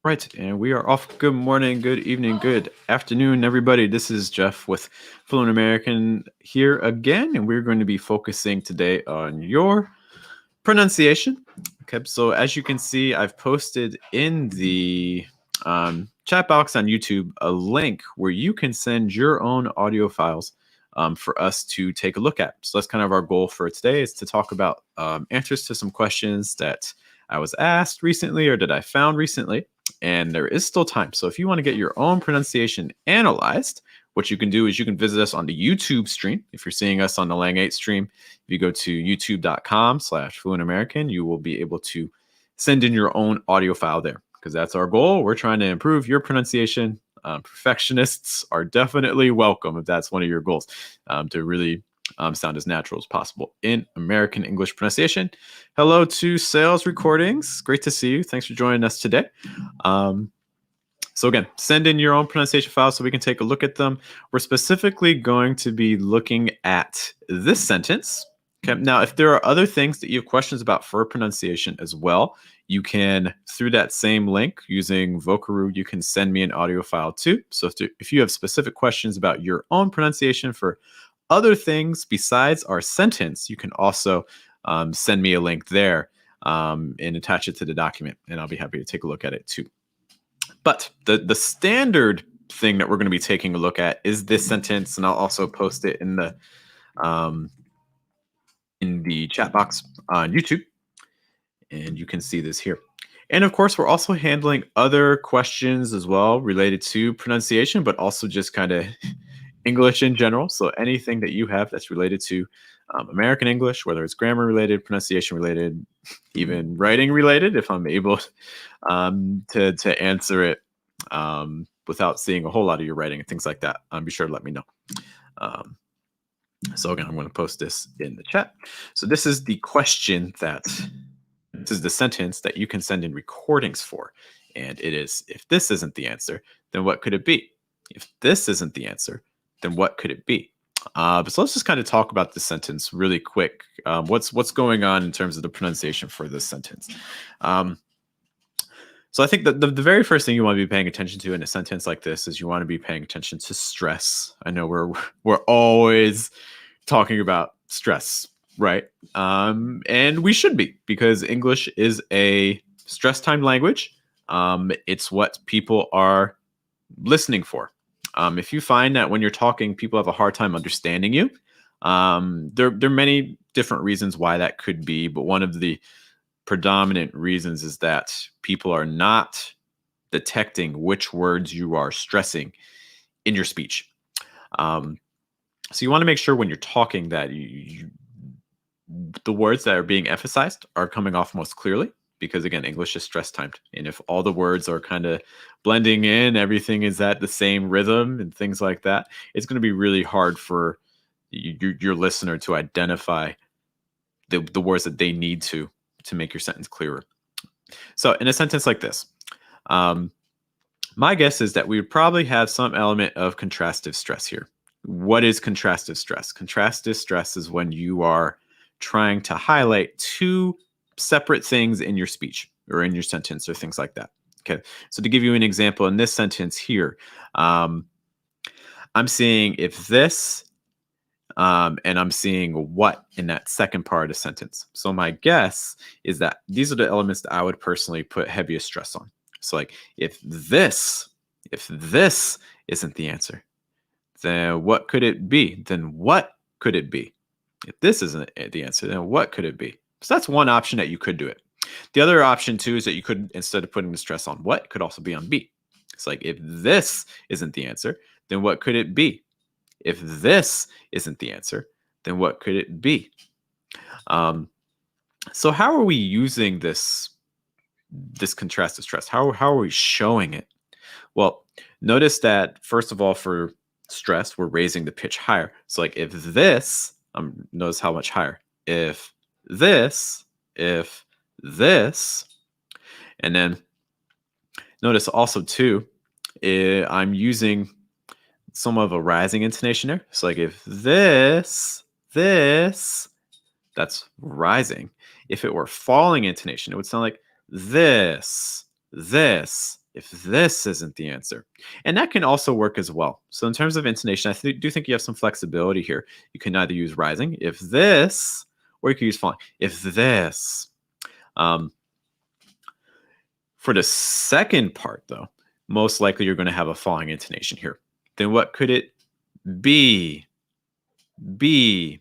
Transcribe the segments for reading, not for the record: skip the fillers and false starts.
Right, and we are off. Good morning, good evening, good afternoon, everybody. This is Geoff with Fluent American here again, and we're going to be focusing today on your pronunciation. Okay, so as you can see, I've posted in the chat box on YouTube a link where you can send your own audio files for us to take a look at. So that's kind of our goal for today, is to talk about answers to some questions that I was asked recently or that I found recently. And there is still time. So if you want to get your own pronunciation analyzed, what you can do is you can visit us on the YouTube stream. If you're seeing us on the Lang 8 stream, if you go to youtube.com/Fluent American, you will be able to send in your own audio file there, because that's our goal. We're trying to improve your pronunciation. Perfectionists are definitely welcome if that's one of your goals, to really sound as natural as possible in American English pronunciation. Hello to Sales Recordings. Great to see you. Thanks for joining us today. So again, send in your own pronunciation files so we can take a look at them. We're specifically going to be looking at this sentence. Okay. Now, if there are other things that you have questions about for pronunciation as well, you can, through that same link using Vocaroo, you can send me an audio file too. So if you have specific questions about your own pronunciation for other things besides our sentence, you can also send me a link there and attach it to the document, and I'll be happy to take a look at it too. But the standard thing that we're going to be taking a look at is this sentence, and I'll also post it in the chat box on YouTube, and you can see this here. And of course, we're also handling other questions as well related to pronunciation, but also just kind of English in general. So anything that you have that's related to American English, whether it's grammar related, pronunciation related, even writing related, if I'm able to answer it without seeing a whole lot of your writing and things like that, be sure to let me know. So again, I'm going to post this in the chat. So this is the question this is the sentence that you can send in recordings for. And it is, if this isn't the answer, then what could it be? If this isn't the answer, then what could it be? So let's just kind of talk about this sentence really quick. What's going on in terms of the pronunciation for this sentence? So I think that the very first thing you want to be paying attention to in a sentence like this is you want to be paying attention to stress. I know we're always talking about stress, right? And we should be, because English is a stress-timed language. It's what people are listening for. If you find that when you're talking, people have a hard time understanding you, there are many different reasons why that could be, but one of the predominant reasons is that people are not detecting which words you are stressing in your speech. So you want to make sure when you're talking that the words that are being emphasized are coming off most clearly, because again, English is stress timed. And if all the words are kind of blending in, everything is at the same rhythm and things like that, it's going to be really hard for your listener to identify the words that they need to make your sentence clearer. So in a sentence like this, my guess is that we would probably have some element of contrastive stress here. What is contrastive stress? Contrastive stress is when you are trying to highlight two separate things in your speech or in your sentence or things like that. Okay, so to give you an example, in this sentence here, I'm seeing if this, and I'm seeing what in that second part of the sentence. So my guess is that these are the elements that I would personally put heaviest stress on. So like if this isn't the answer, then what could it be? Then what could it be? If this isn't the answer, then what could it be? So that's one option that you could do it. The other option too is that you could, instead of putting the stress on what, could also be on be. It's like, if this isn't the answer, then what could it be? If this isn't the answer, then what could it be? So how are we using this contrastive stress? How are we showing it? Well, notice that first of all, for stress, we're raising the pitch higher. So like if this, notice how much higher. If this, and then notice also too, I'm using some of a rising intonation there. So like if this, that's rising. If it were falling intonation, it would sound like this. if this isn't the answer. And that can also work as well. So in terms of intonation, I do think you have some flexibility here. You can either use rising, if this, or you can use falling, if this. For the second part, though, most likely you're going to have a falling intonation here. Then what could it be? Be.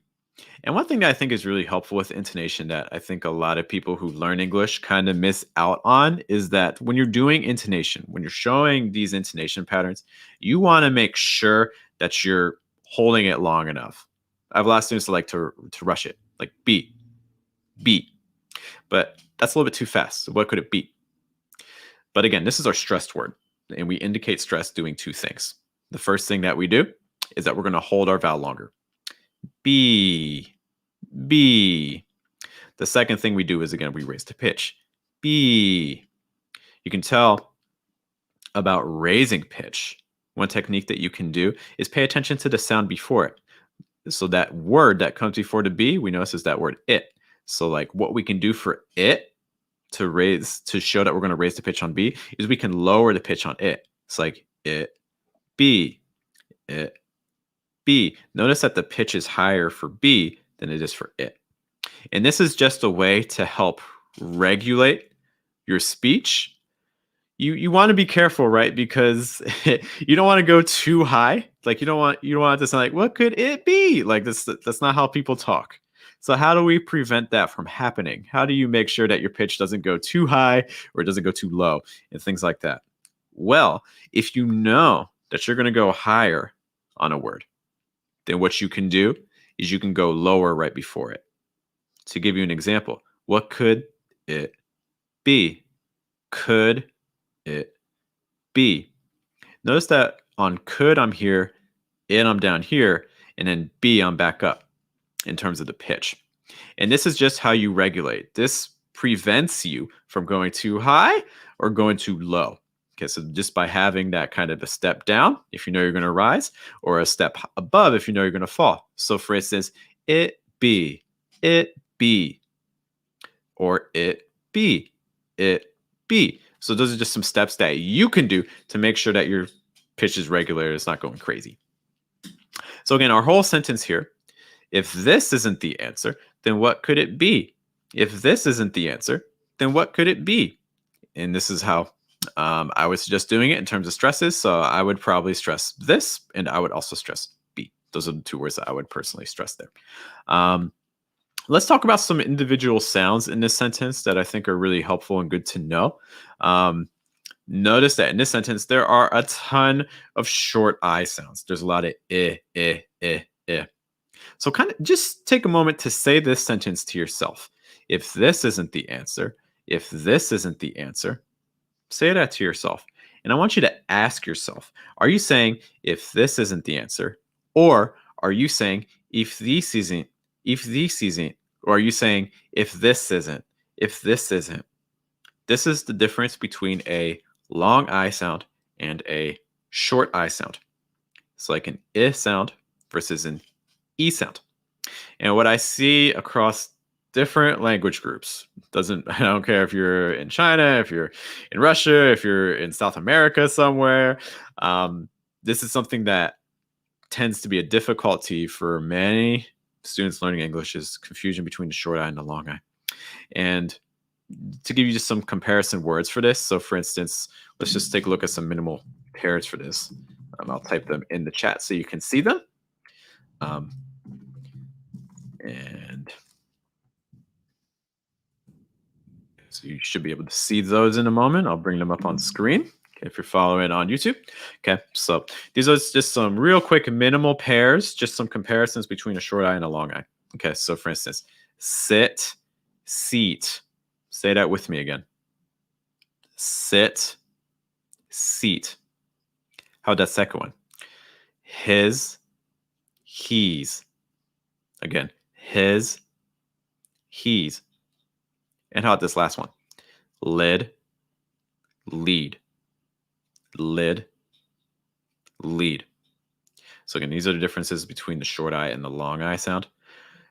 And one thing that I think is really helpful with intonation that I think a lot of people who learn English kind of miss out on is that when you're doing intonation, when you're showing these intonation patterns, you want to make sure that you're holding it long enough. I have a lot of students that like to rush it, like beat, beat. But that's a little bit too fast. So what could it be? But again, this is our stressed word, and we indicate stress doing two things. The first thing that we do is that we're going to hold our vowel longer. B, B. The second thing we do is, again, we raise the pitch. B. You can tell about raising pitch. One technique that you can do is pay attention to the sound before it. So that word that comes before the B, we notice is that word it. So like what we can do for it to show that we're going to raise the pitch on B is we can lower the pitch on it. It's like it, B, it, B. Notice that the pitch is higher for B than it is for it. And this is just a way to help regulate your speech. You want to be careful, right? Because you don't want to go too high. Like you don't want it to sound like, what could it be? Like that's not how people talk. So how do we prevent that from happening? How do you make sure that your pitch doesn't go too high or it doesn't go too low and things like that? Well, if you know that you're going to go higher on a word, then what you can do is you can go lower right before it. To give you an example, what could it be? Could it be? Notice that on could, I'm here, it, I'm down here, and then be, I'm back up in terms of the pitch. And this is just how you regulate. This prevents you from going too high or going too low. Okay, so just by having that kind of a step down, if you know you're going to rise, or a step above if you know you're going to fall. So for instance, it be, or it be. So those are just some steps that you can do to make sure that your pitch is regular. It's not going crazy. So again, our whole sentence here, if this isn't the answer, then what could it be? If this isn't the answer, then what could it be? And this is how I would suggest doing it in terms of stresses. So I would probably stress this, and I would also stress be. Those are the two words that I would personally stress there. Let's talk about some individual sounds in this sentence that I think are really helpful and good to know. Notice that in this sentence, there are a ton of short I sounds. There's a lot of eh. So kind of just take a moment to say this sentence to yourself. If this isn't the answer, if this isn't the answer, say that to yourself. And I want you to ask yourself, are you saying if this isn't the answer? Or are you saying if this isn't, or are you saying if this isn't, This is the difference between a long I sound and a short I sound. It's like an I sound versus an E sound. And what I see across different language groups, I don't care if you're in China, if you're in Russia, if you're in South America somewhere, this is something that tends to be a difficulty for many students learning English, is confusion between the short I and the long I. And to give you just some comparison words for this, so for instance, let's just take a look at some minimal pairs for this. I'll type them in the chat so you can see them. And so you should be able to see those in a moment. I'll bring them up on screen, okay, if you're following on YouTube. Okay, so these are just some real quick minimal pairs, just some comparisons between a short I and a long I. Okay, so for instance, sit, seat. Say that with me again. Sit, seat. How'd that second one? His, he's. Again, his, he's. And how'd this last one? Lid, lead. Lid, lead. So again, these are the differences between the short I and the long I sound.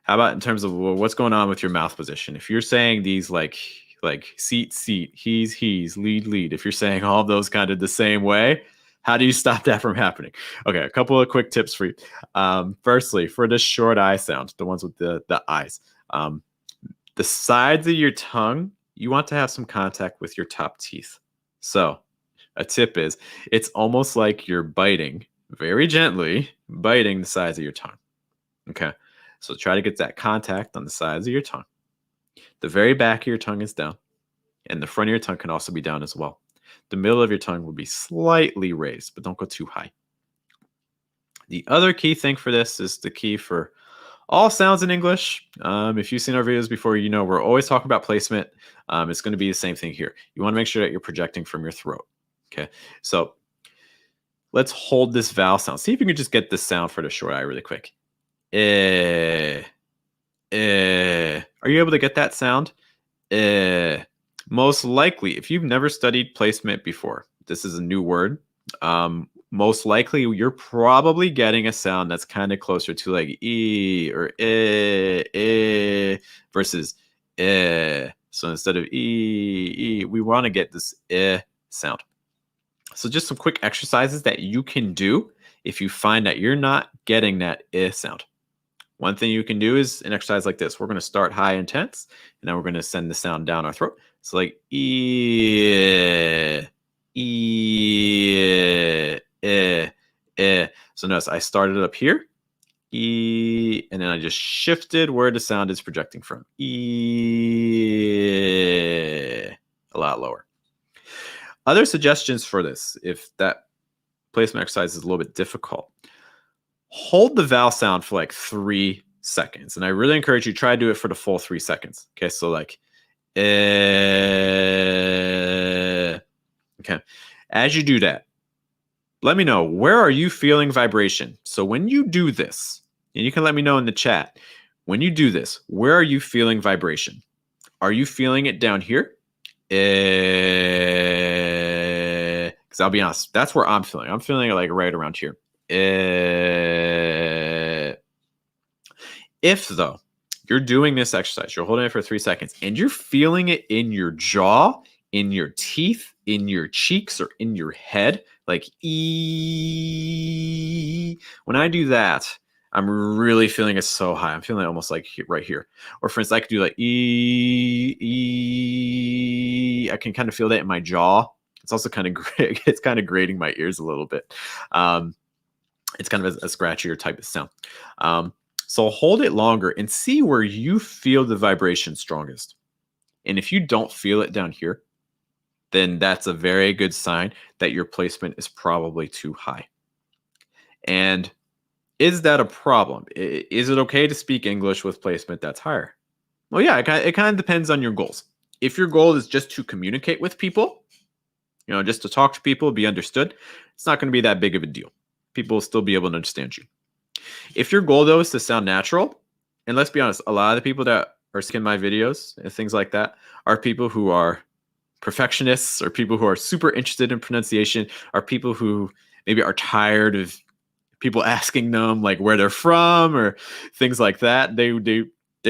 How about in terms of what's going on with your mouth position? If you're saying these like like seat, seat, he's, lead. If you're saying all of those kind of the same way, how do you stop that from happening? Okay, a couple of quick tips for you. Firstly, for the short I sound, the ones with the I's, the sides of your tongue, you want to have some contact with your top teeth. So a tip is it's almost like you're biting very gently, biting the sides of your tongue. Okay, so try to get that contact on the sides of your tongue. The very back of your tongue is down, and the front of your tongue can also be down as well. The middle of your tongue will be slightly raised, but don't go too high. The other key thing for this is the key for all sounds in English. If you've seen our videos before, you know we're always talking about placement. It's going to be the same thing here. You want to make sure that you're projecting from your throat. Okay, so let's hold this vowel sound. See if you can just get this sound for the short I really quick. Are you able to get that sound? Most likely, if you've never studied placement before, this is a new word. Most likely, you're probably getting a sound that's kind of closer to like E or versus So instead of E, we want to get this sound. So just some quick exercises that you can do if you find that you're not getting that sound. One thing you can do is an exercise like this. We're going to start high and tense, and then we're going to send the sound down our throat. So like So notice I started up here, and then I just shifted where the sound is projecting from. A lot lower. Other suggestions for this, if that placement exercise is a little bit difficult, hold the vowel sound for like 3 seconds. And I really encourage you to try to do it for the full 3 seconds. Okay, so like, okay. As you do that, let me know, where are you feeling vibration? So when you do this, and you can let me know in the chat, when you do this, where are you feeling vibration? Are you feeling it down here? Because I'll be honest, that's where I'm feeling. I'm feeling it like right around here. If though you're doing this exercise, you're holding it for 3 seconds, and you're feeling it in your jaw, in your teeth, in your cheeks, or in your head, like when I do that, I'm really feeling it so high. I'm feeling it almost like right here. Or for instance, I could do like I can kind of feel that in my jaw. It's also kind of great. It's kind of grating my ears a little bit. It's kind of a scratchier type of sound. So hold it longer and see where you feel the vibration strongest. And if you don't feel it down here, then that's a very good sign that your placement is probably too high. And is that a problem? Is it okay to speak English with placement that's higher? Well, yeah, it kind of depends on your goals. If your goal is just to communicate with people, just to talk to people, be understood, it's not going to be that big of a deal. People will still be able to understand you. If your goal, though, is to sound natural, and let's be honest, a lot of the people that are seeing my videos and things like that are people who are perfectionists, or people who are super interested in pronunciation, are people who maybe are tired of people asking them like where they're from or things like that. They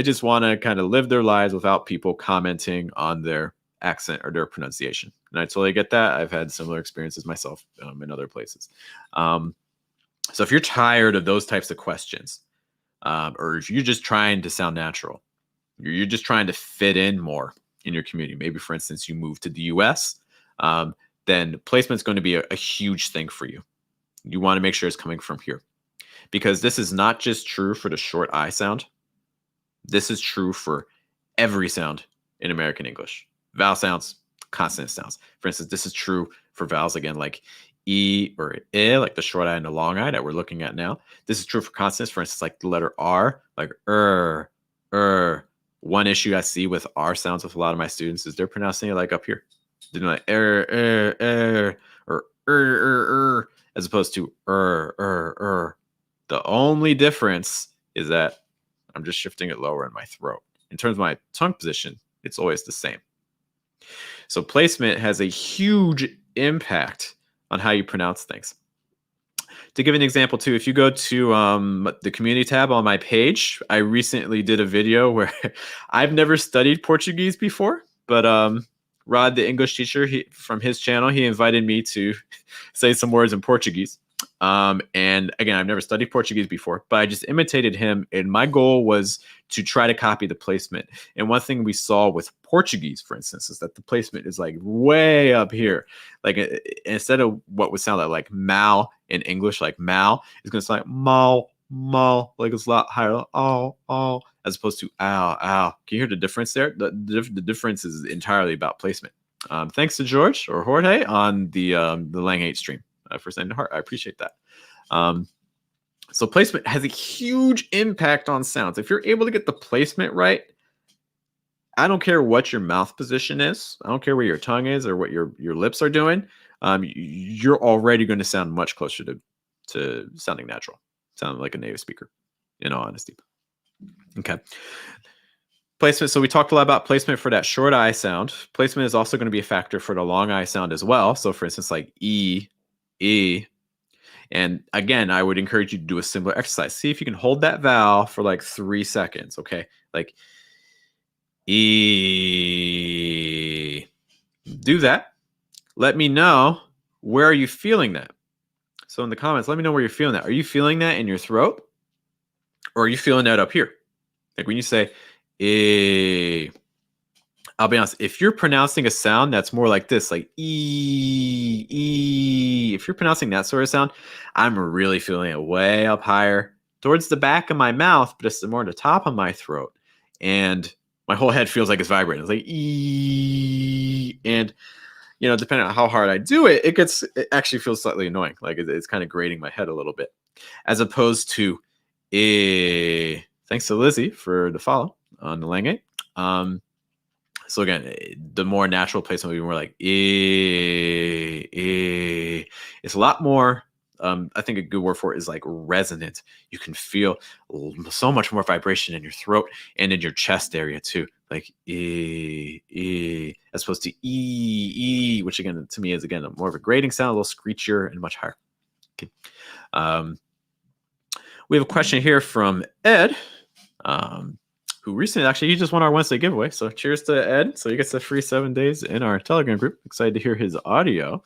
just want to kind of live their lives without people commenting on their accent or their pronunciation. And I totally get that. I've had similar experiences myself in other places. So if you're tired of those types of questions, or if you're just trying to sound natural, you're just trying to fit in more in your community. Maybe, for instance, you move to the US, then placement's going to be a huge thing for you. You want to make sure it's coming from here, because this is not just true for the short I sound. This is true for every sound in American English. Vowel sounds, consonant sounds. For instance, this is true for vowels again, like E or I, like the short I and the long I that we're looking at now. This is true for consonants, for instance, like the letter R, like One issue I see with R sounds with a lot of my students is they're pronouncing it like up here. They're doing like or as opposed to The only difference is that I'm just shifting it lower in my throat. In terms of my tongue position, it's always the same. So placement has a huge impact on how you pronounce things. To give an example too, if you go to the community tab on my page, I recently did a video where I've never studied Portuguese before. but Rod, the English teacher, from his channel, he invited me to say some words in Portuguese. And again, I've never studied Portuguese before, but I just imitated him. And my goal was to try to copy the placement. And one thing we saw with Portuguese, for instance, is that the placement is like way up here. Like instead of what would sound like mal in English, like mal, it's going to sound like mal, mal, like it's a lot higher. Oh, as opposed to ow, ow. Can you hear the difference there? The difference is entirely about placement. Thanks to George or Jorge on the Lang 8 stream. For sending to heart. I appreciate that. So placement has a huge impact on sounds. If you're able to get the placement right, I don't care what your mouth position is. I don't care where your tongue is or what your lips are doing. You're already going to sound much closer to sounding natural, sounding like a native speaker, in all honesty. Okay. Placement. So we talked a lot about placement for that short I sound. Placement is also going to be a factor for the long I sound as well. So for instance, like E, and again, I would encourage you to do a similar exercise. See if you can hold that vowel for like 3 seconds. Okay. Like E. Do that. Let me know, where are you feeling that? So in the comments, let me know where you're feeling that. Are you feeling that in your throat? Or are you feeling that up here? Like when you say E. I'll be honest, if you're pronouncing a sound that's more like this, like E, if you're pronouncing that sort of sound, I'm really feeling it way up higher towards the back of my mouth, but it's more at the top of my throat. And my whole head feels like it's vibrating. It's like E. And, you know, depending on how hard I do it, it actually feels slightly annoying. Like it's kind of grating my head a little bit. As opposed to E. Thanks to Lizzie for the follow on the Lang 8. So again, the more natural placement would be more like it's a lot more. I think a good word for it is like resonant. You can feel so much more vibration in your throat and in your chest area too, like as opposed to which again to me is again more of a grating sound, a little screechier and much higher. Okay. We have a question here from Ed. Who recently, actually, he just won our Wednesday giveaway. So cheers to Ed. So he gets the free 7 days in our Telegram group. Excited to hear his audio.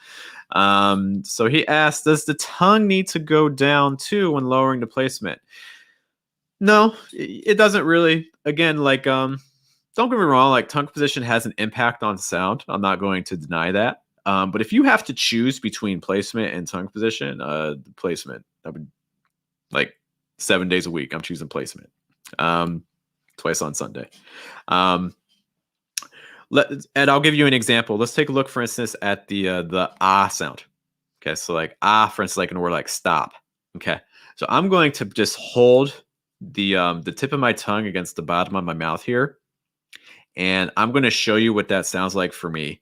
So he asked, does the tongue need to go down too when lowering the placement? No, it doesn't really. Again, like, don't get me wrong, like tongue position has an impact on sound. I'm not going to deny that. But if you have to choose between placement and tongue position, placement, I would like 7 days a week. I'm choosing placement. Twice on Sunday. And I'll give you an example. Let's take a look, for instance, at the ah sound. Okay, so like ah, for instance, like in a word like stop. Okay, so I'm going to just hold the tip of my tongue against the bottom of my mouth here, and I'm going to show you what that sounds like for me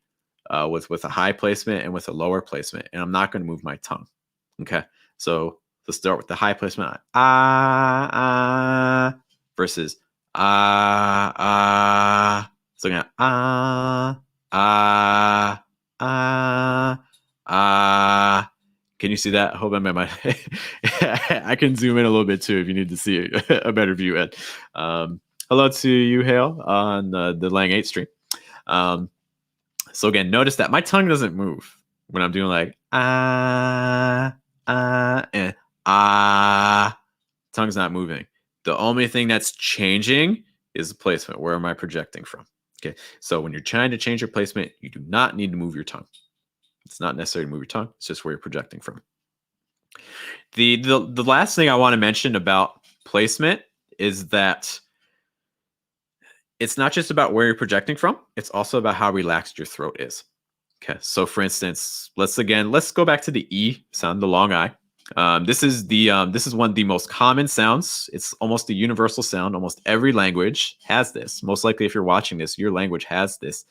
with a high placement and with a lower placement, and I'm not going to move my tongue. Okay, so let's start with the high placement. Ah versus ah. So again, Can you see that? I hope I'm I can zoom in a little bit too if you need to see a better view, Ed. Hello to you, Hale, on the Lang 8 stream. So again, notice that my tongue doesn't move when I'm doing like and tongue's not moving. The only thing that's changing is the placement. Where am I projecting from? Okay, so when you're trying to change your placement, you do not need to move your tongue. It's not necessary to move your tongue. It's just where you're projecting from. The last thing I want to mention about placement is that it's not just about where you're projecting from. It's also about how relaxed your throat is. Okay, so for instance, let's go back to the E sound, the long I. This is one of the most common sounds. It's almost a universal sound. Almost every language has this. Most likely, if you're watching this, your language has this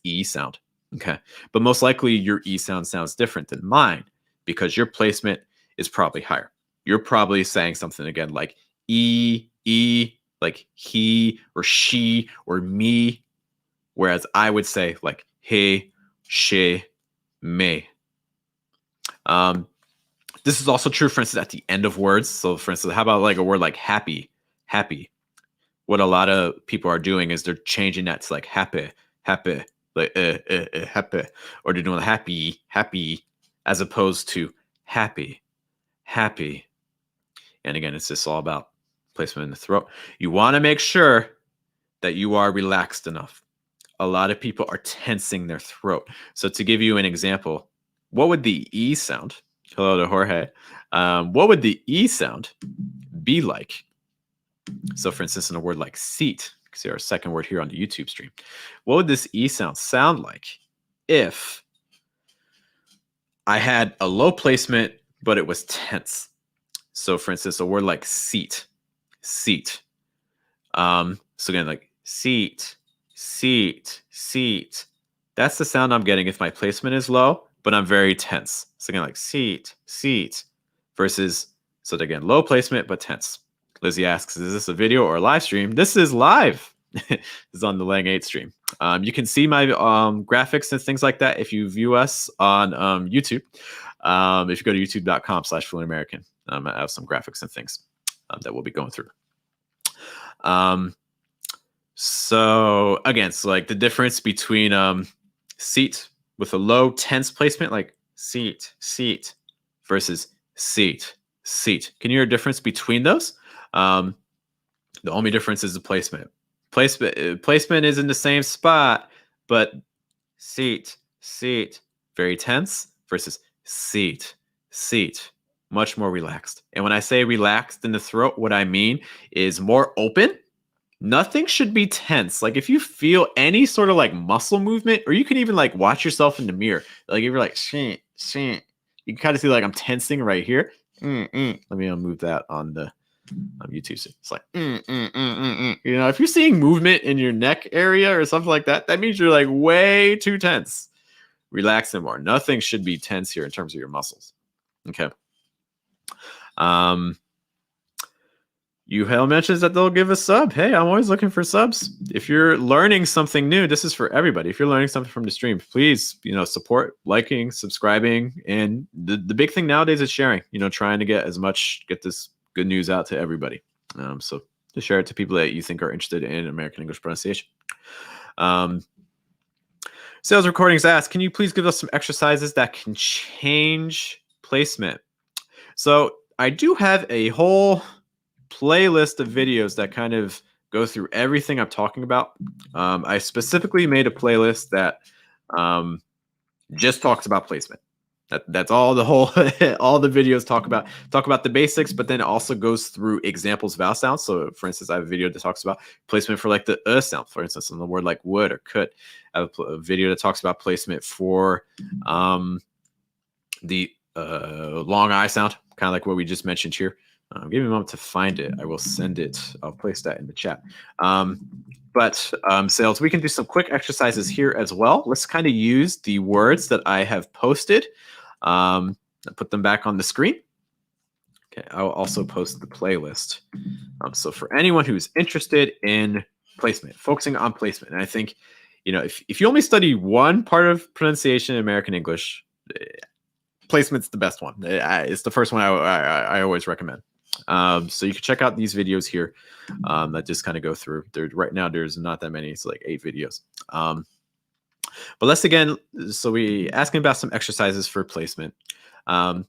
E sound. Okay, but most likely your E sound sounds different than mine because your placement is probably higher. You're probably saying something again like E, like he or she or me, whereas I would say like he, she, me. This is also true, for instance, at the end of words. So, for instance, how about like a word like happy? What a lot of people are doing is they're changing that to like happy. happy, like happy, or they're doing happy, happy, as opposed to happy, happy. And again, it's just all about placement in the throat. You want to make sure that you are relaxed enough. A lot of people are tensing their throat. So to give you an example, what would the E sound? Hello to Jorge. What would the E sound be like? So for instance, in a word like seat, see our second word here on the YouTube stream, what would this E sound like if I had a low placement, but it was tense? So for instance, a word like seat, seat. So again, like seat, seat, seat. That's the sound I'm getting if my placement is low, but I'm very tense. So again, like seat, seat, versus, so again, low placement, but tense. Lizzie asks, is this a video or a live stream? This is live. This is on the Lang 8 stream. You can see my graphics and things like that if you view us on YouTube. If you go to youtube.com/fluentamerican, I have some graphics and things that we'll be going through. So again, so like the difference between seat with a low tense placement, like seat, seat, versus seat, seat. Can you hear a difference between those? The only difference is the placement. Placement is in the same spot, but seat, seat, very tense, versus seat, seat, much more relaxed. And when I say relaxed in the throat, what I mean is more open. Nothing should be tense. Like if you feel any sort of like muscle movement, or you can even like watch yourself in the mirror. Like if you're like, you can kind of see like I'm tensing right here. Let me move that on the YouTube. It's like, you know, if you're seeing movement in your neck area or something like that, that means you're like way too tense. Relax them more. Nothing should be tense here in terms of your muscles. Okay. Yuhel mentions that they'll give a sub. Hey, I'm always looking for subs. If you're learning something new, this is for everybody. If you're learning something from the stream, please, you know, support, liking, subscribing, and the big thing nowadays is sharing. You know, trying to get this good news out to everybody. So to share it to people that you think are interested in American English pronunciation. Sales Recordings asks, can you please give us some exercises that can change placement? So I do have a whole playlist of videos that kind of go through everything I'm talking about. I specifically made a playlist that just talks about placement. That's all the whole all the videos talk about the basics, but then it also goes through examples of vowel sounds. So for instance, I have a video that talks about placement for like the sound, for instance, on the word like would or could. I have a video that talks about placement for the long I sound, kind of like what we just mentioned here. Give me a moment to find it. I will send it. I'll place that in the chat. Sales, we can do some quick exercises here as well. Let's kind of use the words that I have posted. I'll put them back on the screen. Okay, I will also post the playlist. So for anyone who's interested in placement, focusing on placement, and I think, you know, if you only study one part of pronunciation in American English, placement's the best one. It's the first one I always recommend. So you can check out these videos here that just kind of go through. Right now, there's not that many. It's like 8 videos. But let's again, so we asking about some exercises for placement. So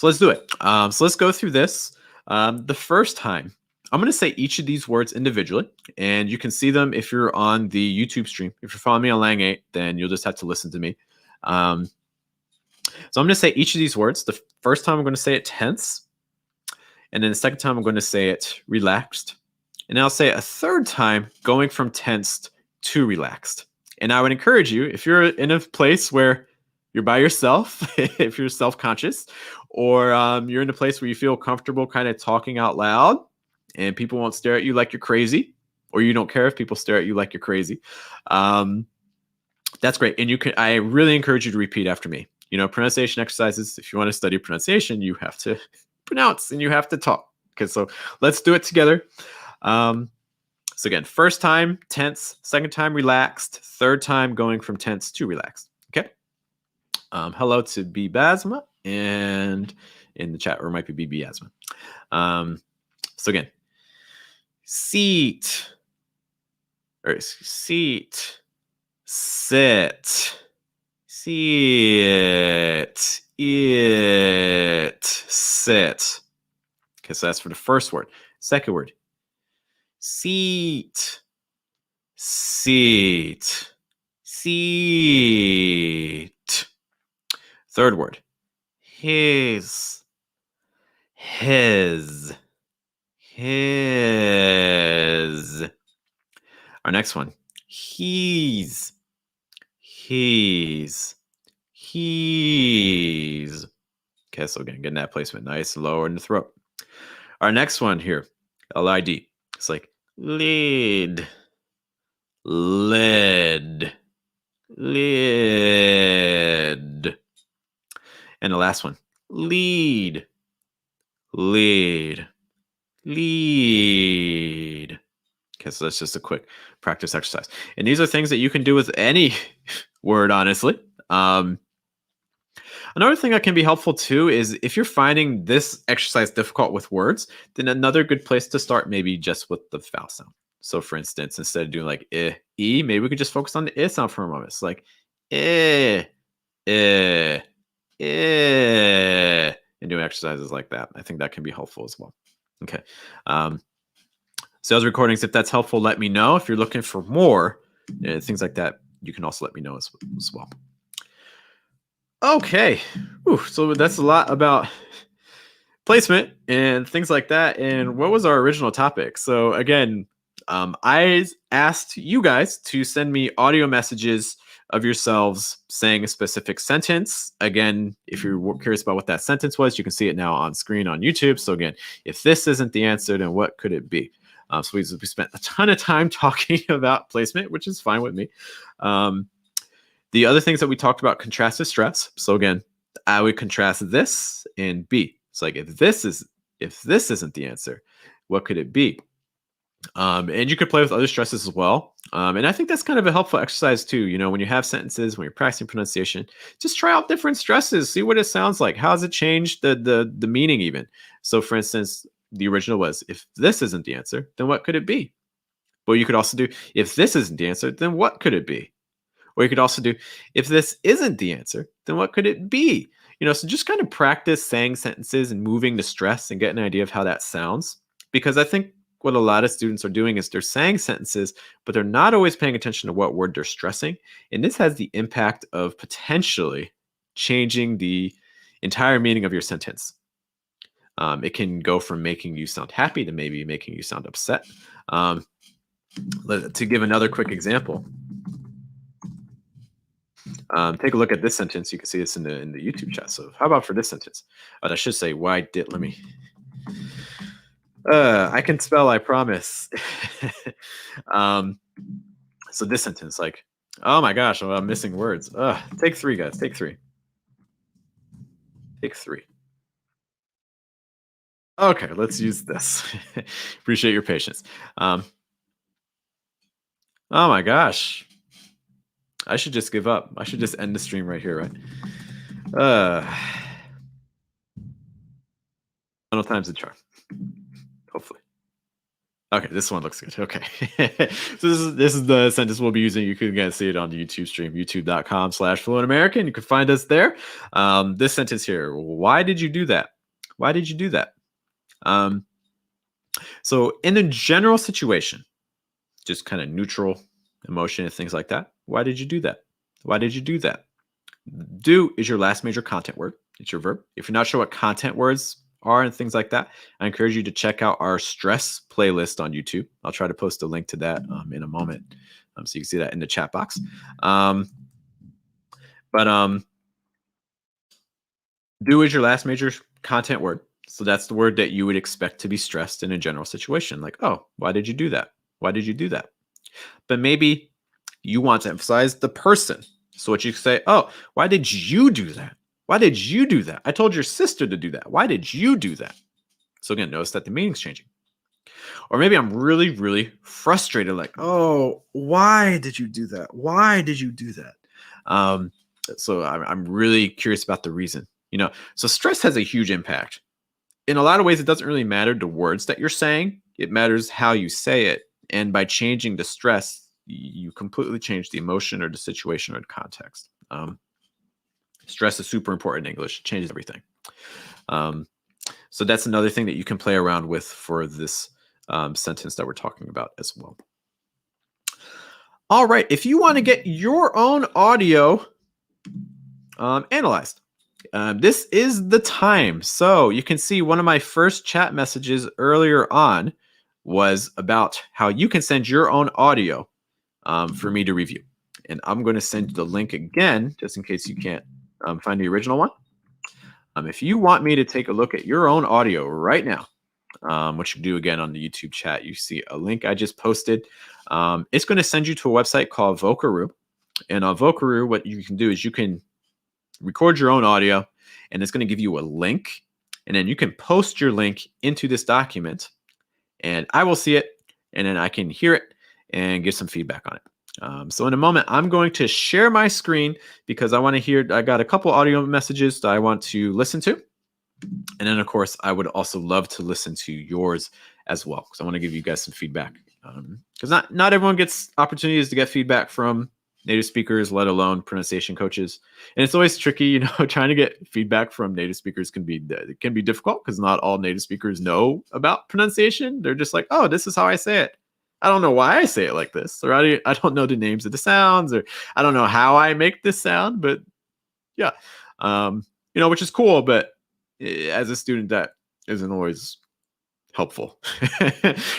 let's do it. So let's go through this. The first time, I'm going to say each of these words individually, and you can see them if you're on the YouTube stream. If you're following me on Lang 8, then you'll just have to listen to me. So I'm going to say each of these words. The first time I'm going to say it tense. And then the second time I'm going to say it relaxed. And I'll say it a third time going from tensed to relaxed. And I would encourage you, if you're in a place where you're by yourself, if you're self-conscious, or you're in a place where you feel comfortable kind of talking out loud and people won't stare at you like you're crazy, or you don't care if people stare at you like you're crazy, that's great. And I really encourage you to repeat after me. You know, pronunciation exercises, if you want to study pronunciation, you have to pronounce and you have to talk. Okay, so let's do it together. So again, first time tense, second time relaxed, third time going from tense to relaxed. Okay. Hello to B Basma, and in the chat room might be BB Asma. So again, seat, or seat, sit, sit, it, sit. Okay, so that's for the first word. Second word, seat, seat, seat. Third word, his, his, his. Our next one, he's, he's, he's. Okay, so again, getting that placement nice and lower in the throat. Our next one here, LID. It's like lid, lid, lid. And the last one, lead, lead, lead. Okay, so that's just a quick practice exercise. And these are things that you can do with any word, honestly. Another thing that can be helpful too is if you're finding this exercise difficult with words, then another good place to start maybe just with the vowel sound. So for instance, instead of doing like e, maybe we could just focus on the I sound for a moment. It's like eh, eh, eh, and doing exercises like that. I think that can be helpful as well. Okay. Sales recordings, if that's helpful, let me know. If you're looking for more things like that, you can also let me know as well. Okay. So that's a lot about placement and things like that. And what was our original topic? So again, I asked you guys to send me audio messages of yourselves saying a specific sentence. Again, if you're curious about what that sentence was, you can see it now on screen on YouTube. So again, if this isn't the answer, then what could it be? So we spent a ton of time talking about placement, which is fine with me. The other things that we talked about, contrastive stress. So again, I would contrast this and B. It's like if this isn't the answer, what could it be? And you could play with other stresses as well. And I think that's kind of a helpful exercise too. You know, when you have sentences, when you're practicing pronunciation, just try out different stresses, see what it sounds like. How does it change the meaning even? So for instance, the original was, if this isn't the answer, then what could it be? Well, you could also do, if this isn't the answer, then what could it be? Or you could also do, if this isn't the answer, then what could it be? You know, so just kind of practice saying sentences and moving the stress and get an idea of how that sounds. Because I think what a lot of students are doing is they're saying sentences, but they're not always paying attention to what word they're stressing. And this has the impact of potentially changing the entire meaning of your sentence. It can go from making you sound happy to maybe making you sound upset. To give another quick example, take a look at this sentence. You can see this in the YouTube chat. So how about for this sentence? I should say, why did, let me, I can spell, I promise. So this sentence, like, oh my gosh, I'm missing words. Take three, guys, take three. Take three. Okay, let's use this. Appreciate your patience. Oh my gosh. I should just give up. I should just end the stream right here, right? Final time's the charm. Hopefully. Okay, this one looks good. Okay. So this is the sentence we'll be using. You can again see it on the YouTube stream, youtube.com/Fluent American. You can find us there. This sentence here, why did you do that? Why did you do that? So in a general situation, just kind of neutral emotion and things like that. Why did you do that? Why did you do that? Do is your last major content word. It's your verb. If you're not sure what content words are and things like that, I encourage you to check out our stress playlist on YouTube. I'll try to post a link to that in a moment, so you can see that in the chat box. Do is your last major content word. So that's the word that you would expect to be stressed in a general situation. Like, oh, why did you do that? Why did you do that? But maybe you want to emphasize the person. So what you say, oh, why did you do that? Why did you do that? I told your sister to do that. Why did you do that? So again, notice that the meaning's changing. Or maybe I'm really, really frustrated. Like, oh, why did you do that? Why did you do that? So I'm really curious about the reason. You know, so stress has a huge impact. In a lot of ways, it doesn't really matter the words that you're saying. It matters how you say it. And by changing the stress, you completely change the emotion or the situation or the context. Stress is super important in English. It changes everything. So that's another thing that you can play around with for this sentence that we're talking about as well. All right. If you want to get your own audio analyzed, this is the time. So you can see one of my first chat messages earlier on was about how you can send your own audio for me to review. And I'm going to send you the link again, just in case you can't find the original one. If you want me to take a look at your own audio right now, what you do again on the YouTube chat, you see a link I just posted. It's going to send you to a website called Vocaroo. And on Vocaroo, what you can do is you can record your own audio, and it's going to give you a link. And then you can post your link into this document, and I will see it, and then I can hear it and give some feedback on it. So in a moment, I'm going to share my screen because I want to hear, I got a couple audio messages that I want to listen to. And then, of course, I would also love to listen to yours as well, because I want to give you guys some feedback. Because not everyone gets opportunities to get feedback from native speakers, let alone pronunciation coaches. And it's always tricky, trying to get feedback from native speakers can be difficult because not all native speakers know about pronunciation. They're just like, oh, this is how I say it. I don't know why I say it like this, or I don't know the names of the sounds, or I don't know how I make this sound, but yeah, which is cool. But as a student, that isn't always helpful,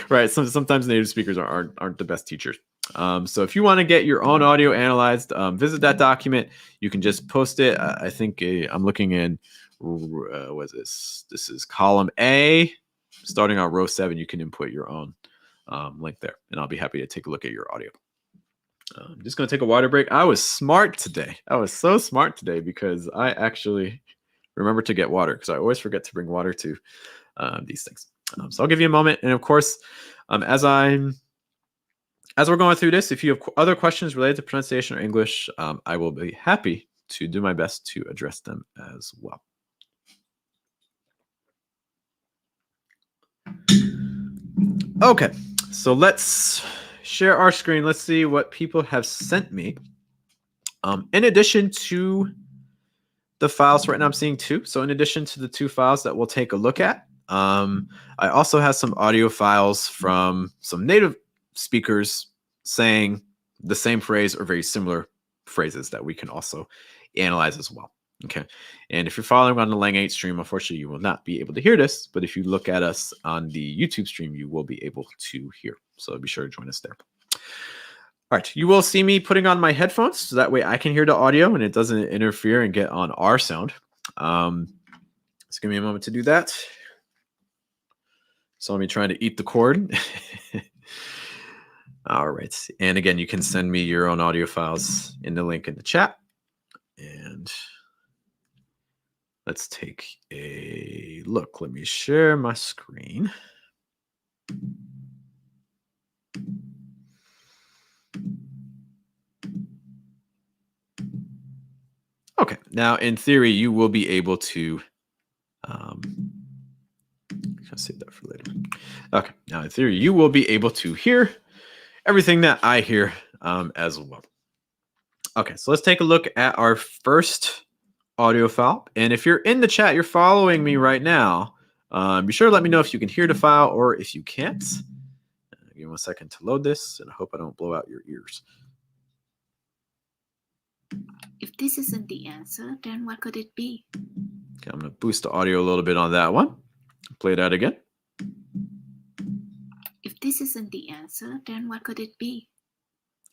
right? Sometimes native speakers aren't the best teachers. So if you want to get your own audio analyzed, visit that document. You can just post it. I think I'm looking in, what is this? This is column A, starting on row 7. You can input your own link there, and I'll be happy to take a look at your audio. I'm just going to take a water break. I was smart today. I was so smart today because I actually remember to get water, because I always forget to bring water to these things. So I'll give you a moment. And of course, as we're going through this, if you have other questions related to pronunciation or English, I will be happy to do my best to address them as well. Okay, so let's share our screen. Let's see what people have sent me. In addition to the files right now, I'm seeing 2. So in addition to the 2 files that we'll take a look at, I also have some audio files from some native speakers saying the same phrase or very similar phrases that we can also analyze as well. Okay. And if you're following on the Lang 8 stream, unfortunately, you will not be able to hear this. But if you look at us on the YouTube stream, you will be able to hear. So be sure to join us there. All right. You will see me putting on my headphones, so that way I can hear the audio and it doesn't interfere and get on our sound. Just give me a moment to do that. Saw me trying to eat the cord. All right. And again, you can send me your own audio files in the link in the chat. And let's take a look. Let me share my screen. Okay. Now, in theory, you will be able to I'll save that for later. Okay. Now, in theory, you will be able to hear everything that I hear as well. Okay. So let's take a look at our first audio file. And if you're in the chat, you're following me right now, be sure to let me know if you can hear the file or if you can't. Give me 1 second to load this, and I hope I don't blow out your ears. If this isn't the answer, then what could it be? Okay, I'm going to boost the audio a little bit on that one. Play that again. If this isn't the answer, then what could it be?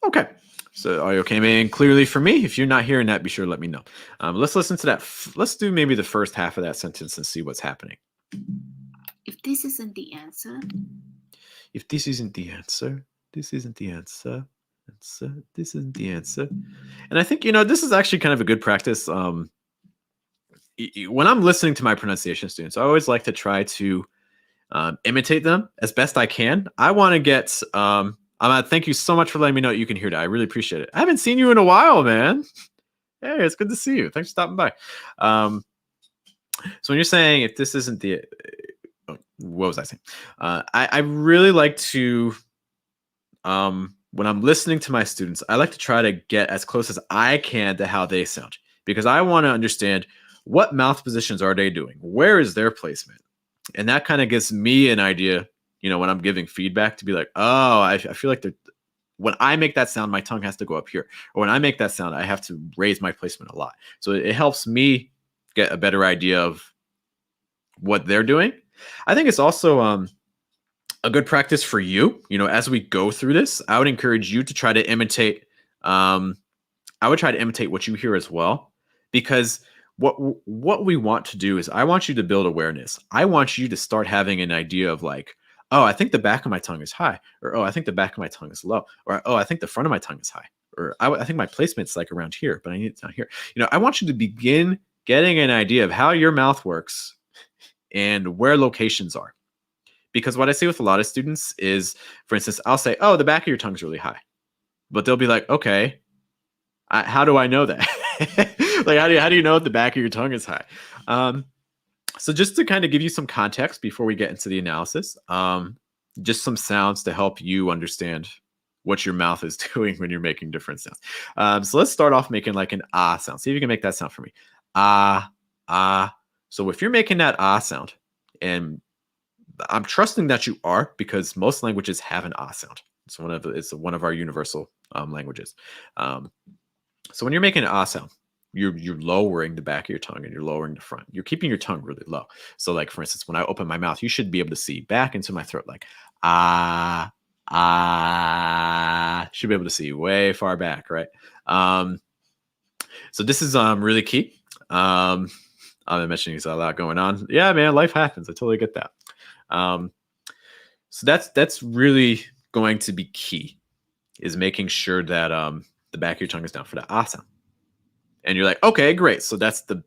Okay, so the audio came in clearly for me. If you're not hearing that, be sure to let me know. Let's listen to that. Let's do maybe the first half of that sentence and see what's happening. If this isn't the answer. If this isn't the answer, this isn't the answer. This isn't the answer. And I think, this is actually kind of a good practice. When I'm listening to my pronunciation students, I always like to try to imitate them as best I can. I want to get, thank you so much for letting me know you can hear that. I really appreciate it. I haven't seen you in a while, man. Hey, it's good to see you. Thanks for stopping by. So when you're saying, if this isn't the, what was I saying? I really like to when I'm listening to my students, I like to try to get as close as I can to how they sound, because I want to understand what mouth positions are they doing? Where is their placement? And that kind of gives me an idea, when I'm giving feedback, to be like, oh, I feel like when I make that sound, my tongue has to go up here. Or when I make that sound, I have to raise my placement a lot. So it helps me get a better idea of what they're doing. I think it's also a good practice for you. As we go through this, I would encourage you to try to imitate. I would try to imitate what you hear as well, because what we want to do is, I want you to build awareness. I want you to start having an idea of like, oh, I think the back of my tongue is high, or oh, I think the back of my tongue is low, or oh, I think the front of my tongue is high, or I think my placement's like around here, but I need it down here. I want you to begin getting an idea of how your mouth works and where locations are. Because what I see with a lot of students is, for instance, I'll say, oh, the back of your tongue's really high. But they'll be like, okay, how do I know that? Like, how do you know the back of your tongue is high? So just to kind of give you some context before we get into the analysis, just some sounds to help you understand what your mouth is doing when you're making different sounds. So let's start off making like an ah sound. See if you can make that sound for me. Ah, ah. So if you're making that ah sound, and I'm trusting that you are, because most languages have an ah sound. It's one of our universal languages. So when you're making an ah sound, you're lowering the back of your tongue and you're lowering the front. You're keeping your tongue really low. So like, for instance, when I open my mouth, you should be able to see back into my throat, like ah, ah. Should be able to see way far back, right? So this is really key. I'm mentioning there's a lot going on. Yeah, man, life happens. I totally get that. So that's really going to be key, is making sure that the back of your tongue is down for the ah sound. And you're like, okay, great. So that's the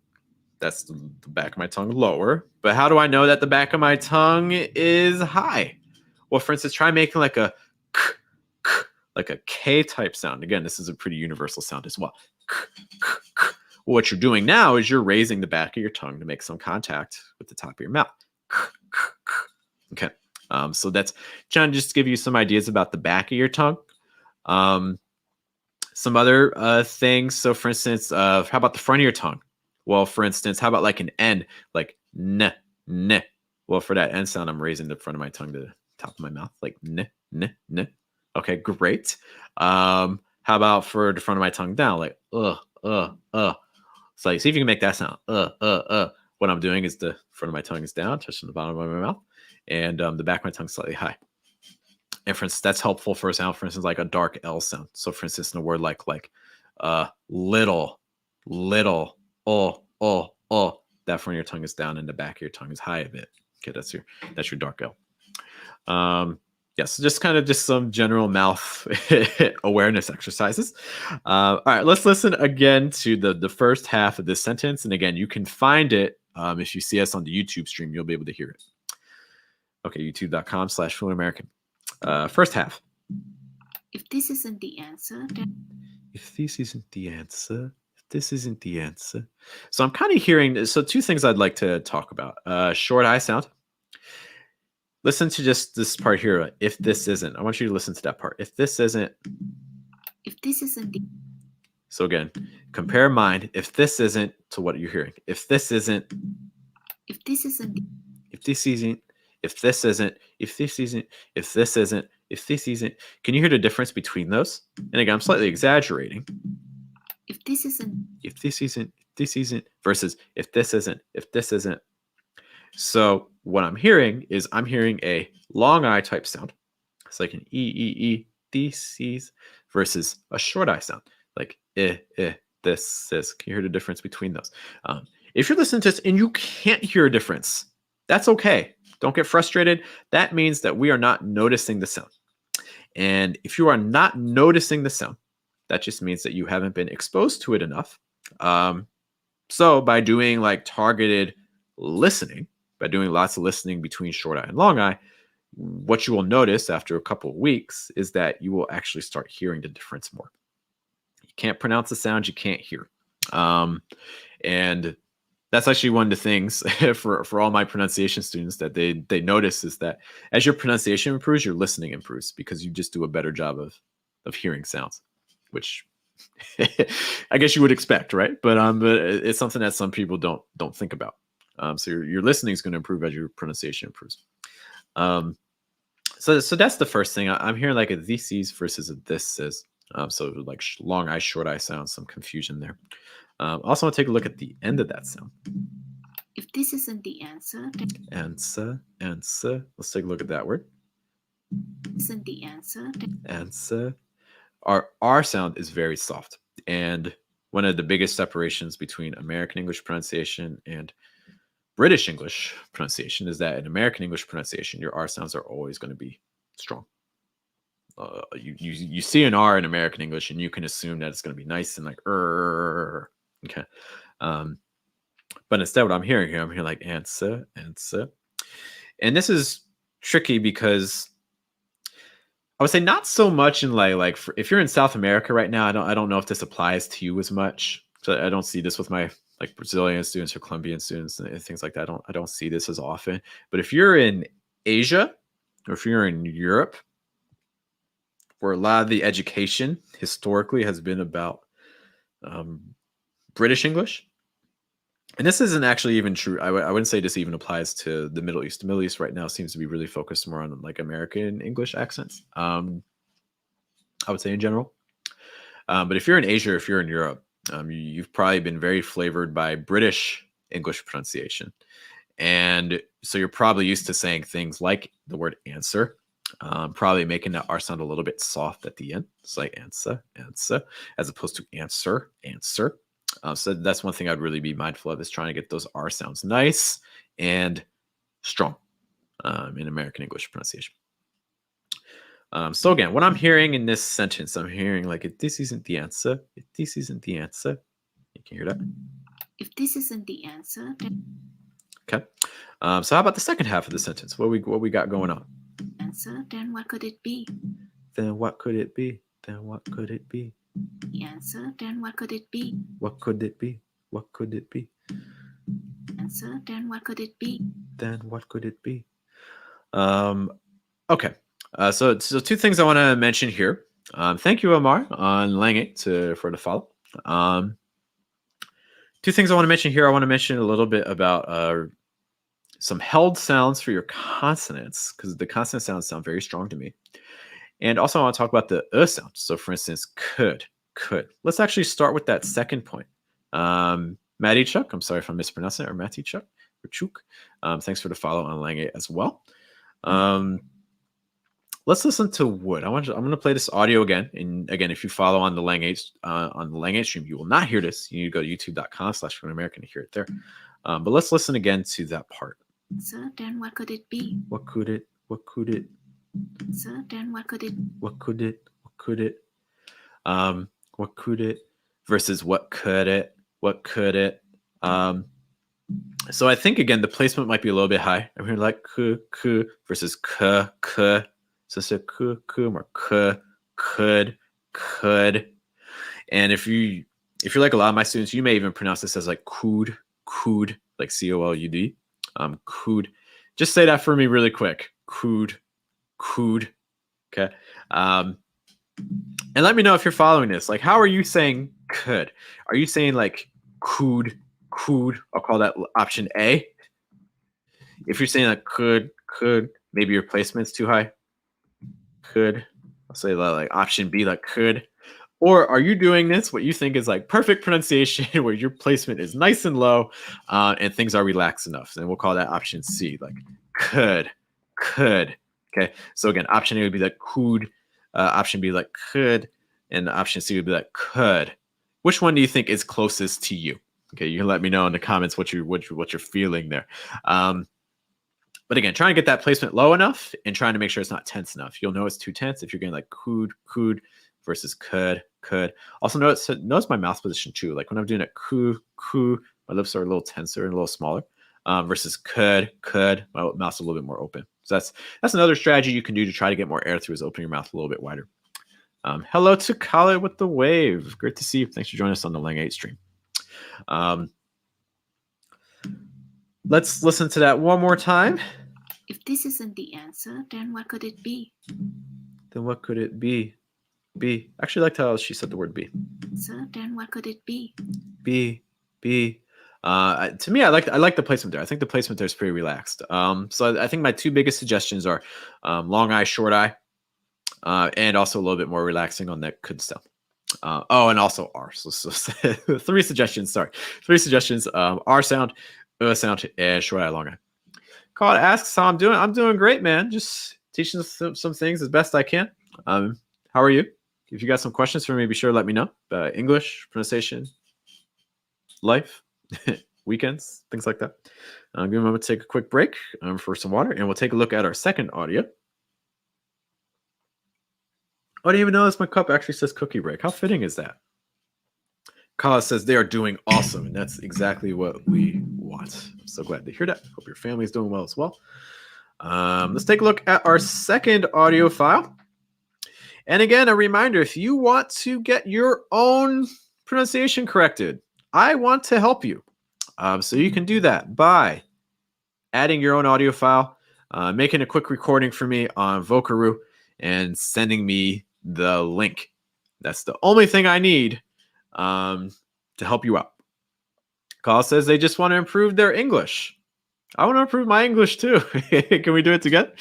back of my tongue lower. But how do I know that the back of my tongue is high? Well, for instance, try making like a k, k, like a K type sound. Again, this is a pretty universal sound as well. K, k, k. What you're doing now is you're raising the back of your tongue to make some contact with the top of your mouth. K, k, k. Okay. So that's trying to just give you some ideas about the back of your tongue. Some other things. So for instance, how about the front of your tongue? Well, for instance, how about like an N, like n, n? Well, for that N sound, I'm raising the front of my tongue to the top of my mouth, like n, n, n. Okay, great. How about for the front of my tongue down, like So like, see if you can make that sound. What I'm doing is the front of my tongue is down, touching the bottom of my mouth, and the back of my tongue slightly high. And for instance, that's helpful for a sound, for instance, like a dark L sound. So for instance, in a word like little, that front of your tongue is down and the back of your tongue is high a bit. Okay, that's your dark L. So just some general mouth awareness exercises. All right, let's listen again to the first half of this sentence. And again, you can find it if you see us on the YouTube stream, you'll be able to hear it. Okay, youtube.com/Fluent American. First half. If this isn't the answer, then if this isn't the answer, So I'm kind of hearing, so two things I'd like to talk about. Short I sound. Listen to just this part here. If this isn't, I want you to listen to that part. If this isn't the So again, compare mind. If this isn't to what you're hearing. If this isn't if this isn't Can you hear the difference between those? And again, I'm slightly exaggerating. if this isn't versus if this isn't. So what I'm hearing is a long I type sound. It's like an this is, versus a short I sound, like this is. Can you hear the difference between those? If you're listening to this and you can't hear a difference, that's okay. Don't get frustrated. That means that we are not noticing the sound. And if you are not noticing the sound, that just means that you haven't been exposed to it enough. So by doing like targeted listening, by doing lots of listening between short I and long I, what you will notice after a couple of weeks is that you will actually start hearing the difference more. You can't pronounce the sound you can't hear. And that's actually one of the things for all my pronunciation students that they notice is that as your pronunciation improves, your listening improves because you just do a better job of of hearing sounds, which I guess you would expect, right? But it's something that some people don't think about. So your listening is going to improve as your pronunciation improves. So that's the first thing. I'm hearing like a theses versus a this is. So like long I, short I sound, some confusion there. Also, want to take a look at the end of that sound. If this isn't the answer, then Answer. Let's take a look at that word. isn't the answer, then Answer. Our R sound is very soft. And one of the biggest separations between American English pronunciation and British English pronunciation is that in American English pronunciation, your R sounds are always going to be strong. You see an R in American English, and you can assume that it's going to be nice and like okay. But instead, what I'm hearing here, I'm hearing like answer, and this is tricky because I would say not so much in like if you're in South America right now, I don't know if this applies to you as much. So I don't see this with my like Brazilian students or Colombian students and things like that. I don't see this as often. But if you're in Asia or if you're in Europe, where a lot of the education historically has been about British English, and this isn't actually even true. I wouldn't say this even applies to the Middle East. The Middle East right now seems to be really focused more on like American English accents. I would say in general. But if you're in Asia, or if you're in Europe, you've probably been very flavored by British English pronunciation. And so you're probably used to saying things like the word answer, probably making that R sound a little bit soft at the end. It's like answer, as opposed to answer. So that's one thing I'd really be mindful of, is trying to get those R sounds nice and strong in American English pronunciation. So again, what I'm hearing in this sentence, I'm hearing like, if this isn't the answer, you can hear that. if this isn't the answer, then Okay. So how about the second half of the sentence? What we got going on? answer, then what could it be? Then what could it be? The answer, then what could it be? What could it be? Answer, then what could it be? Okay. So two things I want to mention here. Thank you, Omar, on Langate for the follow. Two things I want to mention here. I want to mention a little bit about some held sounds for your consonants, because the consonant sounds sound very strong to me. And also I want to talk about the sound. So for instance, could. Let's actually start with that second point. Matty Chuck, I'm sorry if I'm mispronouncing it, or Matty Chuck, or Chuk. Thanks for the follow on Langate as well. Let's listen to Wood. I'm going to play this audio again. And again, if you follow on the Langate stream, you will not hear this. You need to go to youtube.com/FluentAmerican to hear it there. But let's listen again to that part. Answer, then what could it be? What could it? Answer, then what could it? What could it? What could it? Versus what could it? So I think again the placement might be a little bit high. I'm hearing like ku versus k. So it's a ku or could. And if you're like a lot of my students, you may even pronounce this as like could, like COLUD. Could. Just say that for me really quick. Could. Okay. And let me know if you're following this. Like, how are you saying could? Are you saying like could? I'll call that option A. If you're saying like could, maybe your placement's too high. Could. I'll say like option B, like could. Or are you doing this, what you think is like perfect pronunciation, where your placement is nice and low and things are relaxed enough? And we'll call that option C, like could. Okay. So again, option A would be like could, option B like could, and option C would be like could. Which one do you think is closest to you? Okay, you can let me know in the comments what you're feeling there. But again, trying to get that placement low enough and trying to make sure it's not tense enough. You'll know it's too tense if you're getting like could versus could. Also notice my mouth position too. Like when I'm doing it ku, my lips are a little tenser and a little smaller. Versus could, my mouth's a little bit more open. So that's another strategy you can do to try to get more air through, is opening your mouth a little bit wider. Hello to Khaled with the wave. Great to see you. Thanks for joining us on the Langate stream. Let's listen to that one more time. If this isn't the answer, then what could it be? Then what could it be? B. Actually liked how she said the word B. So then what could it be? B. To me, I like the placement there. I think the placement there is pretty relaxed. So I think my two biggest suggestions are long I, short I, and also a little bit more relaxing on that could stem. And also R. So three suggestions. Sorry, three suggestions. R sound, sound, and short I, long I. Call to ask how I'm doing. I'm doing great, man. Just teaching some things as best I can. How are you? If you got some questions for me, be sure to let me know. English, pronunciation, life, weekends, things like that. I'm going to take a quick break for some water, and we'll take a look at our second audio. I didn't even notice my cup actually says cookie break. How fitting is that? Kala says they are doing awesome, and that's exactly what we want. I'm so glad to hear that. Hope your family is doing well as well. Let's take a look at our second audio file. And again, a reminder, if you want to get your own pronunciation corrected, I want to help you. So you can do that by adding your own audio file, making a quick recording for me on Vocaroo, and sending me the link. That's the only thing I need to help you out. Carl says they just want to improve their English. I want to improve my English too. Can we do it together?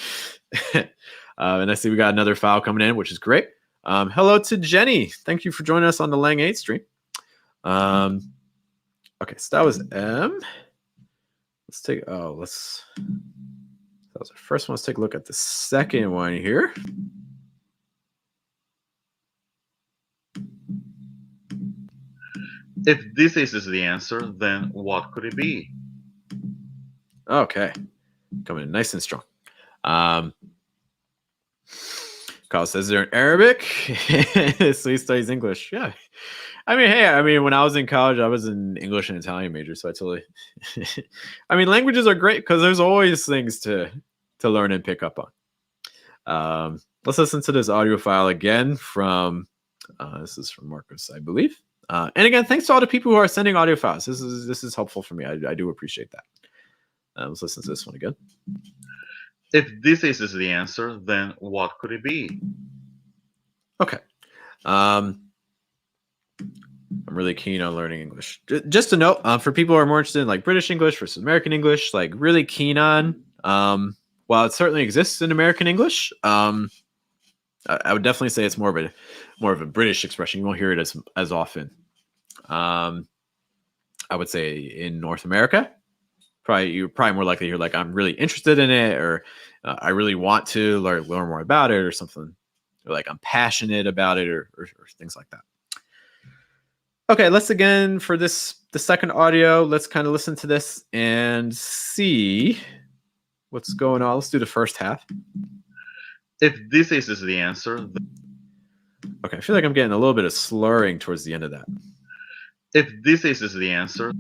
And I see we got another file coming in, which is great. Hello to Jenny. Thank you for joining us on the Lang 8 stream. Okay, so that was M. That was our first one. Let's take a look at the second one here. If this is the answer, then what could it be? Okay, coming in nice and strong. Carl says they're in Arabic, so he studies English. Yeah, when I was in college, I was an English and Italian major, so I totally. Languages are great because there's always things to learn and pick up on. Let's listen to this audio file again from. This is from Marcus, I believe. And again, thanks to all the people who are sending audio files. This is helpful for me. I do appreciate that. Let's listen to this one again. If this is the answer, then what could it be? Okay. I'm really keen on learning English. Just a note, for people who are more interested in like British English versus American English, like really keen on. While it certainly exists in American English, I would definitely say it's more of a British expression. You won't hear it as often. I would say in North America, you're probably more likely to hear like I'm really interested in it, or I really want to learn more about it, or something, or like I'm passionate about it, or things like that. Okay, let's again for the second audio. Let's kind of listen to this and see what's going on. Let's do the first half. If this is the answer, okay, I feel like I'm getting a little bit of slurring towards the end of that. If this is the answer,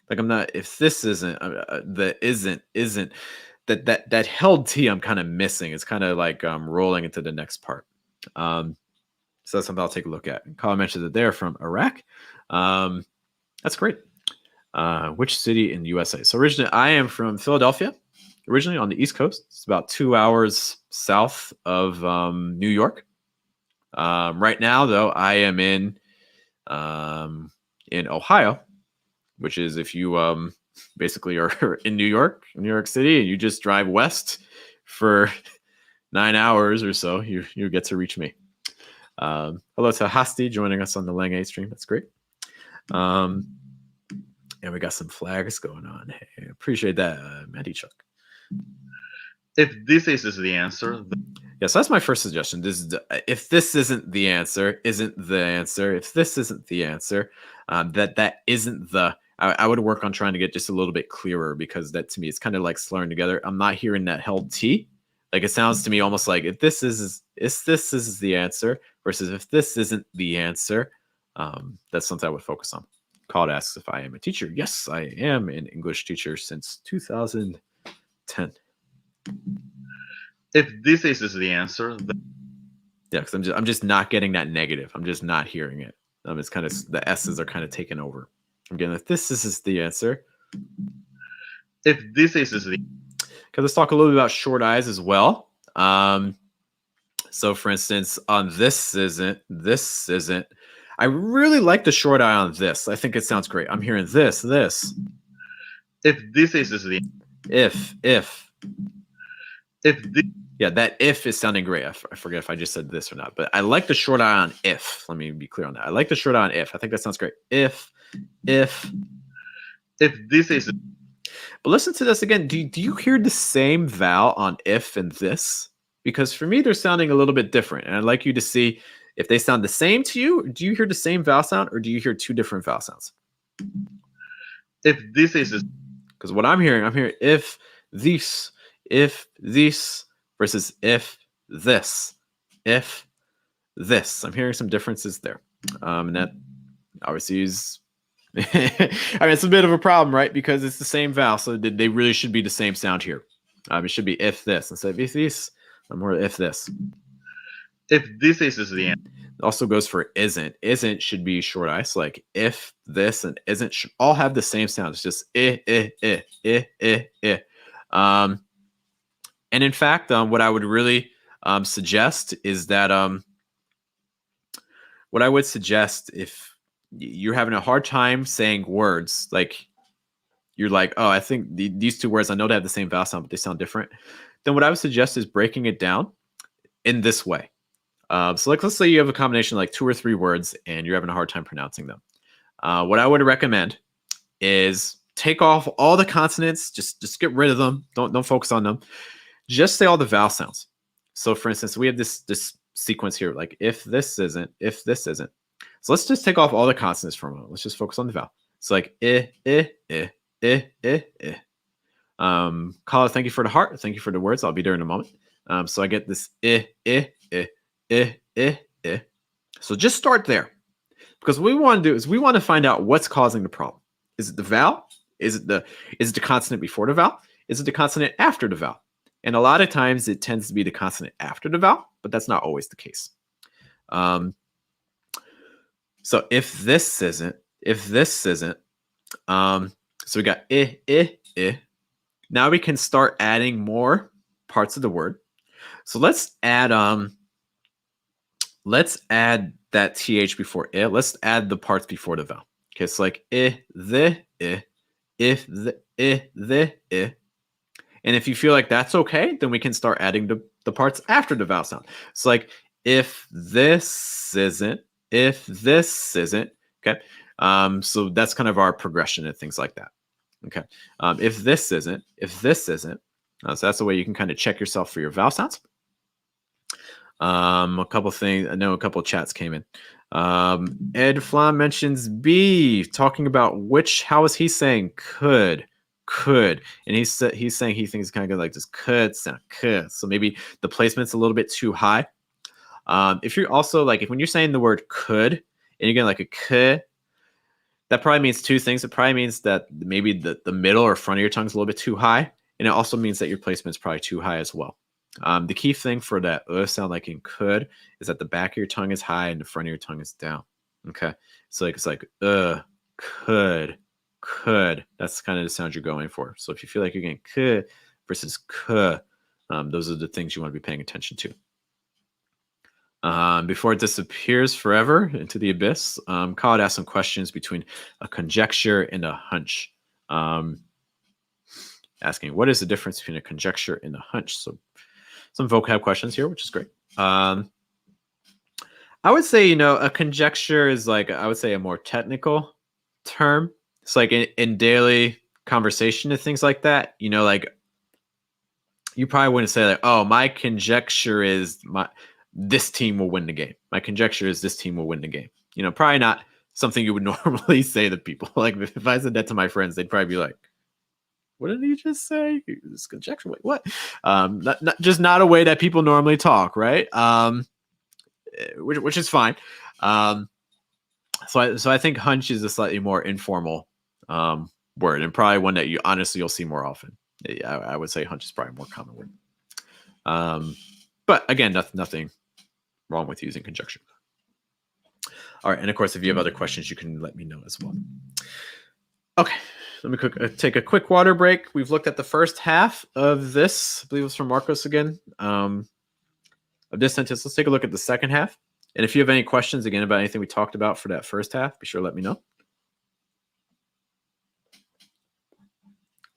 like I'm not. If this isn't isn't that held T, I'm kind of missing. It's kind of like rolling into the next part. So that's something I'll take a look at. Colin mentioned that they're from Iraq. That's great. Which city in the USA? So originally, I am from Philadelphia. Originally on the East Coast. It's about 2 hours south of New York. Right now, though, I am in Ohio, which is if you basically are in New York City, and you just drive west for 9 hours or so, you get to reach me. Hello to Hasti joining us on the Lang 8 stream. That's great. And we got some flags going on. Hey, appreciate that, Matty Chuck. If this is the answer, yes, that's my first suggestion. If this isn't the answer, isn't the answer. If this isn't the answer, that isn't the. I would work on trying to get just a little bit clearer, because that to me it's kind of like slurring together. I'm not hearing that held T. Like it sounds to me almost like if this is the answer versus if this isn't the answer. That's something I would focus on. Called asks if I am a teacher. Yes, I am an English teacher since 2010. If this is the answer, yeah, because I'm just not getting that negative. I'm just not hearing it. It's kind of the S's are kind of taking over. I'm getting if this is the answer. If this is the because let's talk a little bit about short I's as well. So for instance, on this isn't. I really like the short I on this. I think it sounds great. I'm hearing this. If this is the If. if this Yeah, that if is sounding great. I forget if I just said this or not, but I like the short I on if. Let me be clear on that. I like the short I on if. I think that sounds great. If. this is But listen to this again. Do you hear the same vowel on if and this? Because for me, they're sounding a little bit different. And I'd like you to see if they sound the same to you. Do you hear the same vowel sound or do you hear two different vowel sounds? if this is Because what I'm hearing if this versus if this. I'm hearing some differences there. And that obviously is, I mean, it's a bit of a problem, right? Because it's the same vowel. So they really should be the same sound here. It should be if this instead of if this. More if this. if this is the answer. It also goes for isn't. Isn't should be short I. So like if, this, and isn't should all have the same sound. It's just and in fact, what I would really suggest is that what I would suggest if you're having a hard time saying words, like you're like, oh, I think these two words, I know they have the same vowel sound, but they sound different. Then what I would suggest is breaking it down in this way. So like, let's say you have a combination of like 2 or 3 words and you're having a hard time pronouncing them. What I would recommend is take off all the consonants, just get rid of them. Don't focus on them. Just say all the vowel sounds. So for instance, we have this sequence here, like if this isn't. So let's just take off all the consonants for a moment. Let's just focus on the vowel. It's like Caller, thank you for the heart. Thank you for the words. I'll be there in a moment. So I get this So just start there. Because what we want to do is we want to find out what's causing the problem. Is it the vowel? Is it the consonant before the vowel? Is it the consonant after the vowel? And a lot of times it tends to be the consonant after the vowel, but that's not always the case. So if this isn't, so we got Now we can start adding more parts of the word. So let's add that th before it. Let's add the parts before the vowel. Okay, it's like And if you feel like that's okay, then we can start adding the parts after the vowel sound. It's like if this isn't. Okay. So that's kind of our progression and things like that. Okay. If this isn't. So that's the way you can kind of check yourself for your vowel sounds. A couple things. I know a couple of chats came in. Ed Flam mentions B, talking about how is he saying could, and he's saying he thinks it's kind of good like this could sound could. So maybe the placement's a little bit too high. If you're also like when you're saying the word could and you're getting like a could, that probably means 2 things. It probably means that maybe the middle or front of your tongue is a little bit too high, and it also means that your placement's probably too high as well. The key thing for that sound like in could is that the back of your tongue is high and the front of your tongue is down. Okay, so like it's like could. That's kind of the sound you're going for. So if you feel like you're getting could versus could, those are the things you want to be paying attention to. Before it disappears forever into the abyss, Khaled asked some questions between a conjecture and a hunch. Asking what is the difference between a conjecture and a hunch? So some vocab questions here, which is great. I would say, a conjecture is like, I would say a more technical term. It's like in daily conversation and things like that, like you probably wouldn't say like, oh, my conjecture is this team will win the game. My conjecture is this team will win the game. Probably not something you would normally say to people. Like if I said that to my friends, they'd probably be like, what did he just say? This conjecture. Wait, what? Not a way that people normally talk, right? Which is fine. So I think hunch is a slightly more informal word, and probably one that you'll see more often. I would say hunch is probably a more common word. But again, nothing wrong with using conjecture. All right, and of course, if you have other questions, you can let me know as well. Okay. Let me take a quick water break. We've looked at the first half of this. I believe it was from Marcos again. of this sentence. Let's take a look at the second half. And if you have any questions, again, about anything we talked about for that first half, be sure to let me know.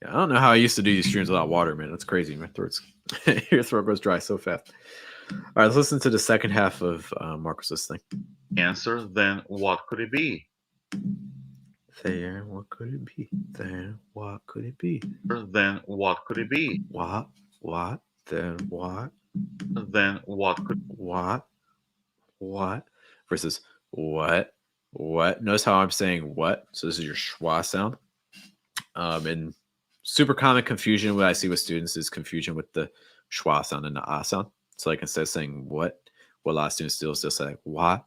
Yeah, I don't know how I used to do these streams without water, man. That's crazy. My throat's your throat goes dry so fast. All right, let's listen to the second half of Marcus's thing. Answer, then what could it be? There, what could it be? There, what could it be? Then what could it be? What, then what? Then what could What? Versus what? Notice how I'm saying what? So this is your schwa sound. And super common confusion what I see with students is confusion with the schwa sound and the ah sound. So like instead of saying what a lot of students still say like what?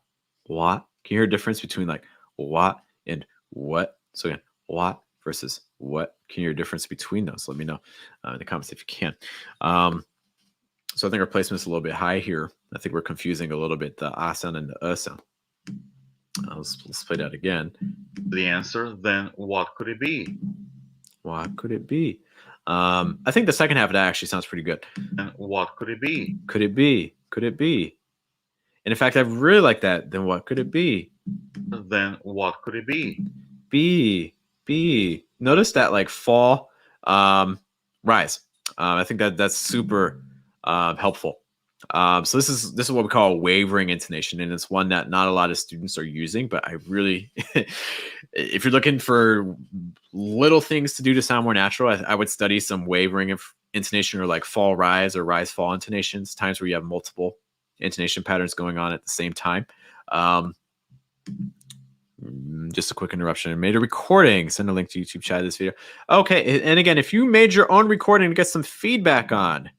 Can you hear a difference between like what and what? So again, what versus what? Can you hear a difference between those? Let me know in the comments if you can. So I think our placement is a little bit high here. I think we're confusing a little bit the ah sound and the sound. Let's play that again. the answer, then what could it be? What could it be? I think the second half of that actually sounds pretty good. And what could it be? Could it be? Could it be? And in fact, I really like that. Then what could it be? Then what could it be? Be. Notice that like fall, rise. I think that's super helpful. So this is what we call a wavering intonation, and it's one that not a lot of students are using. But I really, if you're looking for little things to do to sound more natural, I would study some wavering intonation or like fall rise or rise fall intonations. Times where you have multiple intonation patterns going on at the same time. Just a quick interruption. I made a recording. Send a link to YouTube chat of this video. Okay, and again, if you made your own recording to get some feedback on,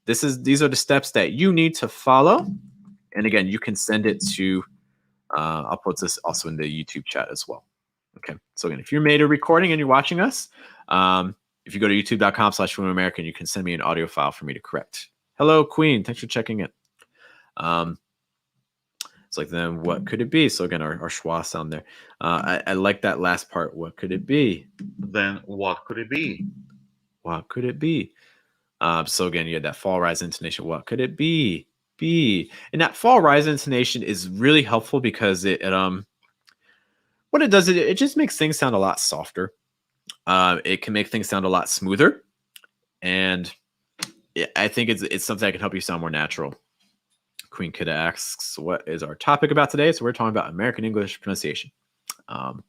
these are the steps that you need to follow. And again, you can send it to, I'll put this also in the YouTube chat as well. Okay, so again, if you made a recording and you're watching us, if you go to youtube.com/Fluent American, you can send me an audio file for me to correct. Hello, Queen. Thanks for checking in. It's like, then what could it be? So again, our schwa sound there. I like that last part. What could it be? Then what could it be? What could it be? So again, you had that fall rise intonation. What could it be? And that fall rise intonation is really helpful because it what it does, it just makes things sound a lot softer. It can make things sound a lot smoother, and I think it's something that can help you sound more natural. Queen Kidda asks, what is our topic about today? So we're talking about American English pronunciation. And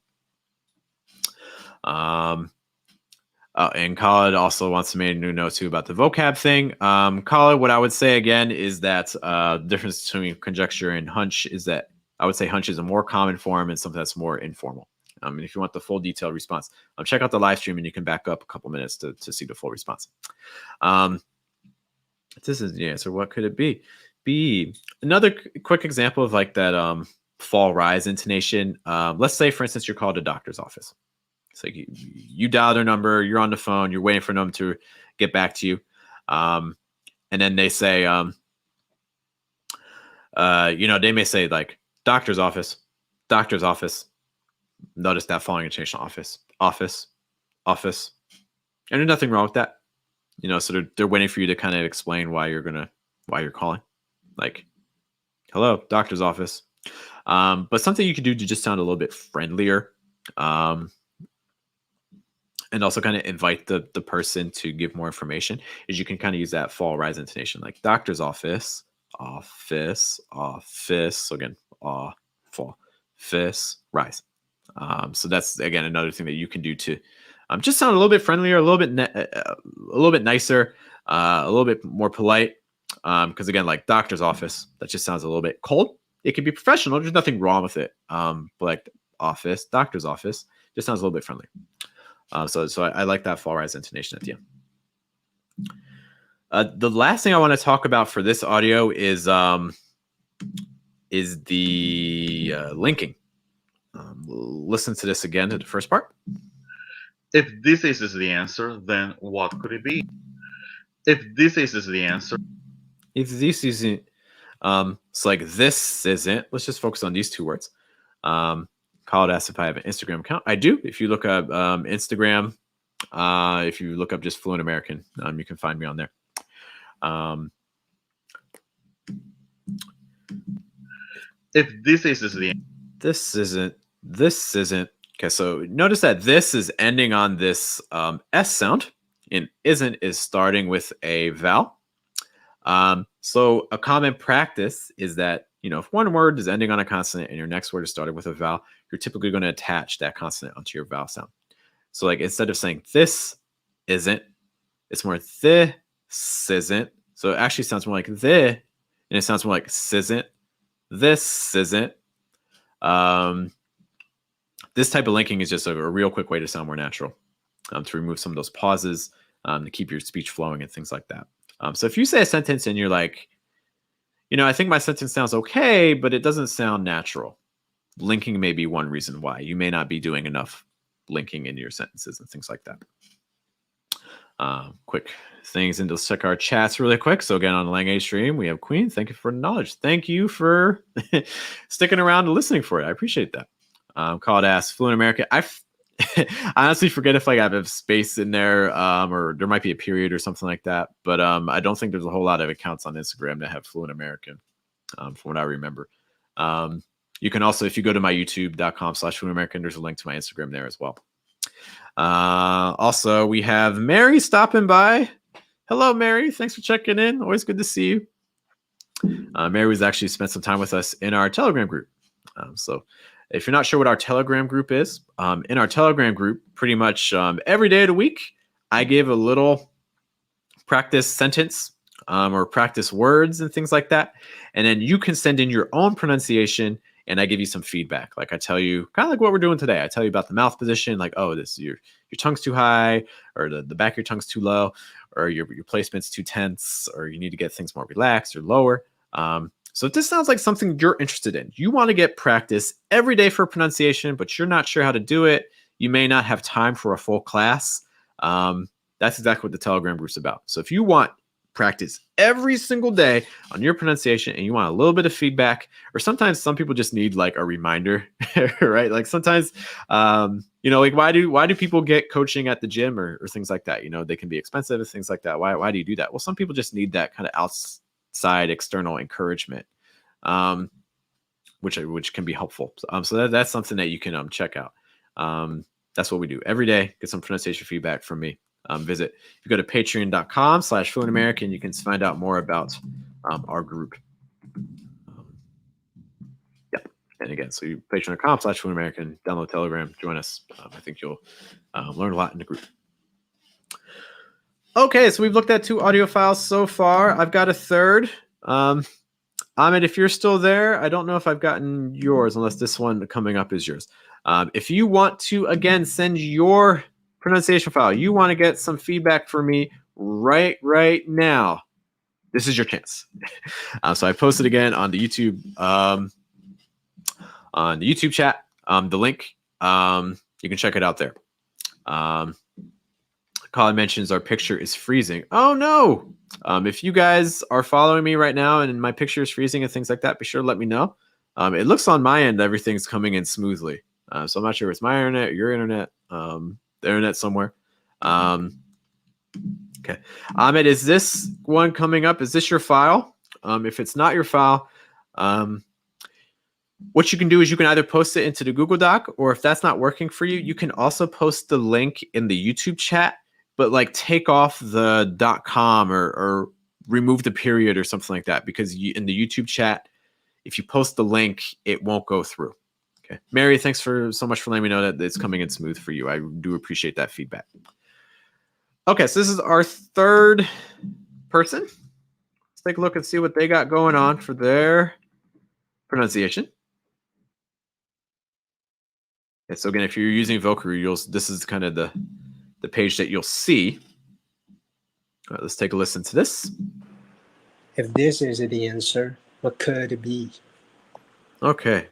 Khalid also wants to make a new note too about the vocab thing. Khalid, what I would say again is that the difference between conjecture and hunch is that I would say hunch is a more common form and something that's more informal. And if you want the full detailed response, check out the live stream and you can back up a couple minutes to see the full response. This is the answer. What could it be? Another quick example of like that fall rise intonation. Let's say, for instance, you're called a doctor's office. It's like you dial their number, you're on the phone, you're waiting for them to get back to you. And then they say, they may say like doctor's office. Notice that following intonation, office. And there's nothing wrong with that. So they're waiting for you to kind of explain why you're calling. Like, hello, doctor's office. But something you could do to just sound a little bit friendlier. And also kind of invite the person to give more information is you can kind of use that fall rise intonation, like doctor's office. So again, fall, fist, rise. So that's again another thing that you can do to just sound a little bit friendlier, a little bit nicer, a little bit more polite. Because again, like doctor's office, that just sounds a little bit cold. It can be professional. There's nothing wrong with it. But like office, doctor's office, just sounds a little bit friendly. So I like that fall rise intonation at the end. The last thing I want to talk about for this audio is the linking. Listen to this again to the first part. If this is the answer, then what could it be? If this is the answer. If this isn't, it's like this isn't. Let's just focus on these two words. Khalid asked if I have an Instagram account. I do. If you look up Instagram, if you look up just Fluent American, you can find me on there. If this is the This isn't. Okay, so notice that this is ending on this S sound, and isn't is starting with a vowel. So a common practice is that, if one word is ending on a consonant and your next word is started with a vowel, you're typically going to attach that consonant onto your vowel sound. So like instead of saying this isn't, it's more this isn't. So it actually sounds more like the, and it sounds more like isn't. This isn't. This type of linking is just a real quick way to sound more natural, to remove some of those pauses, to keep your speech flowing and things like that. So if you say a sentence and you're like, I think my sentence sounds okay, but it doesn't sound natural, linking may be one reason why. You may not be doing enough linking in your sentences and things like that. Quick things, and let's check our chats really quick. So again, on the Lang A stream, we have Queen. Thank you for the knowledge. Thank you for sticking around and listening for it. I appreciate that. Called Ask Fluent American. I honestly forget if I have a space in there, or there might be a period or something like that. But I don't think there's a whole lot of accounts on Instagram that have Fluent American, from what I remember. You can also, if you go to my youtube.com/fluentamerican, there's a link to my Instagram there as well. Also, we have Mary stopping by. Hello, Mary. Thanks for checking in. Always good to see you. Mary was actually spent some time with us in our Telegram group. So if you're not sure what our Telegram group is, in our Telegram group, pretty much every day of the week, I give a little practice sentence or practice words and things like that. And then you can send in your own pronunciation, and I give you some feedback. Like I tell you, kind of like what we're doing today. I tell you about the mouth position, like, oh, this your tongue's too high, or the back of your tongue's too low, or your placement's too tense, or you need to get things more relaxed or lower. So if this sounds like something you're interested in, you want to get practice every day for pronunciation, but you're not sure how to do it, you may not have time for a full class. That's exactly what the Telegram group's about. So if you want practice every single day on your pronunciation and you want a little bit of feedback, or sometimes some people just need like a reminder, right? Like sometimes, like why do people get coaching at the gym or things like that? They can be expensive and things like that. Why do you do that? Well, some people just need that kind of outside external encouragement, which can be helpful. So that's something that you can check out. That's what we do every day. Get some pronunciation feedback from me. If you go to patreon.com/fluentamerican, you can find out more about our group. And again, so you patreon.com/fluentamerican, download Telegram, join us. I think you'll learn a lot in the group. Okay, so we've looked at 2 audio files so far. I've got a third. Ahmed, if you're still there, I don't know if I've gotten yours, unless this one coming up is yours. If you want to, again, send your pronunciation file, you want to get some feedback from me right now, this is your chance. So I posted again on the YouTube chat, the link. You can check it out there. Colin mentions our picture is freezing. Oh no! If you guys are following me right now and my picture is freezing and things like that, be sure to let me know. It looks on my end everything's coming in smoothly. So I'm not sure if it's my internet or your internet, the internet somewhere. Okay. Ahmed, is this one coming up? Is this your file? If it's not your file, what you can do is you can either post it into the Google Doc, or if that's not working for you, you can also post the link in the YouTube chat, but like take off the .com or remove the period or something like that, because in the YouTube chat, if you post the link, it won't go through. Okay. Mary, thanks so much for letting me know that it's coming in smooth for you. I do appreciate that feedback. Okay, so this is our third person. Let's take a look and see what they got going on for their pronunciation. Okay, so again, if you're using Vocaru, this is kind of the page that you'll see. All right, let's take a listen to this. If this is the answer, what could it be? Okay,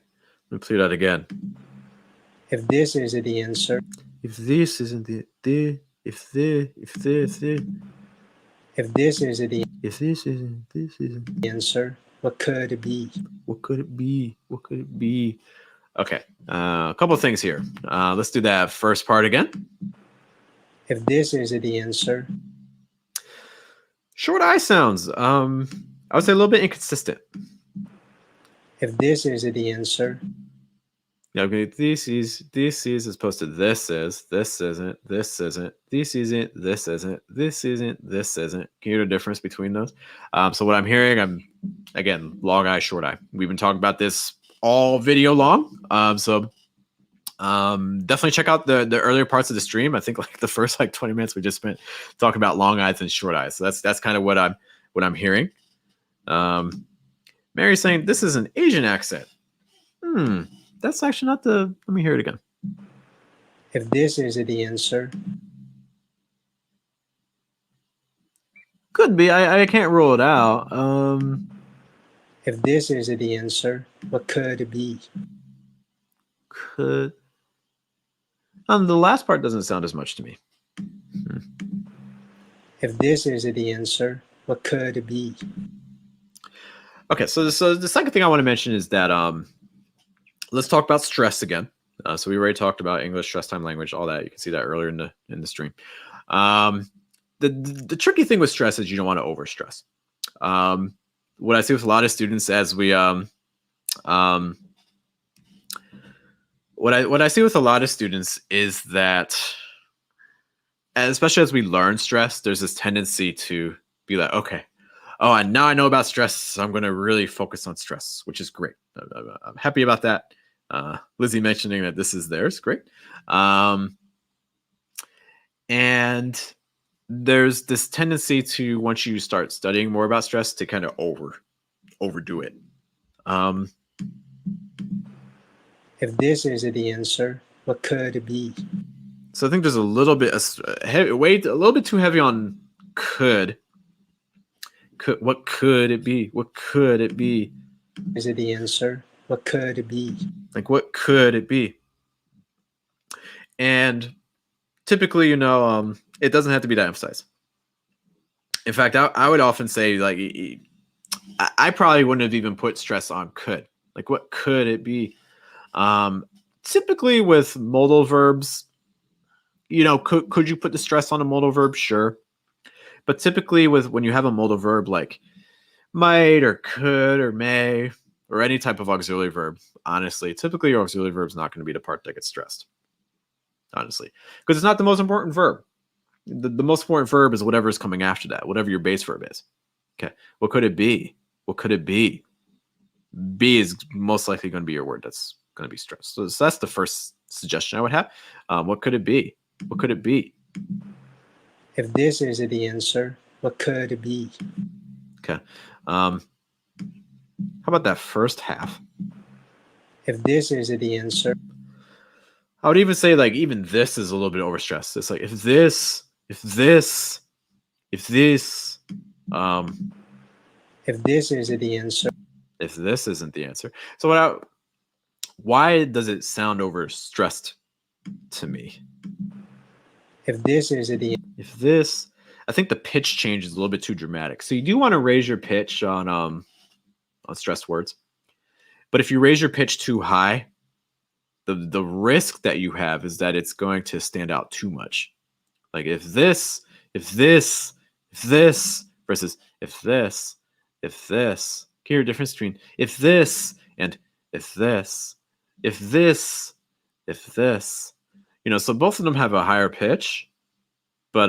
let me play that again. If this is the answer, If this isn't if this isn't the answer, what could it be? What could it be? What could it be? Okay, a couple of things here. Let's do that first part again. If this is the answer, short I sounds. I would say a little bit inconsistent. If this is the answer, Yeah, okay, this is as opposed to this is, this isn't, this isn't, this isn't, this isn't, this isn't, this isn't. Can you hear the difference between those? So what I'm hearing, again, long I, short I. We've been talking about this all video long. Definitely check out the earlier parts of the stream. I think like the first like 20 minutes we just spent talking about long eyes and short eyes. So that's kind of what I'm hearing. Mary's saying this is an Asian accent. That's actually not the. Let me hear it again. if this is the answer, Could be. I can't rule it out. if this is the answer, what could it be? Could. The last part doesn't sound as much to me. If this is the answer, what could it be? Okay, so the second thing I want to mention is that let's talk about stress again. So we already talked about English, stress, time, language, all that. You can see that earlier in the stream. The tricky thing with stress is you don't want to overstress. What I see with a lot of students as we what I see with a lot of students is that, especially as we learn stress, there's this tendency to be like, okay, oh, and now I know about stress, so I'm going to really focus on stress, which is great. I'm happy about that. Lizzie mentioning that this is theirs, great. And there's this tendency to, once you start studying more about stress, to kind of overdo it. If this is the answer, what could it be? So I think there's a little bit weight, a little bit too heavy on could. What could it be? What could it be? Is it the answer? What could it be? Like, what could it be? And typically, it doesn't have to be that emphasized. In fact, I would often say, like, I probably wouldn't have even put stress on could. Like, what could it be? Typically with modal verbs, could you put the stress on a modal verb? Sure. But typically when you have a modal verb like might or could or may or any type of auxiliary verb, honestly, typically your auxiliary verb is not going to be the part that gets stressed. Honestly, because it's not the most important verb. The most important verb is whatever is coming after that, whatever your base verb is. Okay. What could it be? What could it be? Be is most likely going to be your word that's going to be stressed. So that's the first suggestion I would have. What could it be? What could it be? If this is the answer, what could it be? Okay. How about that first half? If this is the answer, I would even say, like, even this is a little bit overstressed. It's like, if this, if this is the answer, if this isn't the answer. So why does it sound overstressed to me? if this is the If this, I think the pitch change is a little bit too dramatic. So you do want to raise your pitch on stressed words. But if you raise your pitch too high, the risk that you have is that it's going to stand out too much. Like if this versus if this. Can you hear a difference between if this and if this? So both of them have a higher pitch, but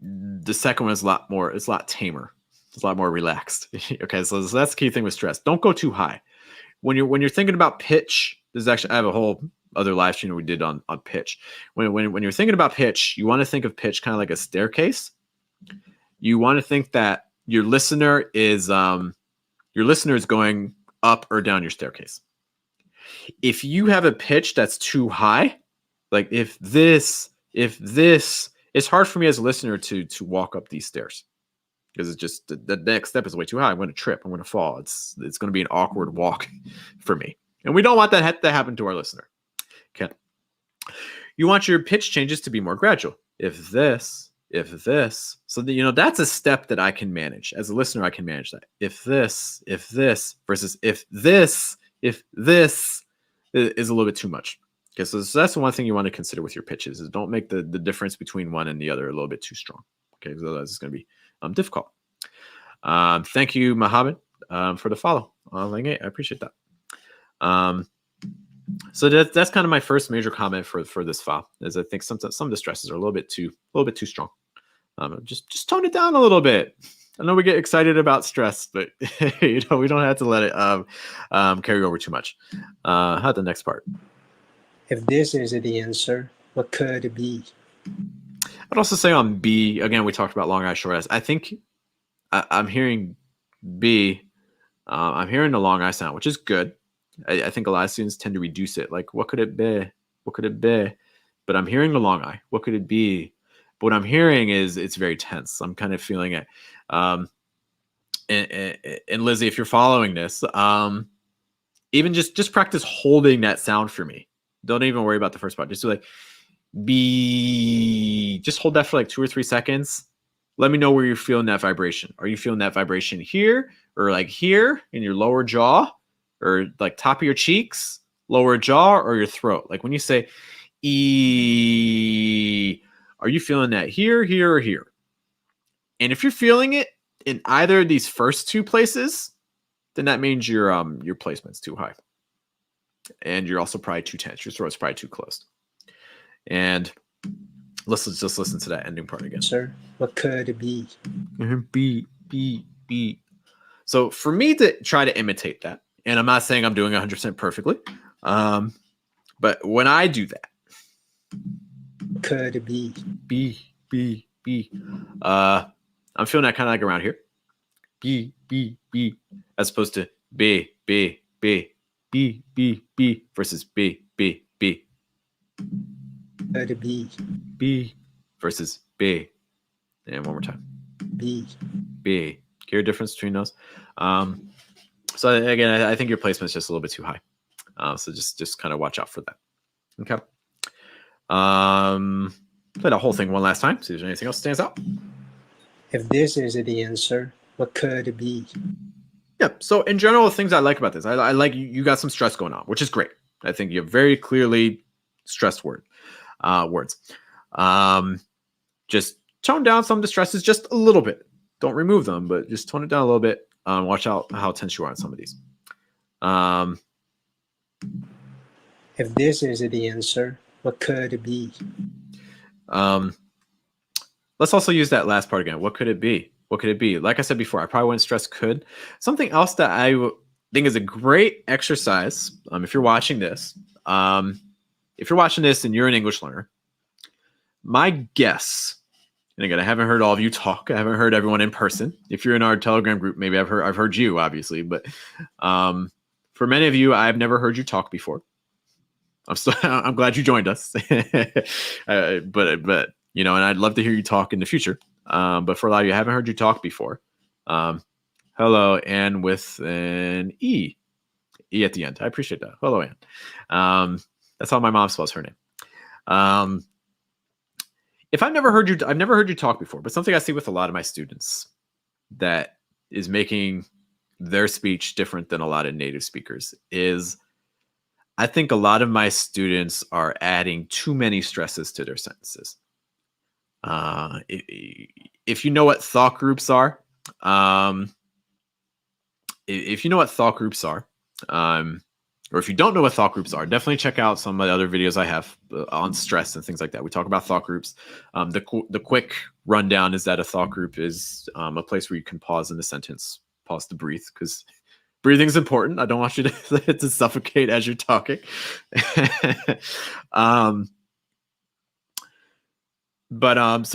the second one is a lot more, it's a lot tamer. It's a lot more relaxed. Okay, so that's the key thing with stress. Don't go too high. When you're thinking about pitch, there's actually, I have a whole other live stream we did on pitch. When you're thinking about pitch, you want to think of pitch kind of like a staircase. You want to think that your listener is going up or down your staircase. If you have a pitch that's too high, like if this, it's hard for me as a listener to walk up these stairs. Because it's just the next step is way too high. I'm going to trip. I'm going to fall. It's going to be an awkward walk for me. And we don't want that to happen to our listener. Okay. You want your pitch changes to be more gradual. If this. So that's a step that I can manage. As a listener, I can manage that. If this versus if this is a little bit too much. Okay, so that's the one thing you want to consider with your pitches is don't make the difference between one and the other a little bit too strong. Okay, so that's going to be difficult. Thank you, Mohammed. for the follow on Lang 8. I appreciate that. So that's kind of my first major comment for this file, is I think some of the stresses are a little bit too strong. Just tone it down a little bit. I know we get excited about stress, but we don't have to let it carry over too much. How about the next part? If this is the answer, what could it be? I'd also say on B, again, we talked about long I, short S. I think I'm hearing B. I'm hearing the long I sound, which is good. I think a lot of students tend to reduce it. Like, what could it be? What could it be? But I'm hearing the long I. What could it be? But what I'm hearing is it's very tense. I'm kind of feeling it. And Lizzie, if you're following this, even just practice holding that sound for me. Don't even worry about the first part. Just do like B. Just hold that for like 2 or 3 seconds. Let me know where you're feeling that vibration. Are you feeling that vibration here, or like here in your lower jaw, or like top of your cheeks, lower jaw, or your throat? Like when you say E, are you feeling that here, here, or here? And if you're feeling it in either of these first 2 places, then that means your placement's too high. And you're also probably too tense. Your throat's probably too closed. And let's just listen to that ending part again. Sir, what could it be? B. So for me to try to imitate that, and I'm not saying I'm doing 100% perfectly, but when I do that, Could it be? B. I'm feeling that kind of like around here. B, as opposed to B versus B. Could it be? B versus B. And one more time. B. Hear a difference between those? So again, I think your placement is just a little bit too high. So just kind of watch out for that. Okay. Play the whole thing one last time. See if there's anything else that stands out. If this is the answer, what could it be? Yeah. So in general, things I like about this, I like you got some stress going on, which is great. I think you have very clearly stressed words. Just tone down some of the stresses just a little bit. Don't remove them, but just tone it down a little bit. Watch out how tense you are on some of these. If this is the answer, what could it be? Let's also use that last part again. What could it be? What could it be? Like I said before, I probably wouldn't stress could. Something else that I think is a great exercise, if you're watching this, and you're an English learner, my guess, and again, I haven't heard all of you talk. I haven't heard everyone in person. If you're in our Telegram group, maybe I've heard you, obviously, but for many of you, I've never heard you talk before. I'm glad you joined us, but and I'd love to hear you talk in the future. But for a lot of you, I haven't heard you talk before. Hello, Anne with an E at the end. I appreciate that. Hello, Anne. That's how my mom spells her name. If I've never heard you talk before, but something I see with a lot of my students that is making their speech different than a lot of native speakers is I think a lot of my students are adding too many stresses to their sentences. If you know what thought groups are, or if you don't know what thought groups are, definitely check out some of the other videos I have on stress and things like that. We talk about thought groups. The quick rundown is that a thought group is a place where you can pause in the sentence, pause to breathe, because breathing is important. I don't want you to suffocate as you're talking. So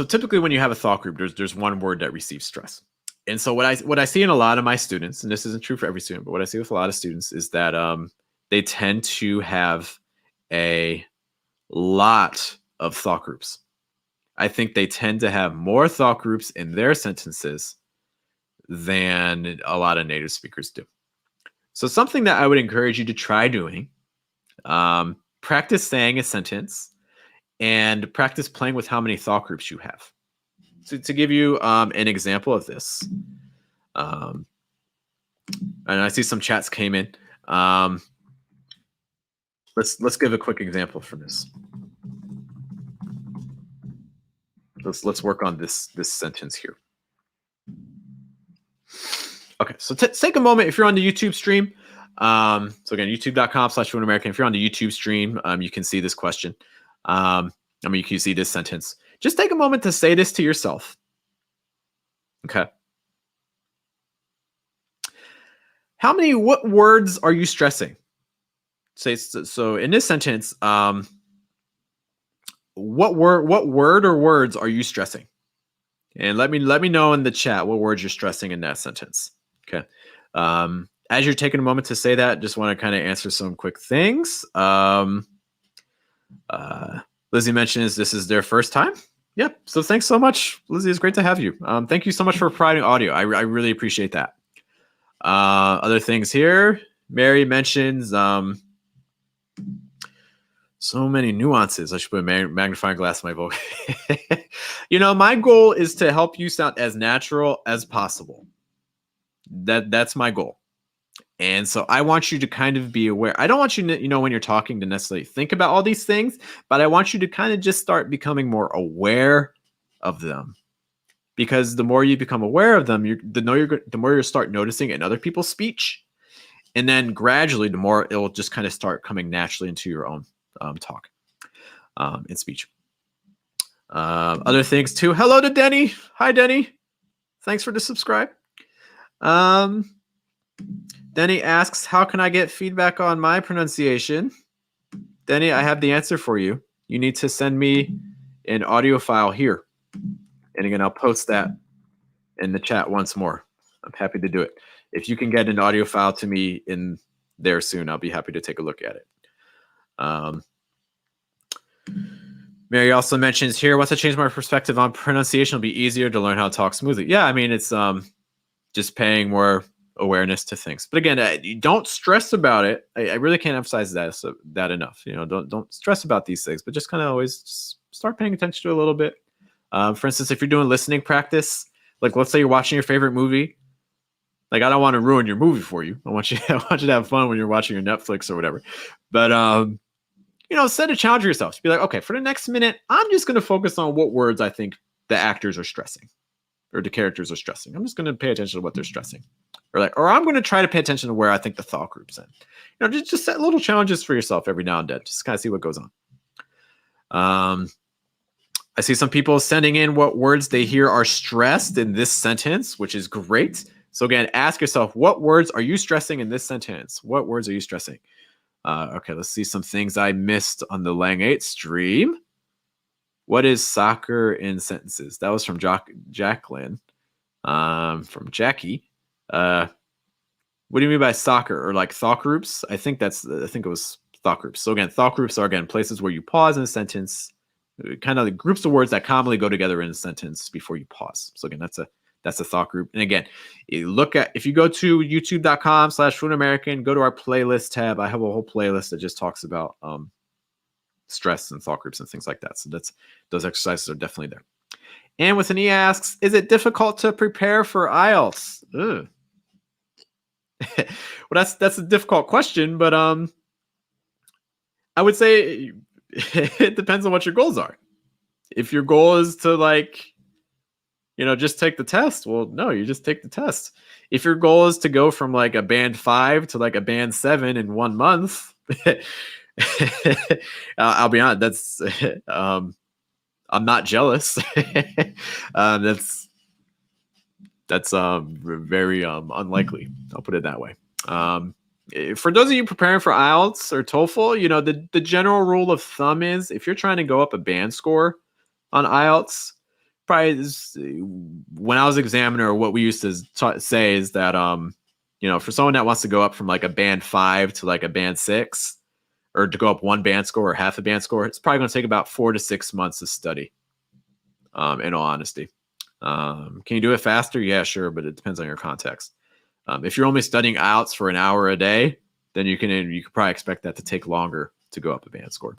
typically when you have a thought group, there's one word that receives stress. And so what I see in a lot of my students, and this isn't true for every student, but what I see with a lot of students is that they tend to have a lot of thought groups. I think they tend to have more thought groups in their sentences than a lot of native speakers do. So something that I would encourage you to try doing, practice saying a sentence and practice playing with how many thought groups you have. So to give you an example of this, and I see some chats came in. Let's give a quick example from this. Let's work on this sentence here. Okay, so take a moment if you're on the YouTube stream. So again, youtube.com/Fluent American. If you're on the YouTube stream, you can see this question. You can see this sentence. Just take a moment to say this to yourself. Okay. What words are you stressing? So in this sentence, what word or words are you stressing? And let me know in the chat what words you're stressing in that sentence. Okay. As you're taking a moment to say that, just want to kind of answer some quick things. Lizzie mentions this is their first time. Yep. So thanks so much, Lizzie. It's great to have you. Thank you so much for providing audio. I really appreciate that. Other things here. Mary mentions so many nuances. I should put a magnifying glass in my voice. My goal is to help you sound as natural as possible. That's my goal. And so I want you to kind of be aware. I don't want you to, when you're talking to necessarily think about all these things, but I want you to kind of just start becoming more aware of them. Because the more you become aware of them, the more you start noticing in other people's speech. And then gradually, the more it will just kind of start coming naturally into your own talk and speech. Other things too. Hello to Denny. Hi, Denny. Thanks for the subscribe. Denny asks, how can I get feedback on my pronunciation? Denny, I have the answer for you. You need to send me an audio file here. And again, I'll post that in the chat once more. I'm happy to do it. If you can get an audio file to me in there soon, I'll be happy to take a look at it. Mary also mentions here, once I change my perspective on pronunciation, it'll be easier to learn how to talk smoothly. Yeah, I mean, it's just paying more awareness to things. But again, you don't stress about it. I really can't emphasize that enough. Don't stress about these things, but just kind of always just start paying attention to it a little bit. For instance, if you're doing listening practice, like let's say you're watching your favorite movie. Like I don't want to ruin your movie for you. I want you to have fun when you're watching your Netflix or whatever. But set a challenge for yourself. Just be like, okay, for the next minute, I'm just going to focus on what words I think the actors are stressing or the characters are stressing. I'm just going to pay attention to what they're stressing. Or I'm going to try to pay attention to where I think the thought group's in. Just set little challenges for yourself every now and then. Just kind of see what goes on. I see some people sending in what words they hear are stressed in this sentence, which is great. So again, ask yourself, what words are you stressing in this sentence? What words are you stressing? Okay, let's see some things I missed on the Lang 8 stream. What is soccer in sentences? That was from Jacqueline, from Jackie. What do you mean by soccer or like thought groups? I think it was thought groups. So again, thought groups are places where you pause in a sentence, kind of the groups of words that commonly go together in a sentence before you pause. So again, that's a thought group. And again, if you go to youtube.com/Fluent American, go to our playlist tab. I have a whole playlist that just talks about stress and thought groups and things like that. So those exercises are definitely there. And with an E asks, is it difficult to prepare for IELTS? Well, that's a difficult question, but I would say it depends on what your goals are. If your goal is to just take the test, well, no, you just take the test. If your goal is to go from like a band 5 to like a band 7 in 1 month, I'll be honest, I'm not jealous. That's very unlikely. I'll put it that way. For those of you preparing for IELTS or TOEFL, the general rule of thumb is if you're trying to go up a band score on IELTS, probably when I was examiner, what we used to say is that for someone that wants to go up from like a band 5 to like a band 6, or to go up 1 band score or half a band score, it's probably going to take about 4 to 6 months of study. In all honesty, can you do it faster? Yeah, sure, but it depends on your context. If you're only studying IELTS for an hour a day, then you can probably expect that to take longer to go up a band score.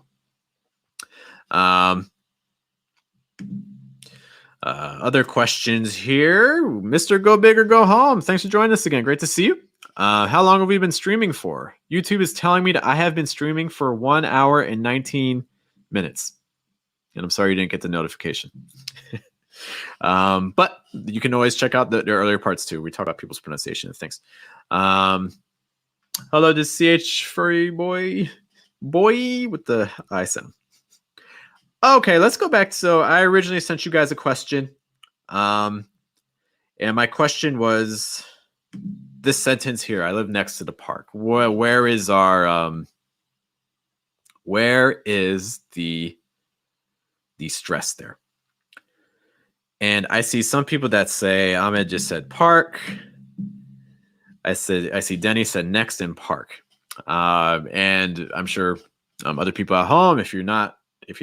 Other questions here. Mr. Go Big or Go Home, thanks for joining us again. Great to see you. How long have we been streaming for? YouTube is telling me that I have been streaming for 1 hour and 19 minutes. And I'm sorry you didn't get the notification. But you can always check out the earlier parts too. We talk about people's pronunciation and things. Hello to CH Furry Boy with the I sound. Okay, let's go back. So I originally sent you guys a question. And my question was this sentence here. I live next to the park. Where is the stress there? And I see some people that say, Ahmed just said park. I see Denny said next in park. And I'm sure other people at home, if you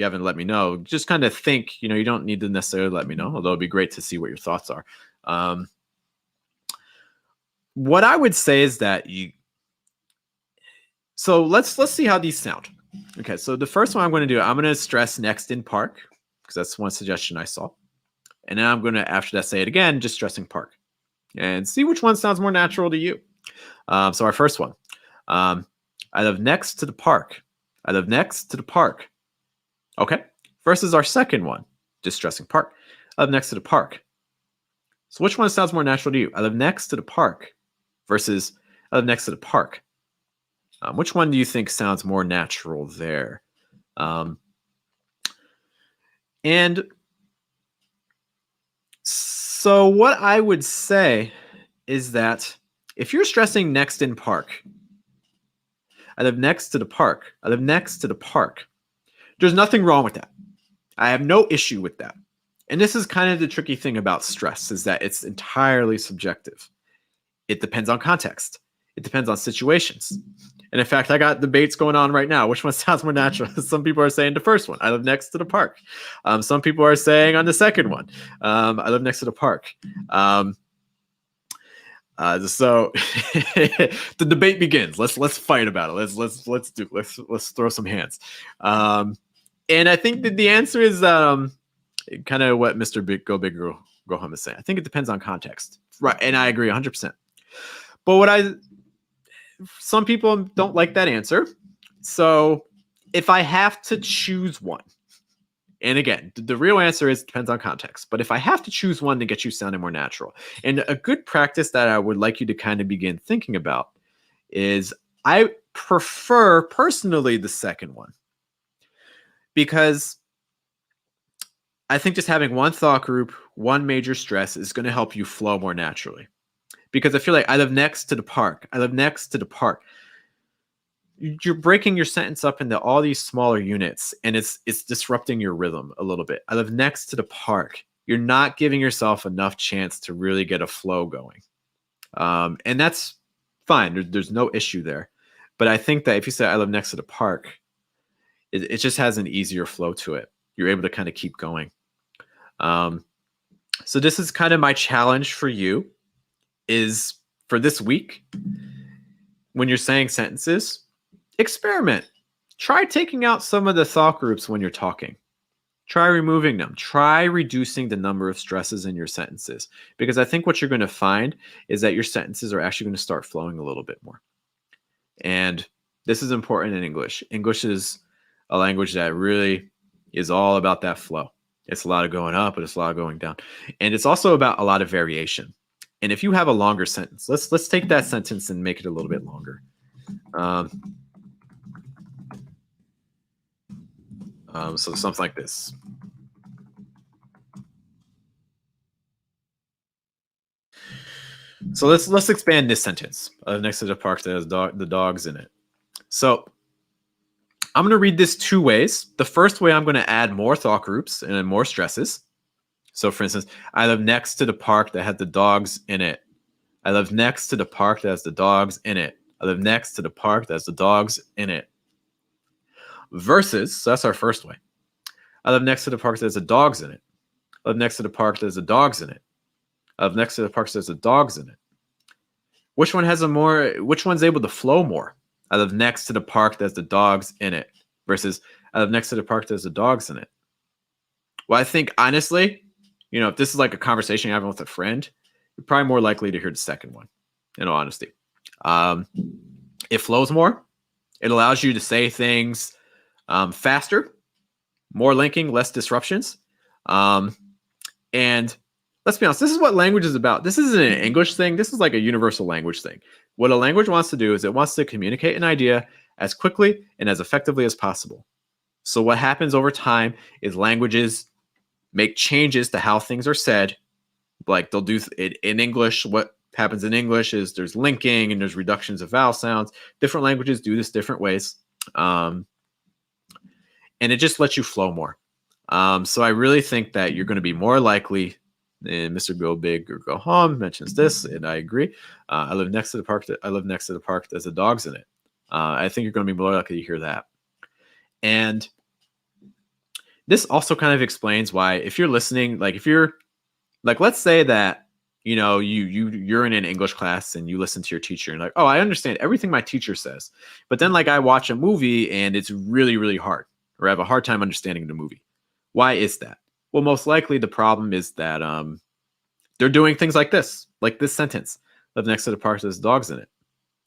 haven't let me know, just kind of think, you don't need to necessarily let me know, although it'd be great to see what your thoughts are. What I would say is that so let's see how these sound. Okay, so the first one I'm going to do, I'm going to stress next in park, because that's one suggestion I saw. And then I'm going to, after that, say it again, just stressing park. And see which one sounds more natural to you. So our first one, I live next to the park. I live next to the park. Okay, versus our second one, just stressing park. I live next to the park. So which one sounds more natural to you? I live next to the park versus I live next to the park. Which one do you think sounds more natural there? And so what I would say is that if you're stressing next in park, I live next to the park. I live next to the park. There's nothing wrong with that. I have no issue with that. And this is kind of the tricky thing about stress, is that it's entirely subjective. It depends on context. It depends on situations. And in fact, I got debates going on right now. Which one sounds more natural? Some people are saying the first one. I live next to the park. Some people are saying on the second one. I live next to the park. So the debate begins. Let's fight about it. Let's throw some hands. And I think that the answer is kind of what Mr. Go Big Go Home is saying. I think it depends on context, right? And I agree 100%. But some people don't like that answer. So if I have to choose one, and again, the real answer is depends on context. But if I have to choose one to get you sounding more natural, and a good practice that I would like you to kind of begin thinking about is I prefer personally the second one, because I think just having one thought group, one major stress is going to help you flow more naturally. Because I feel like I live next to the park. I live next to the park. You're breaking your sentence up into all these smaller units, and it's disrupting your rhythm a little bit. I live next to the park. You're not giving yourself enough chance to really get a flow going. And that's fine. There's no issue there. But I think that if you say I live next to the park, it just has an easier flow to it. You're able to kind of keep going. So this is kind of my challenge for you, is for this week, when you're saying sentences, experiment. Try taking out some of the thought groups when you're talking. Try removing them. Try reducing the number of stresses in your sentences. Because I think what you're going to find is that your sentences are actually going to start flowing a little bit more. And this is important in English. English is a language that really is all about that flow. It's a lot of going up, but it's a lot of going down. And it's also about a lot of variation. And if you have a longer sentence, let's take that sentence and make it a little bit longer. So something like this. So let's expand this sentence. Next to the park that has the dogs in it. So I'm going to read this two ways. The first way, I'm going to add more thought groups and more stresses. So for instance, I live next to the park that has the dogs in it. I live next to the park that has the dogs in it. I live next to the park that has the dogs in it. Versus, so that's our first way. I live next to the park that has the dogs in it. I live next to the park that has the dogs in it. I live next to the park that has the dogs in it. Which one's able to flow more? I live next to the park that has the dogs in it. Versus, I live next to the park that has the dogs in it. Well, I think honestly, if this is like a conversation you're having with a friend, you're probably more likely to hear the second one, in all honesty. It flows more. It allows you to say things faster, more linking, less disruptions. And And let's be honest, this is what language is about. This isn't an English thing. This is like a universal language thing. What a language wants to do is it wants to communicate an idea as quickly and as effectively as possible. So what happens over time is languages make changes to how things are said. Like they'll do it in English. What happens in English is there's linking and there's reductions of vowel sounds. Different languages do this different ways. And it just lets you flow more. So I really think that you're going to be more likely, and Mr. Go Big or Go Home mentions this, and I agree. I live next to the park. I live next to the park. There's the dogs in it. I think you're going to be more likely to hear that. And this also kind of explains why, if you're listening, like if you're like, let's say that, you know, you're in an English class and you listen to your teacher and like, oh, I understand everything my teacher says. But then like I watch a movie and it's really, really hard, or I have a hard time understanding the movie. Why is that? Well, most likely the problem is that they're doing things like this sentence. Live next to the park, there's dogs in it.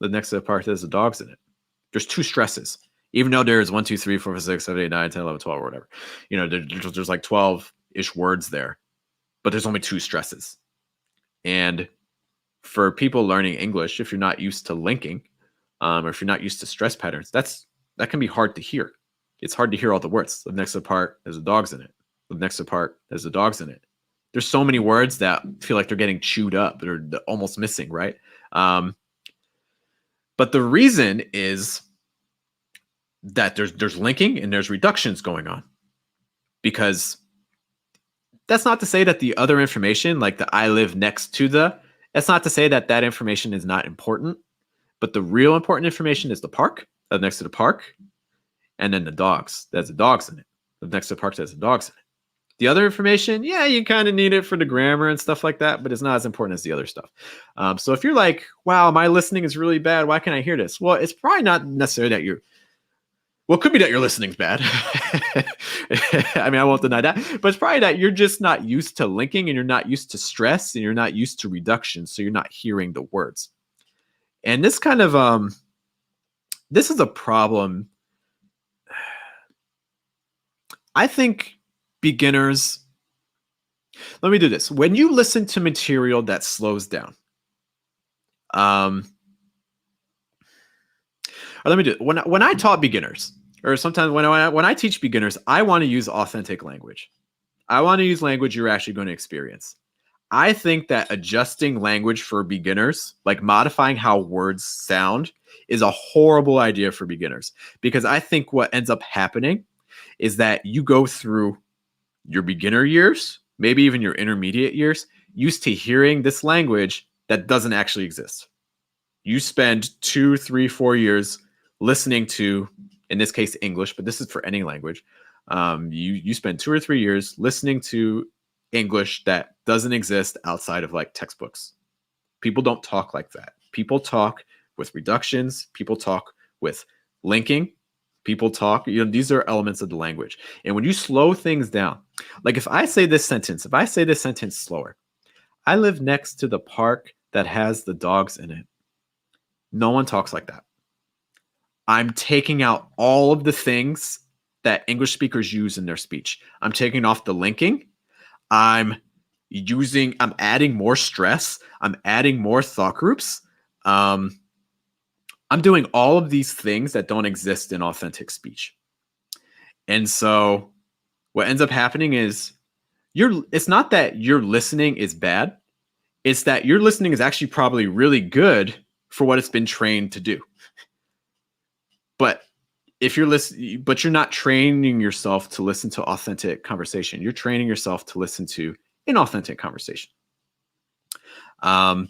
Live next to the park, there's the dogs in it. There's two stresses. Even though there's 1, 2, 3, 4, 5, 6, 7, 8, 9, 10, 11, 12, or whatever. You know, there's like 12-ish words there. But there's only two stresses. And for people learning English, if you're not used to linking, or if you're not used to stress patterns, that can be hard to hear. It's hard to hear all the words. Live next to the park, there's the dogs in it. Live next to the park, there's the dogs in it. There's so many words that feel like they're getting chewed up or almost missing, right? But the reason is that there's linking and there's reductions going on. Because that's not to say that the other information, like the I live next to the, that's not to say that that information is not important. But the real important information is the park, live next to the park, and then the dogs. There's the dogs in it. Live next to the park, there's the dogs in it. The other information, yeah, you kind of need it for the grammar and stuff like that, but it's not as important as the other stuff. So if you're like, wow, my listening is really bad, why can't I hear this? Well, it's probably not necessarily that well, it could be that your listening's bad. I mean, I won't deny that, but it's probably that you're just not used to linking and you're not used to stress and you're not used to reduction. So you're not hearing the words. And this kind of, this is a problem. I think beginners, let me do this. When you listen to material that slows down, or let me do it. When I taught beginners, or sometimes when I teach beginners, I want to use authentic language. I want to use language you're actually going to experience. I think that adjusting language for beginners, like modifying how words sound, is a horrible idea for beginners. Because I think what ends up happening is that you go through your beginner years, maybe even your intermediate years, used to hearing this language that doesn't actually exist. You spend 2, 3, 4 years listening to, in this case, English, but this is for any language. You spend 2 or 3 years listening to English that doesn't exist outside of like textbooks. People don't talk like that. People talk with reductions. People talk with linking. People talk, these are elements of the language. And when you slow things down, like if I say this sentence slower, I live next to the park that has the dogs in it. No one talks like that. I'm taking out all of the things that English speakers use in their speech. I'm taking off the linking. I'm adding more stress. I'm adding more thought groups. I'm doing all of these things that don't exist in authentic speech. And so what ends up happening is it's not that your listening is bad. It's that your listening is actually probably really good for what it's been trained to do. But if you're listening, but you're not training yourself to listen to authentic conversation. You're training yourself to listen to inauthentic conversation. And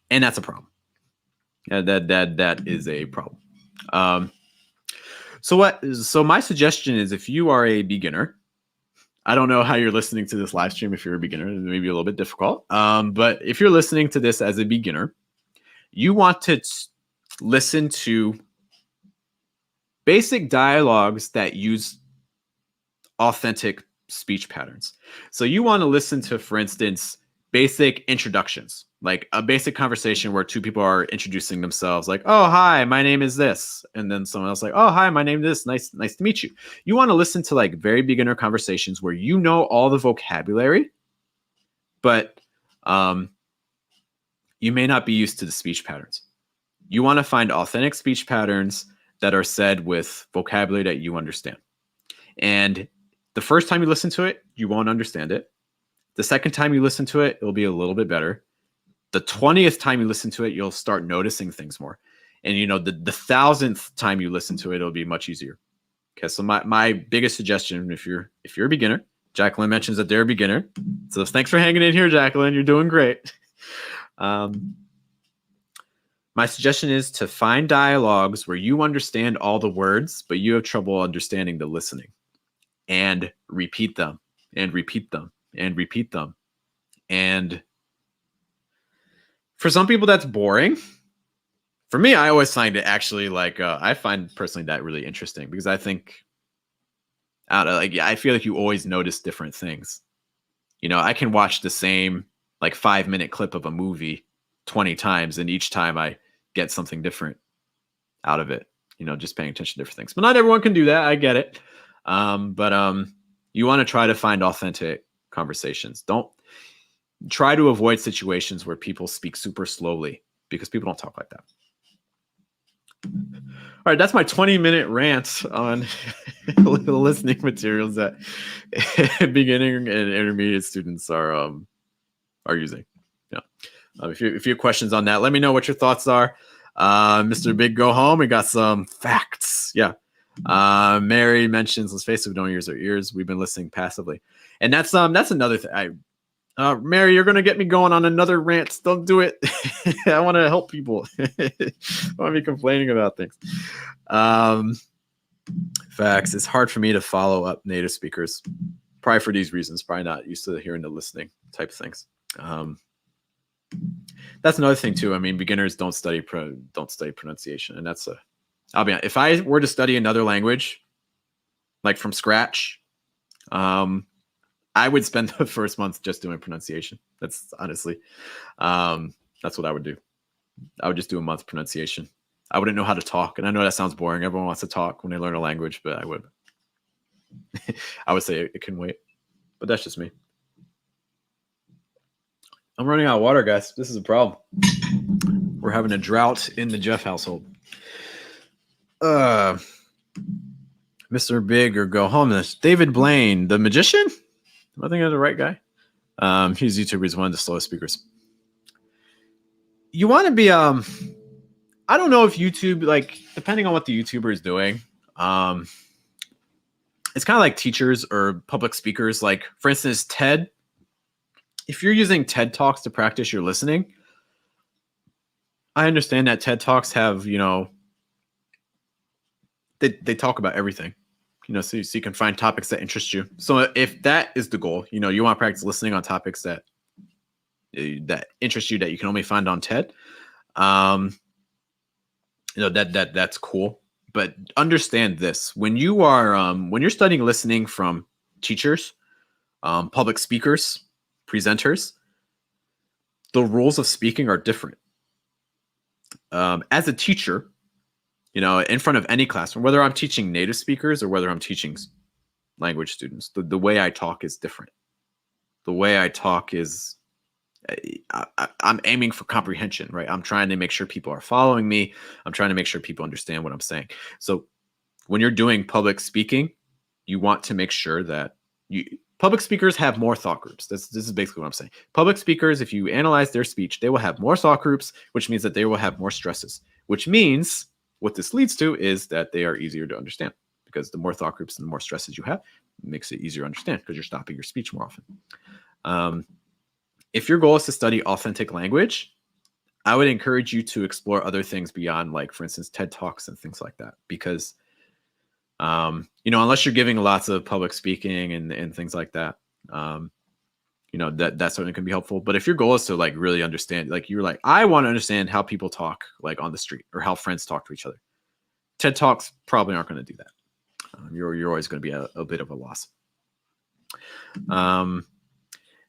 that's a problem. That is a problem. So my suggestion is, if you are a beginner, I don't know how you're listening to this live stream. If you're a beginner, it may be a little bit difficult. But if you're listening to this as a beginner, you want to listen to basic dialogues that use authentic speech patterns. So you want to listen to, for instance, basic introductions, like a basic conversation where two people are introducing themselves, like, oh, hi, my name is this. And then someone else like, oh, hi, my name is this. Nice to meet you. You want to listen to like very beginner conversations where you know all the vocabulary but you may not be used to the speech patterns. You want to find authentic speech patterns that are said with vocabulary that you understand. And the first time you listen to it, you won't understand it. The second time you listen to it, it'll be a little bit better. The 20th time you listen to it, you'll start noticing things more. And the 1000th time you listen to it, it'll be much easier. Okay, so my biggest suggestion, if you're a beginner, Jacqueline mentions that they're a beginner. So thanks for hanging in here, Jacqueline. You're doing great. My suggestion is to find dialogues where you understand all the words, but you have trouble understanding the listening, and repeat them and repeat them and repeat them. And for some people, that's boring. For me, I always find it actually I find personally that really interesting, because I think, I feel like you always notice different things. I can watch the same 5-minute clip of a movie 20 times, and each time I get something different out of it, just paying attention to different things. But not everyone can do that. I get it. But you want to try to find authentic conversations. Don't try to avoid situations where people speak super slowly, because people don't talk like that. All right, that's my 20-minute rant on the listening materials that beginning and intermediate students are using. Yeah. If you have questions on that, let me know what your thoughts are. Mr. Big Go Home, we got some facts. Yeah. Mary mentions, let's face it, we don't use our ears. We've been listening passively. And that's another thing. Mary, you're gonna get me going on another rant. Don't do it. I want to help people. I want to be complaining about things. Facts. It's hard for me to follow up native speakers, probably for these reasons. Probably not used to hearing the listening type things. That's another thing too. I mean, beginners don't study pronunciation, and that's I'll be honest, if I were to study another language, from scratch, I would spend the first month just doing pronunciation. That's honestly, that's what I would do. I would just do a month pronunciation. I wouldn't know how to talk. And I know that sounds boring. Everyone wants to talk when they learn a language, but I would say it can wait, but that's just me. I'm running out of water, guys. This is a problem. We're having a drought in the Geoff household. Mr. Big or Go Home. David Blaine, the magician? Am I thinking of the right guy? He's YouTuber. He's one of the slowest speakers. You want to be, I don't know if YouTube, depending on what the YouTuber is doing, it's kind of like teachers or public speakers. For instance, TED. If you're using TED Talks to practice your listening, I understand that TED Talks have, they talk about everything. So you can find topics that interest you. So if that is the goal, you want to practice listening on topics that interest you, that you can only find on TED. That's cool. But understand this: when you're studying listening from teachers, public speakers, presenters, the rules of speaking are different. As a teacher, in front of any classroom, whether I'm teaching native speakers or whether I'm teaching language students, the way I talk is different. The way I talk is, I'm aiming for comprehension, right? I'm trying to make sure people are following me. I'm trying to make sure people understand what I'm saying. So when you're doing public speaking, you want to make sure that public speakers have more thought groups. This is basically what I'm saying. Public speakers, if you analyze their speech, they will have more thought groups, which means that they will have more stresses, which means what this leads to is that they are easier to understand, because the more thought groups and the more stresses you have, it makes it easier to understand, because you're stopping your speech more often. If your goal is to study authentic language, I would encourage you to explore other things beyond, for instance, TED Talks and things like that, because unless you're giving lots of public speaking and things like that, that certainly can be helpful. But if your goal is to really understand, I want to understand how people talk on the street, or how friends talk to each other, TED Talks probably aren't going to do that. You're always going to be a bit of a loss.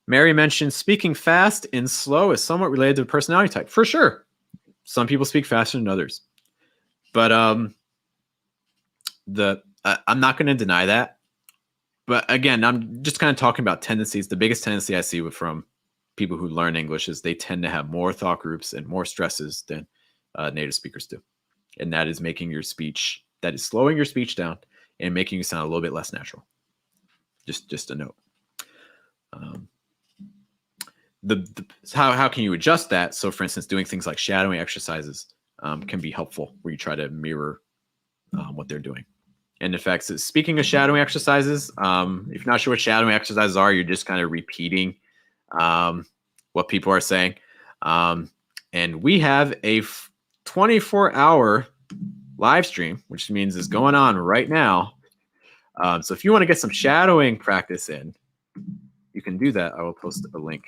Mary mentioned speaking fast and slow is somewhat related to personality type. For sure. Some people speak faster than others. But I'm not going to deny that. But again, I'm just kind of talking about tendencies. The biggest tendency I see from people who learn English is they tend to have more thought groups and more stresses than native speakers do. And that is making your speech, that is slowing your speech down and making you sound a little bit less natural. Just a note. How can you adjust that? So for instance, doing things like shadowing exercises can be helpful, where you try to mirror what they're doing. And in fact, so speaking of shadowing exercises, if you're not sure what shadowing exercises are, you're just kind of repeating what people are saying. And we have a 24-hour live stream, which means is going on right now. So if you want to get some shadowing practice in, you can do that. I will post a link.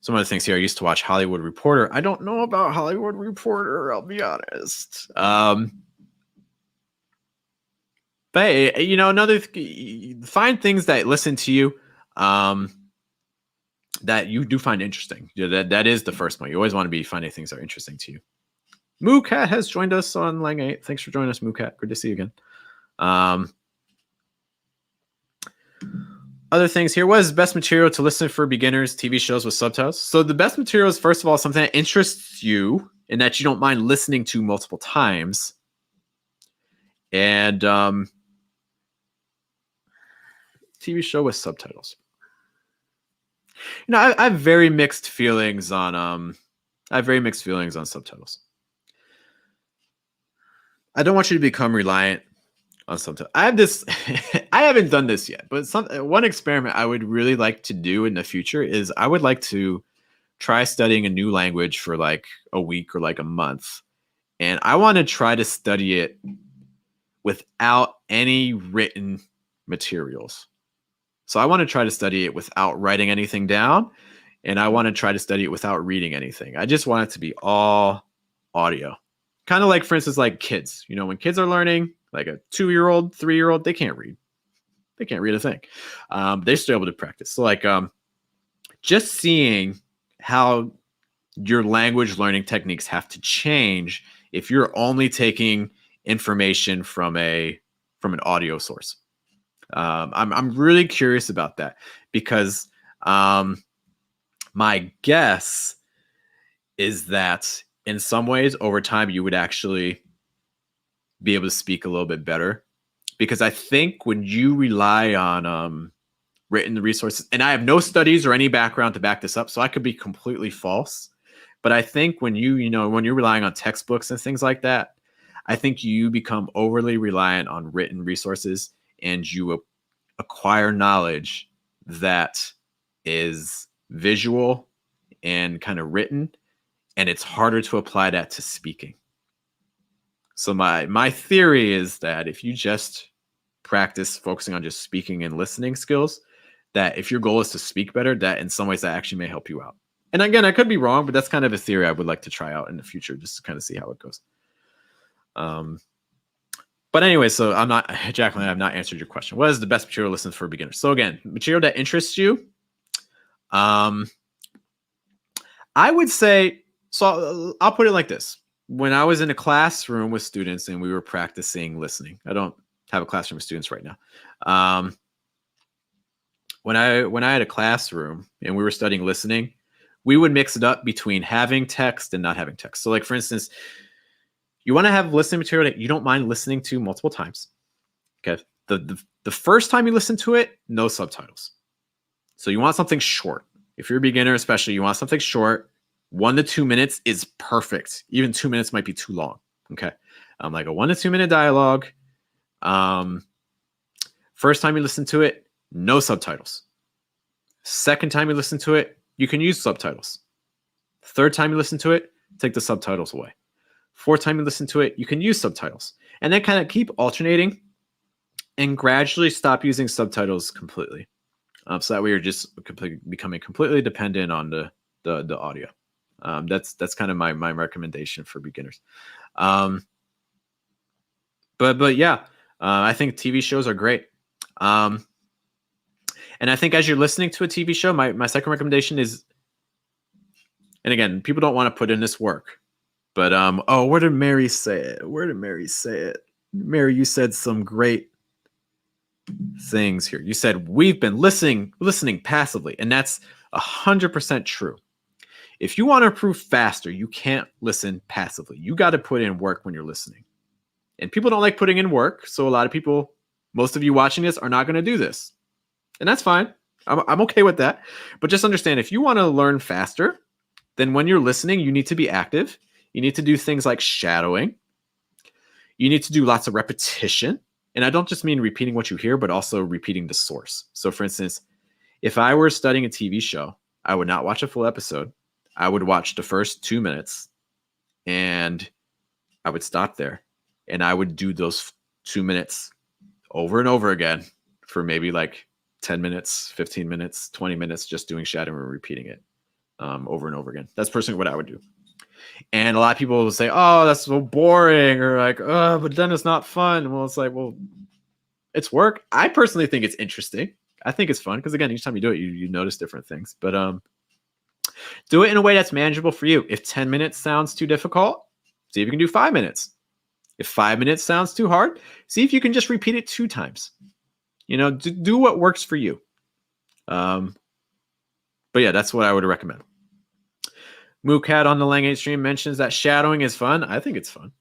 Some other things here. I used to watch Hollywood Reporter. I don't know about Hollywood Reporter, I'll be honest. But you know, find things that listen to you that you do find interesting. That is the first one. You always want to be finding things that are interesting to you. Moo Cat has joined us on Lang 8. Thanks for joining us, Moo Cat. Good to see you again. Other things here. What is the best material to listen for beginners, TV shows with subtitles? So the best material is, first of all, something that interests you and that you don't mind listening to multiple times. And TV show with subtitles. You know, I have very mixed feelings on subtitles. I don't want you to become reliant on subtitles. I have this. I haven't done this yet, but one experiment I would really like to do in the future is I would like to try studying a new language for like a week or like a month, and I want to try to study it without any written materials. So I want to try to study it without writing anything down, and I want to try to study it without reading anything. I just want it to be all audio. Kind of like, for instance, like kids. You know, when kids are learning, like a 2-year-old, 3-year-old, they can't read. They can't read a thing. They're still able to practice. So like just seeing how your language learning techniques have to change if you're only taking information from an audio source. I'm really curious about that because my guess is that in some ways over time you would actually be able to speak a little bit better, because I think when you rely on written resources, and I have no studies or any background to back this up, so I could be completely false, but I think when you're relying on textbooks and things like that, I think you become overly reliant on written resources and you acquire knowledge that is visual and kind of written, and it's harder to apply that to speaking. So my theory is that if you just practice focusing on just speaking and listening skills, that if your goal is to speak better, that in some ways that actually may help you out. And again, I could be wrong, but that's kind of a theory I would like to try out in the future, just to kind of see how it goes. But anyway, so Jacqueline, I've not answered your question. What is the best material to listen for beginners? So again, material that interests you. I would say, so I'll put it like this. When I was in a classroom with students and we were practicing listening, I don't have a classroom with students right now. When I had a classroom and we were studying listening, we would mix it up between having text and not having text. So like, for instance, you want to have listening material that you don't mind listening to multiple times. Okay. The first time you listen to it, no subtitles. So you want something short. If you're a beginner, especially, you want something short. 1 to 2 minutes is perfect. Even 2 minutes might be too long. Okay. Like a 1 to 2 minute dialogue. First time you listen to it, no subtitles. Second time you listen to it, you can use subtitles. Third time you listen to it, take the subtitles away. Fourth time you listen to it, you can use subtitles. And then kind of keep alternating and gradually stop using subtitles completely. So that way you're just becoming completely dependent on the audio. That's kind of my recommendation for beginners. But yeah, I think TV shows are great. And I think as you're listening to a TV show, my second recommendation is, and again, people don't want to put in this work, but where did Mary say it? Mary, you said some great things here. You said we've been listening passively, and that's 100% true. If you want to improve faster, you can't listen passively. You got to put in work when you're listening. And people don't like putting in work, so a lot of people, most of you watching this, are not going to do this. And that's fine. I'm okay with that. But just understand, if you want to learn faster, then when you're listening, you need to be active. You need to do things like shadowing. You need to do lots of repetition. And I don't just mean repeating what you hear, but also repeating the source. So for instance, if I were studying a TV show, I would not watch a full episode. I would watch the first 2 minutes and I would stop there. And I would do those 2 minutes over and over again for maybe like 10 minutes, 15 minutes, 20 minutes, just doing shadowing and repeating it over and over again. That's personally what I would do. And a lot of people will say, oh, that's so boring, or like, oh, but then it's not fun. Well, it's like, well, it's work. I personally think it's interesting. I think it's fun because, again, each time you do it, you notice different things. But do it in a way that's manageable for you. If 10 minutes sounds too difficult, see if you can do 5 minutes. If 5 minutes sounds too hard, see if you can just repeat it 2 times. You know, do what works for you. But yeah, that's what I would recommend. Moocat on the Lang8 stream mentions that shadowing is fun. I think it's fun.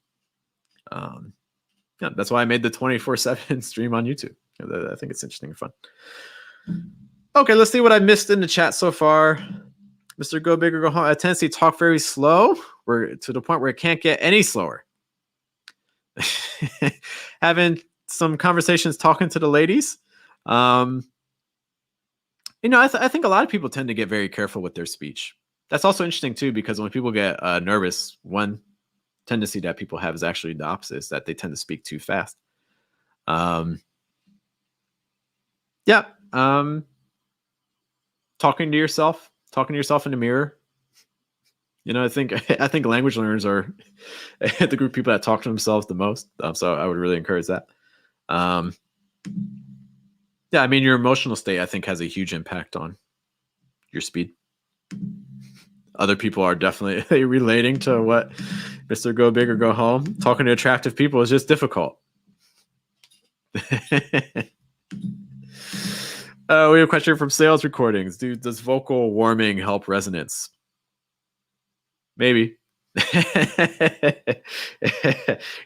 Yeah, that's why I made the 24/7 stream on YouTube. I think it's interesting and fun. Okay, let's see what I missed in the chat so far. Mr. Go Big or Go Home. I tend to talk very slow, to the point where it can't get any slower. Having some conversations talking to the ladies. You know, I think a lot of people tend to get very careful with their speech. That's also interesting too, because when people get nervous, one tendency that people have is actually the opposite, is that they tend to speak too fast. Yeah. Talking to yourself in the mirror. You know, I think language learners are the group of people that talk to themselves the most. So I would really encourage that. Yeah, I mean, your emotional state, I think, has a huge impact on your speed. Other people are definitely relating to what Mr. Go Big or Go Home. Talking to attractive people is just difficult. We have a question from Sales Recordings. Does vocal warming help resonance? Maybe. You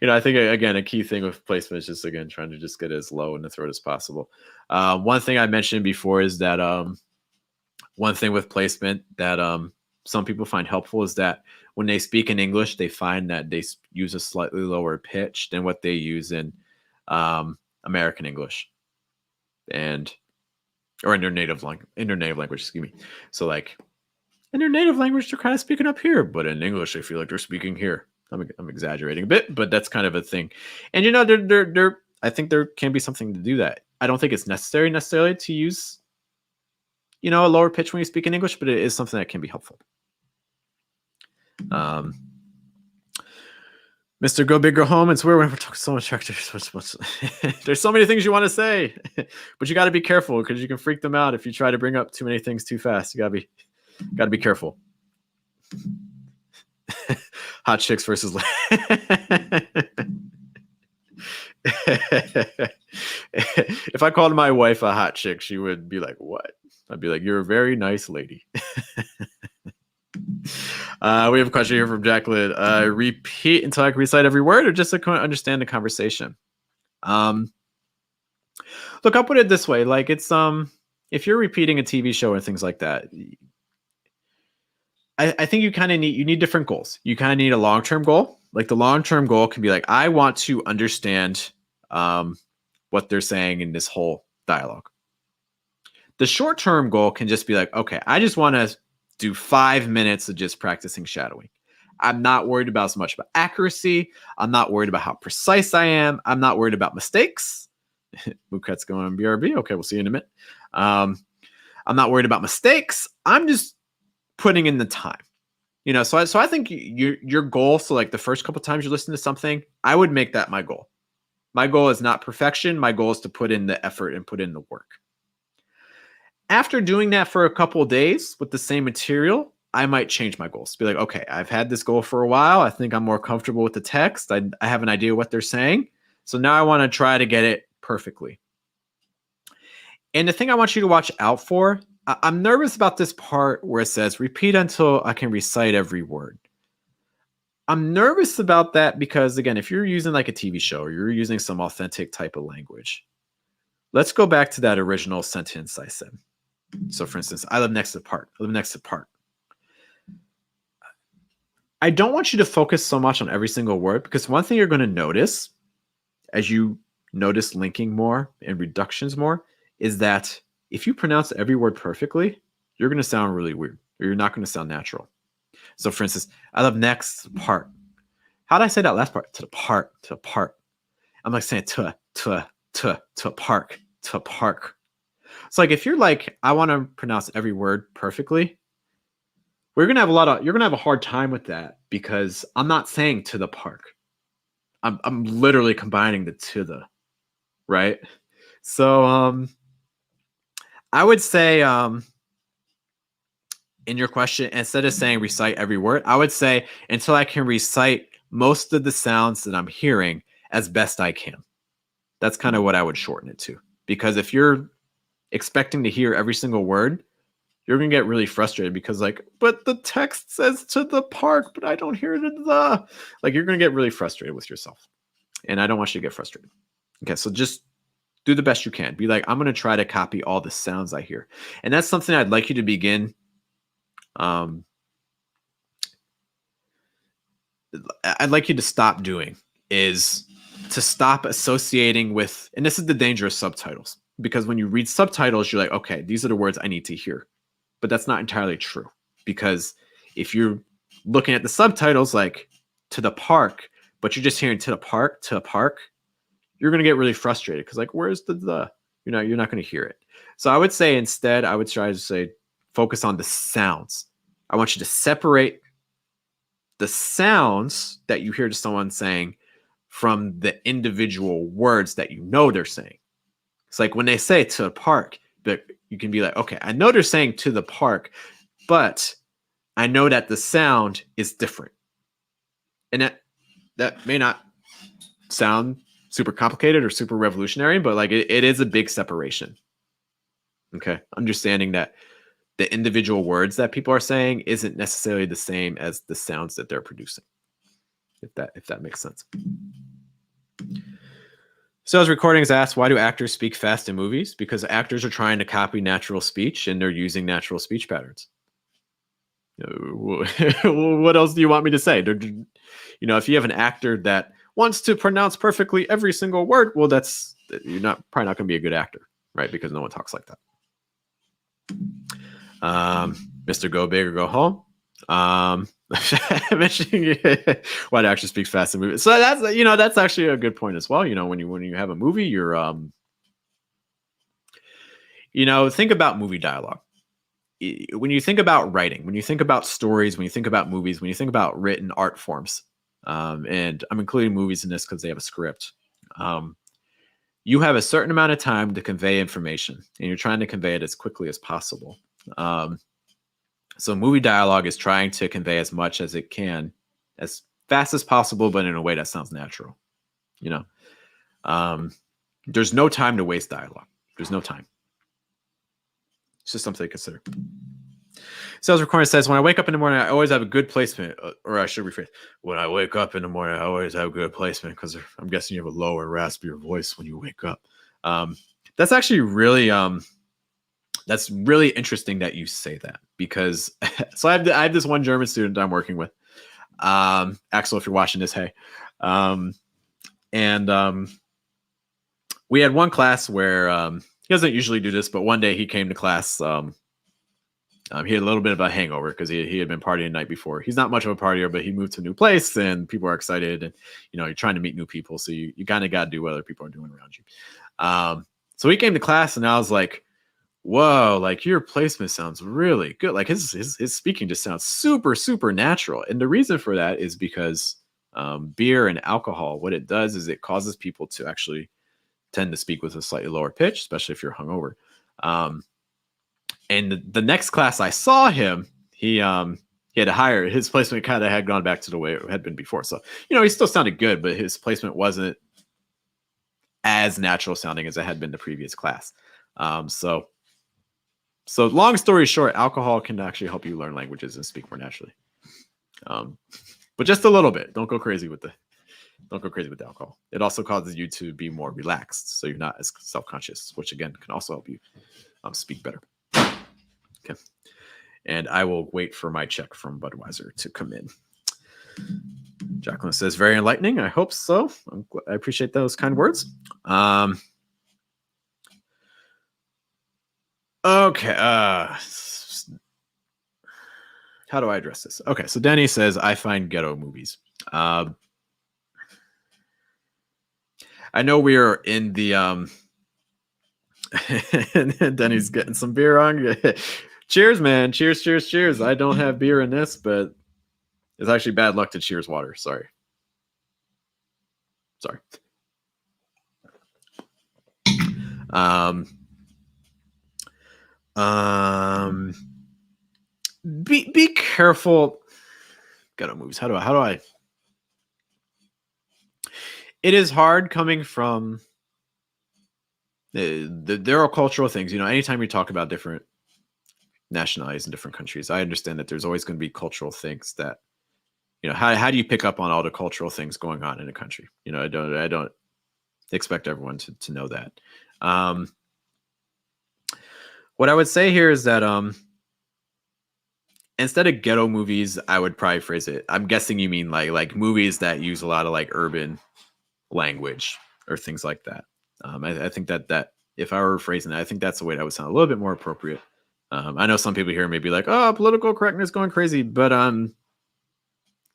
know, I think, again, a key thing with placement is just, again, trying to just get as low in the throat as possible. One thing I mentioned before is that one thing with placement that some people find helpful is that when they speak in English, they find that they use a slightly lower pitch than what they use in American English, or in their native language, excuse me. So like in their native language, they're kind of speaking up here, but in English, I feel like they're speaking here. I'm exaggerating a bit, but that's kind of a thing. And you know, I think there can be something to do that. I don't think it's necessarily to use, you know, a lower pitch when you speak in English, but it is something that can be helpful. Mr. Go Big, Go Home. It's weird when we're talking so much. There's so many things you want to say, but you got to be careful because you can freak them out if you try to bring up too many things too fast. You got to be careful. Hot chicks versus. If I called my wife a hot chick, she would be like, "What?" I'd be like, "You're a very nice lady." We have a question here from Jacqueline. Repeat until I can recite every word, or just to understand the conversation? Look, I'll put it this way: like it's if you're repeating a TV show or things like that, I think you kind of need different goals. You kind of need a long-term goal. Like the long-term goal can be like, I want to understand what they're saying in this whole dialogue. The short-term goal can just be like, okay, I just want to do 5 minutes of just practicing shadowing. I'm not worried about as much about accuracy. I'm not worried about how precise I am. I'm not worried about mistakes. Muket's going on BRB. Okay, we'll see you in a minute. I'm not worried about mistakes. I'm just putting in the time. You know, so I think your goal, so like the first couple times you listen to something, I would make that my goal. My goal is not perfection. My goal is to put in the effort and put in the work. After doing that for a couple of days with the same material, I might change my goals. Be like, okay, I've had this goal for a while. I think I'm more comfortable with the text. I have an idea what they're saying. So now I want to try to get it perfectly. And the thing I want you to watch out for, I'm nervous about this part where it says, repeat until I can recite every word. I'm nervous about that because, again, if you're using like a TV show or you're using some authentic type of language, let's go back to that original sentence I said. So, for instance, I live next to the park. I live next to the park. I don't want you to focus so much on every single word, because one thing you're going to notice as you notice linking more and reductions more is that if you pronounce every word perfectly, you're going to sound really weird, or you're not going to sound natural. So, for instance, I live next to the park. How did I say that last part? To the park, to the park. I'm like saying to a park, to a park. It's like if you're like, I want to pronounce every word perfectly, you're gonna have a hard time with that, because I'm not saying to the park. I'm literally combining the to the, right? So I would say in your question, instead of saying recite every word, I would say until I can recite most of the sounds that I'm hearing as best I can. That's kind of what I would shorten it to. Because if you're expecting to hear every single word, you're going to get really frustrated, because like, but the text says to the park, but I don't hear the, like, you're going to get really frustrated with yourself. And I don't want you to get frustrated. Okay. So just do the best you can. Be like, I'm going to try to copy all the sounds I hear. And that's something I'd like you to begin. I'd like you to stop doing, is to stop associating with, and this is the danger of subtitles, because when you read subtitles, you're like, okay, these are the words I need to hear. But that's not entirely true, because if you're looking at the subtitles like to the park, but you're just hearing to a park, you're going to get really frustrated, because like, where's the? You're not going to hear it. So I would say instead, I would try to say, focus on the sounds. I want you to separate the sounds that you hear to someone saying from the individual words that you know they're saying. It's like when they say to a park, but you can be like, okay, I know they're saying to the park, but I know that the sound is different. And that may not sound super complicated or super revolutionary, but like it is a big separation. Okay. Understanding that the individual words that people are saying isn't necessarily the same as the sounds that they're producing. If that makes sense. So as recordings asked, why do actors speak fast in movies? Because actors are trying to copy natural speech, and they're using natural speech patterns. What else do you want me to say? If you have an actor that wants to pronounce perfectly every single word, well, you're probably not going to be a good actor, right? Because no one talks like that. Mr. Go Big or Go Home. Mentioning why do actors speak fast in movies. So that's actually a good point as well. When you have a movie, you're think about movie dialogue. When you think about writing, when you think about stories, when you think about movies, when you think about written art forms, and I'm including movies in this because they have a script. You have a certain amount of time to convey information, and you're trying to convey it as quickly as possible. So movie dialogue is trying to convey as much as it can, as fast as possible, but in a way that sounds natural. There's no time to waste dialogue. There's no time. It's just something to consider. Sales recording says, when I wake up in the morning, I always have a good placement. Or I should rephrase, when I wake up in the morning, I always have good placement, because I'm guessing you have a lower, raspier voice when you wake up. That's actually really that's really interesting that you say that, because so I have this one German student I'm working with. Axel, if you're watching this, hey. We had one class where he doesn't usually do this, but one day he came to class. He had a little bit of a hangover because he had been partying the night before. He's not much of a partier, but he moved to a new place and people are excited, and you're trying to meet new people, so you kind of got to do what other people are doing around you. So he came to class, and I was like, whoa, like your placement sounds really good. Like his speaking just sounds super, super natural. And the reason for that is because beer and alcohol, what it does is it causes people to actually tend to speak with a slightly lower pitch, especially if you're hungover. And the next class I saw him, he had to hire, his placement kind of had gone back to the way it had been before. So, he still sounded good, but his placement wasn't as natural sounding as it had been the previous class. So long story short, alcohol can actually help you learn languages and speak more naturally. But just a little bit. Don't go crazy with the alcohol. It also causes you to be more relaxed, so you're not as self-conscious, which again can also help you speak better. Okay. And I will wait for my check from Budweiser to come in. Jacqueline says, very enlightening. I hope so. I appreciate those kind words. Okay. How do I address this? Okay. So Danny says, I find ghetto movies. I know we are in the and Denny's getting some beer on. Cheers, man. Cheers, cheers, cheers. I don't have beer in this, but it's actually bad luck to cheers water. Sorry. Be careful. Ghetto movies. How do I? It is hard coming from there are cultural things. Anytime you talk about different nationalities in different countries, I understand that there's always going to be cultural things that, how do you pick up on all the cultural things going on in a country? I don't expect everyone to know that. What I would say here is that instead of ghetto movies, I would probably phrase it. I'm guessing you mean like movies that use a lot of like urban language or things like that. I think that if I were phrasing it, I think that's the way that would sound a little bit more appropriate. I know some people here may be like, oh, political correctness going crazy, but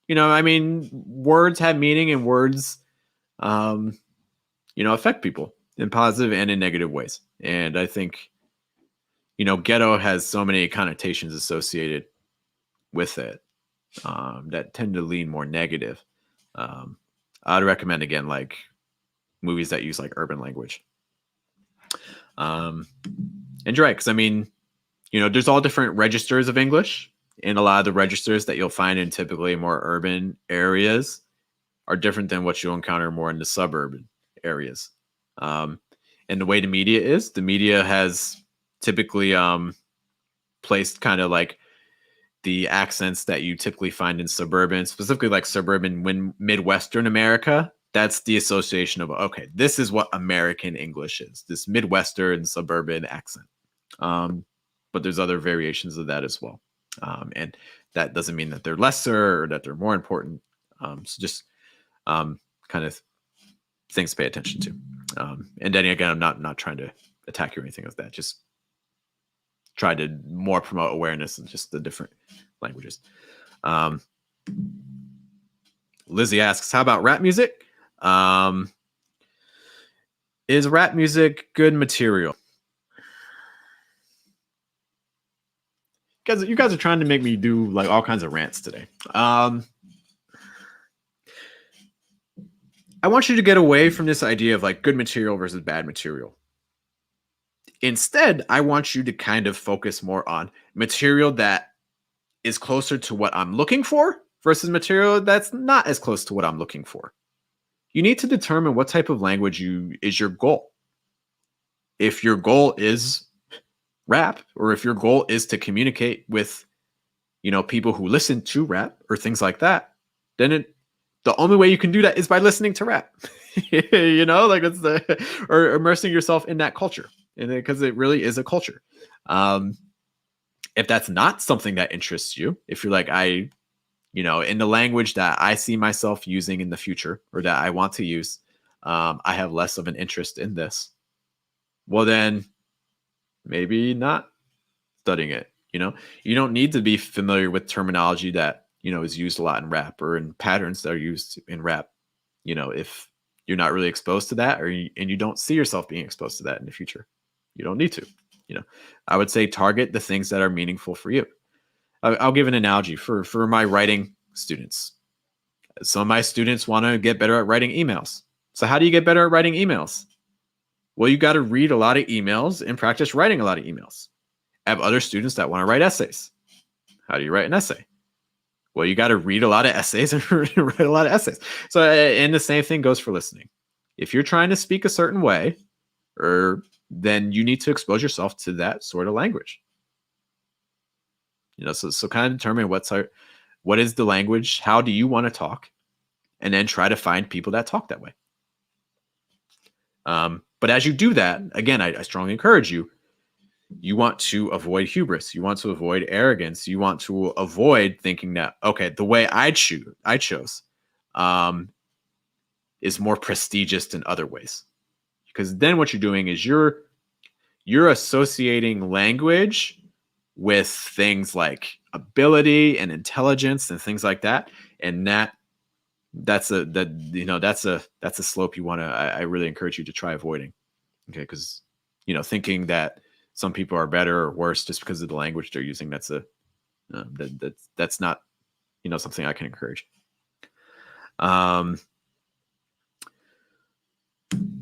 words have meaning, and words affect people in positive and in negative ways. And I think ghetto has so many connotations associated with it that tend to lean more negative. I'd recommend, again, like movies that use like urban language. And you're right, because there's all different registers of English, and a lot of the registers that you'll find in typically more urban areas are different than what you'll encounter more in the suburban areas. And the way the media has typically placed kind of like the accents that you typically find in suburban, specifically like suburban Midwestern America. That's the association of, okay, this is what American English is, this Midwestern suburban accent. But there's other variations of that as well. And that doesn't mean that they're lesser or that they're more important. So just kind of things to pay attention to. And then again, I'm not trying to attack you or anything like that. Just try to more promote awareness of just the different languages. Lizzie asks, how about rap music? Is rap music good material? You guys are trying to make me do like all kinds of rants today. I want you to get away from this idea of like good material versus bad material. Instead, I want you to kind of focus more on material that is closer to what I'm looking for versus material that's not as close to what I'm looking for. You need to determine what type of language is your goal. If your goal is rap, or if your goal is to communicate with, people who listen to rap or things like that, then the only way you can do that is by listening to rap. Like it's or immersing yourself in that culture, and because it really is a culture. If that's not something that interests you, if you're like, in the language that I see myself using in the future or that I want to use, I have less of an interest in this. Well, then maybe not studying it. You don't need to be familiar with terminology that, is used a lot in rap or in patterns that are used in rap. If you're not really exposed to that, and you don't see yourself being exposed to that in the future, you don't need to. I would say target the things that are meaningful for you. I'll give an analogy for my writing students. Some of my students want to get better at writing emails. So how do you get better at writing emails? Well, you got to read a lot of emails and practice writing a lot of emails. I have other students that want to write essays. How do you write an essay? Well, you got to read a lot of essays and write a lot of essays. So, and the same thing goes for listening. If you're trying to speak a certain way, or then you need to expose yourself to that sort of language. So kind of determine what is the language, how do you want to talk, and then try to find people that talk that way. But as you do that, again, I strongly encourage you want to avoid hubris. You want to avoid arrogance. You want to avoid thinking that, okay, the way I chose is more prestigious than other ways. Because then what you're doing is you're associating language with things like ability and intelligence and things like that. And that's a slope you want to, I really encourage you to try avoiding. Okay. Because, thinking that some people are better or worse just because of the language they're using, that's not, something I can encourage.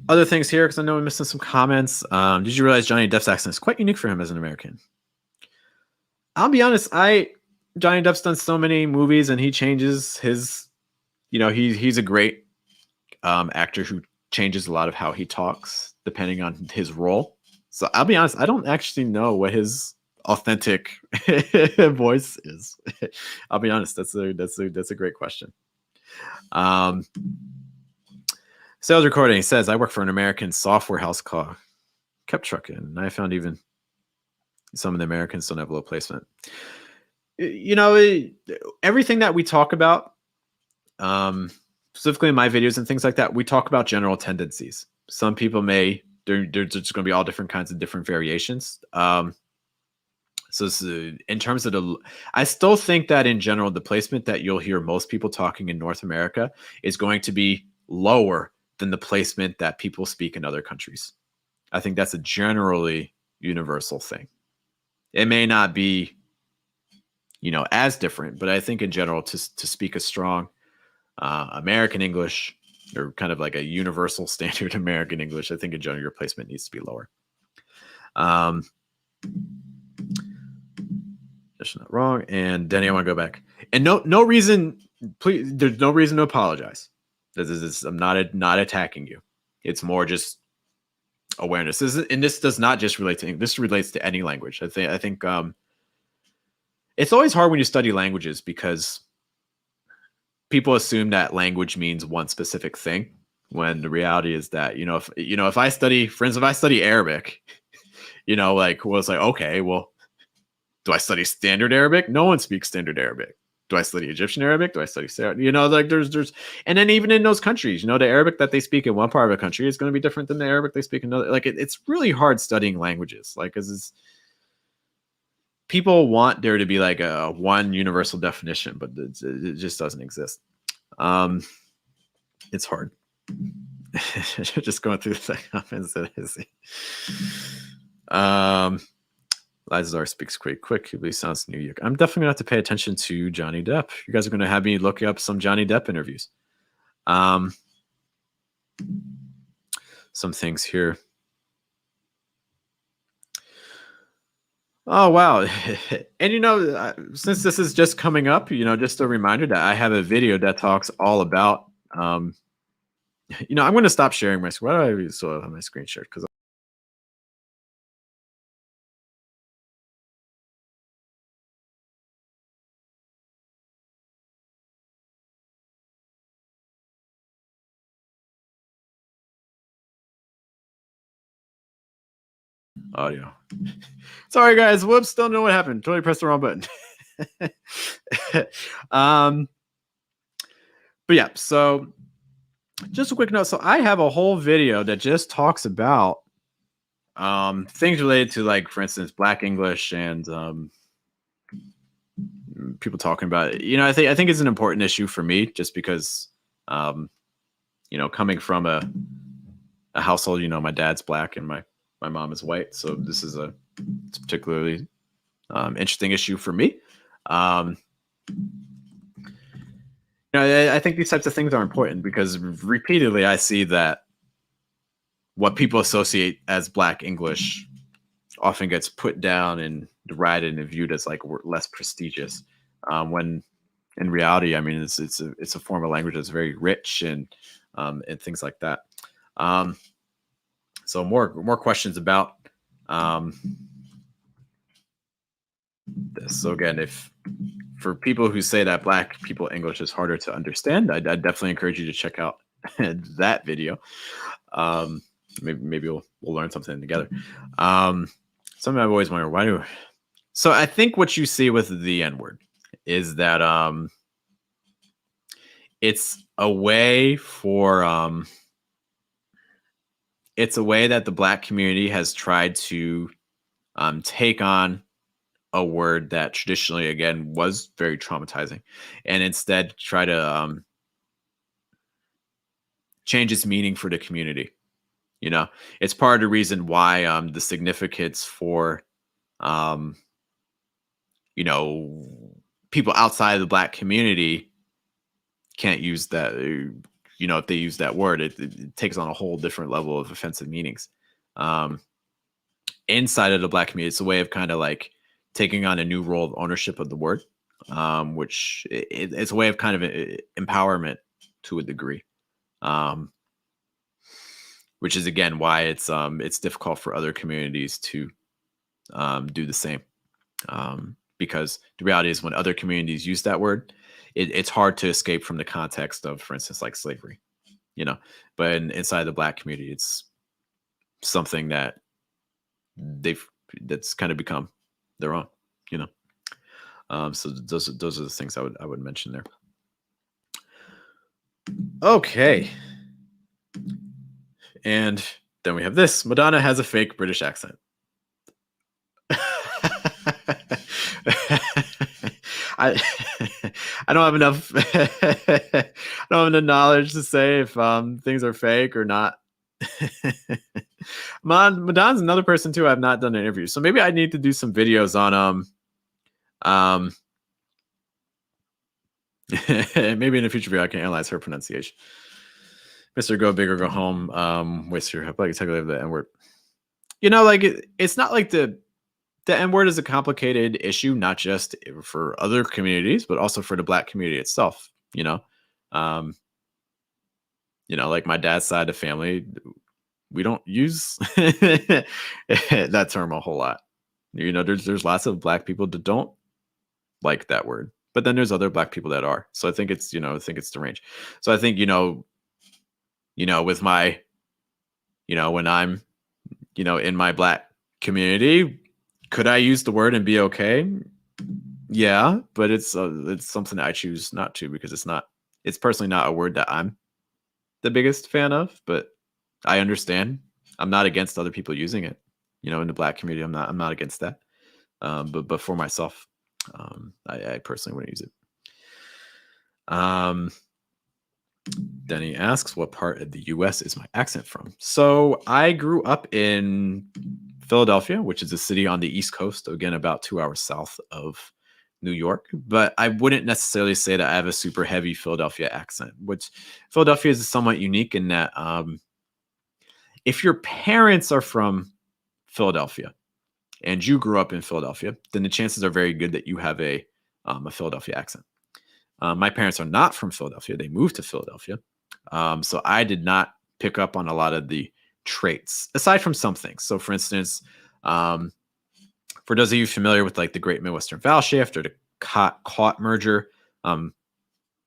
Other things here, because I know I'm missing some comments. Did you realize Johnny Depp's accent is quite unique for him as an American? I'll be honest, Johnny Depp's done so many movies and he changes his, he's a great actor who changes a lot of how he talks depending on his role. So I'll be honest, I don't actually know what his authentic voice is. I'll be honest, that's a great question. Sales recording says, I work for an American software house called Kept Trucking, and I found even some of the Americans don't have low placement. Everything that we talk about, specifically in my videos and things like that, we talk about general tendencies. Some people there's just going to be all different kinds of different variations. So in terms of I still think that in general, the placement that you'll hear most people talking in North America is going to be lower than the placement that people speak in other countries. I think that's a generally universal thing. It may not be, as different, but I think in general to speak a strong American English, or kind of like a universal standard American English, I think in general your placement needs to be lower. That's not wrong. And Denny, I want to go back. And no reason, please. There's no reason to apologize. I'm not attacking you. It's more just awareness. This does not just relate to English. This relates to any language. I think it's always hard when you study languages because people assume that language means one specific thing, when the reality is that if I study Arabic, okay, well, do I study standard Arabic? No one speaks standard Arabic. Do I study Egyptian Arabic? Do I study there's and then even in those countries, the Arabic that they speak in one part of a country is going to be different than the Arabic they speak in another. It's really hard studying languages. Because people want there to be like a one universal definition, but it just doesn't exist. It's hard. Just going through the comments that I see. Lazar speaks quite quick. He sounds New York. I'm definitely going to have to pay attention to Johnny Depp. You guys are going to have me look up some Johnny Depp interviews. Some things here. Oh, wow. And, since this is just coming up, just a reminder that I have a video that talks all about, I'm going to stop sharing my screen. Why do I still have my screen shared? Because audio. Sorry, guys. Whoops. Don't know what happened. Totally pressed the wrong button. But yeah, so just a quick note. So I have a whole video that just talks about things related to, like, for instance, Black English and people talking about it. I think it's an important issue for me, just because coming from a household, my dad's Black and my mom is white, so this is it's a particularly interesting issue for me. I think these types of things are important because repeatedly I see that what people associate as Black English often gets put down and derided and viewed as like less prestigious, when in reality, I mean, it's a form of language that's very rich and things like that. So more questions about this. So again, if for people who say that Black people English is harder to understand, I'd definitely encourage you to check out that video. Maybe we'll learn something together. Something I've always wondered, so I think what you see with the N-word is that it's a way for it's a way that the Black community has tried to take on a word that traditionally, again, was very traumatizing, and instead try to change its meaning for the community. You know, it's part of the reason why the significance for you know, people outside of the Black community can't use that. You know, if they use that word, it takes on a whole different level of offensive meanings. Inside of the Black community, it's a way of kind of like taking on a new role of ownership of the word, which it's a way of kind of empowerment to a degree, which is again why it's difficult for other communities to do the same, because the reality is when other communities use that word, it's hard to escape from the context of, for instance, like slavery, you know. But inside the Black community, it's something that that's kind of become their own, you know. So those are the things I would mention there. Okay, and then we have this. Madonna has a fake British accent. I don't have enough I don't have enough knowledge to say if things are fake or not. Madonna's another person too I've not done an interview, so maybe I need to do some videos on maybe in a future video I can analyze her pronunciation. Mr. Go Big or Go Home, waste your like technically the N-word. You know, like it's not like the N-word is a complicated issue, not just for other communities, but also for the Black community itself. You know, like my dad's side of the family, we don't use that term a whole lot. You know, there's lots of Black people that don't like that word, but then there's other Black people that are. So I think it's the range. So I think with my, when I'm, in my Black community, could I use the word and be okay? Yeah, but it's something that I choose not to, because it's personally not a word that I'm the biggest fan of, but I understand. I'm not against other people using it. In the Black community, I'm not against that. But for myself, I personally wouldn't use it. Denny asks, what part of the US is my accent from? So I grew up in Philadelphia, which is a city on the East Coast, again, about 2 hours south of New York. But I wouldn't necessarily say that I have a super heavy Philadelphia accent, which Philadelphia is somewhat unique in that if your parents are from Philadelphia and you grew up in Philadelphia, then the chances are very good that you have a Philadelphia accent. My parents are not from Philadelphia. They moved to Philadelphia. So I did not pick up on a lot of the traits, aside from some things. So for instance, for those of you familiar with like the Great Midwestern Vowel Shift or the caught merger, a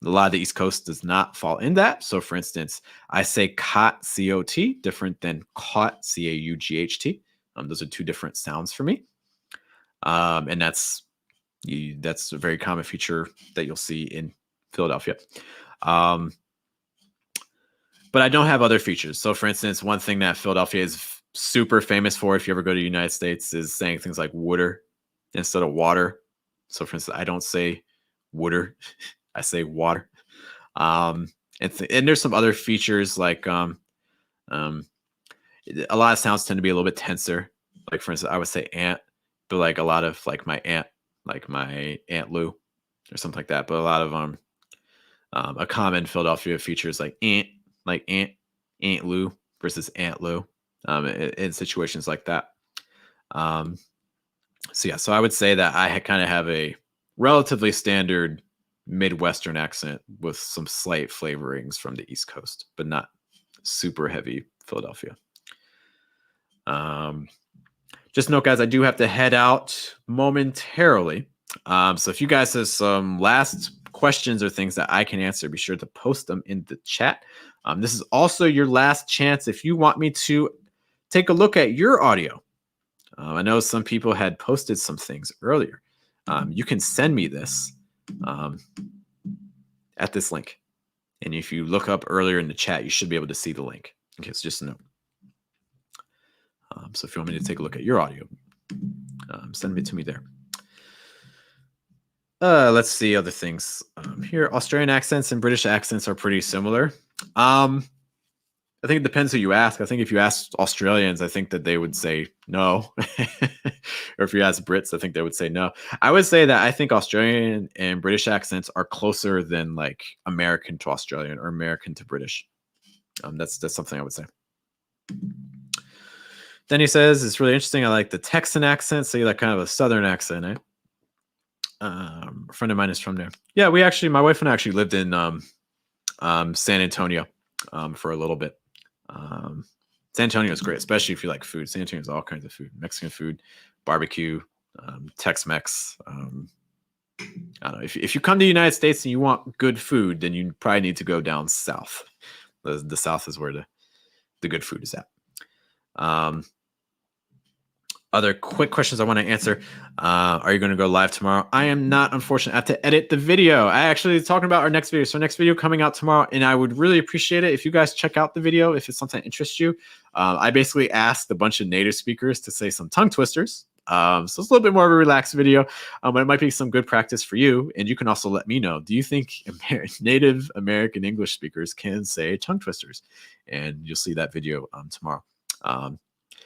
lot of the East Coast does not fall in that. So for instance, I say caught, C-O-T, different than caught, C-A-U-G-H-T. Those are two different sounds for me. And that's a very common feature that you'll see in Philadelphia. But I don't have other features. So for instance, one thing that Philadelphia is super famous for, if you ever go to the United States, is saying things like wooder instead of water. So for instance, I don't say wooder, I say water. And there's some other features like a lot of sounds tend to be a little bit tenser. Like for instance, I would say aunt, but like a lot of like my aunt, like my Aunt Lou or something like that. But a lot of a common Philadelphia feature is like aunt Lou versus Aunt Lou in situations like that. So I would say that I kind of have a relatively standard Midwestern accent with some slight flavorings from the East Coast, but not super heavy Philadelphia. Just note, guys, I do have to head out momentarily. So if you guys have some last questions or things that I can answer, be sure to post them in the chat. This is also your last chance if you want me to take a look at your audio. I know some people had posted some things earlier. You can send me this at this link. And if you look up earlier in the chat, you should be able to see the link. Okay, it's just a note. So if you want me to take a look at your audio, send it to me there. Let's see other things here. Australian accents and British accents are pretty similar. I think it depends who you ask. I think if you ask Australians, I think that they would say no. Or if you ask Brits, I think they would say no. I would say that I think Australian and British accents are closer than like American to Australian or American to British. That's something I would say. Then he says, it's really interesting. I like the Texan accent. So you like kind of a Southern accent, eh? A friend of mine is from there. Yeah, my wife and I actually lived in San Antonio for a little bit. San Antonio is great, especially if you like food. San Antonio has all kinds of food, Mexican food, barbecue, Tex-Mex. I don't know. If you come to the United States and you want good food, then you probably need to go down south. The south is where the good food is at. Other quick questions I want to answer. Are you going to go live tomorrow? I am not, unfortunately. I have to edit the video. I actually was talking about our next video. So our next video coming out tomorrow, and I would really appreciate it if you guys check out the video if it's something that interests you. I basically asked a bunch of native speakers to say some tongue twisters. So it's a little bit more of a relaxed video, but it might be some good practice for you. And you can also let me know, do you think native American English speakers can say tongue twisters? And you'll see that video tomorrow.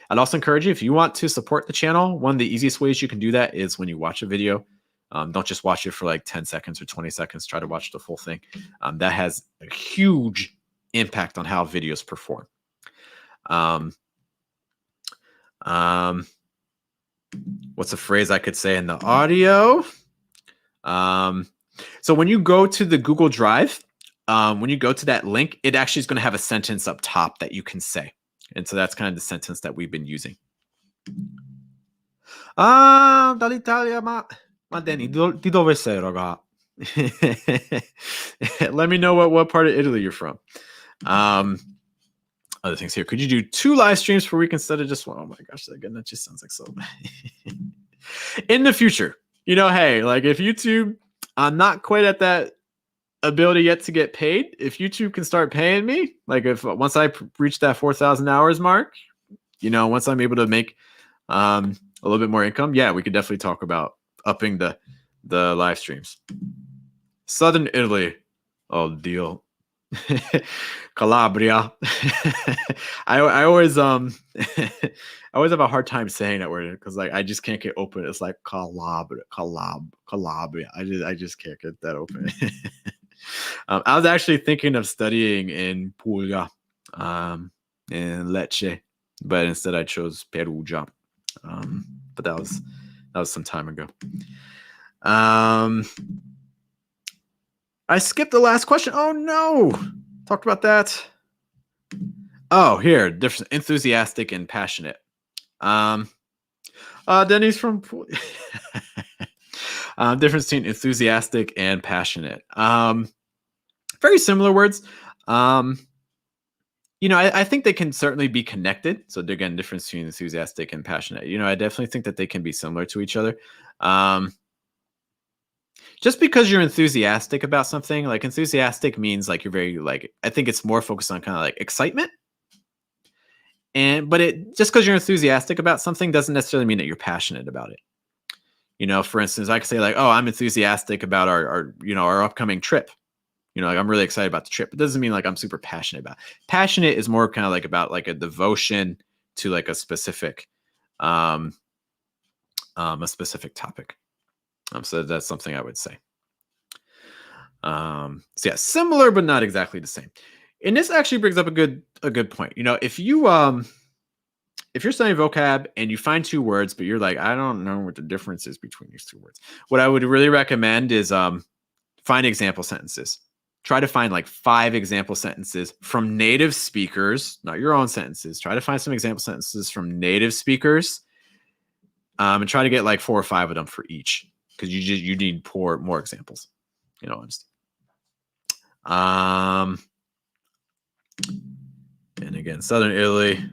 I'd also encourage you, if you want to support the channel, one of the easiest ways you can do that is when you watch a video. Don't just watch it for like 10 seconds or 20 seconds. Try to watch the full thing. That has a huge impact on how videos perform. What's a phrase I could say in the audio? So when you go to the Google Drive, when you go to that link, it actually is going to have a sentence up top that you can say. And so that's kind of the sentence that we've been using. Dall'Italia, ma Danny, di dove sei, raga? Let me know what part of Italy you're from. Other things here. Could you do 2 live streams per week instead of just one? Oh my gosh, again, that just sounds like so. In the future, hey, like if YouTube, I'm not quite at that ability yet to get paid. If YouTube can start paying me, like once I reach that 4,000 hours mark, once I'm able to make a little bit more income, yeah, we could definitely talk about upping the live streams. Southern Italy, oh deal. Calabria. I always I always have a hard time saying that word because like I just can't get open. It's like Calabria. I just can't get that open. I was actually thinking of studying in Puglia, in Lecce, but instead I chose Perugia. But that was some time ago. I skipped the last question. Oh no, talked about that. Oh, here, difference enthusiastic and passionate. Denny's from Puglia. Difference between enthusiastic and passionate. Very similar words. I think they can certainly be connected. So again, difference between enthusiastic and passionate. I definitely think that they can be similar to each other. Just because you're enthusiastic about something, like enthusiastic means like you're very I think it's more focused on kind of like excitement. But just because you're enthusiastic about something doesn't necessarily mean that you're passionate about it. For instance, I could say like, oh, I'm enthusiastic about our upcoming trip. Like I'm really excited about the trip. It doesn't mean like I'm super passionate about it. Passionate is more kind of like about like a devotion to like a specific topic. So that's something I would say. So yeah, similar but not exactly the same. And this actually brings up a good point. If you're studying vocab and you find 2 words, but you're like, I don't know what the difference is between these 2 words. What I would really recommend is find example sentences. try to find like 5 example sentences from native speakers, not your own sentences. Try to find some example sentences from native speakers, and try to get like 4 or 5 of them for each, because you need more examples. You know, and again, Southern Italy.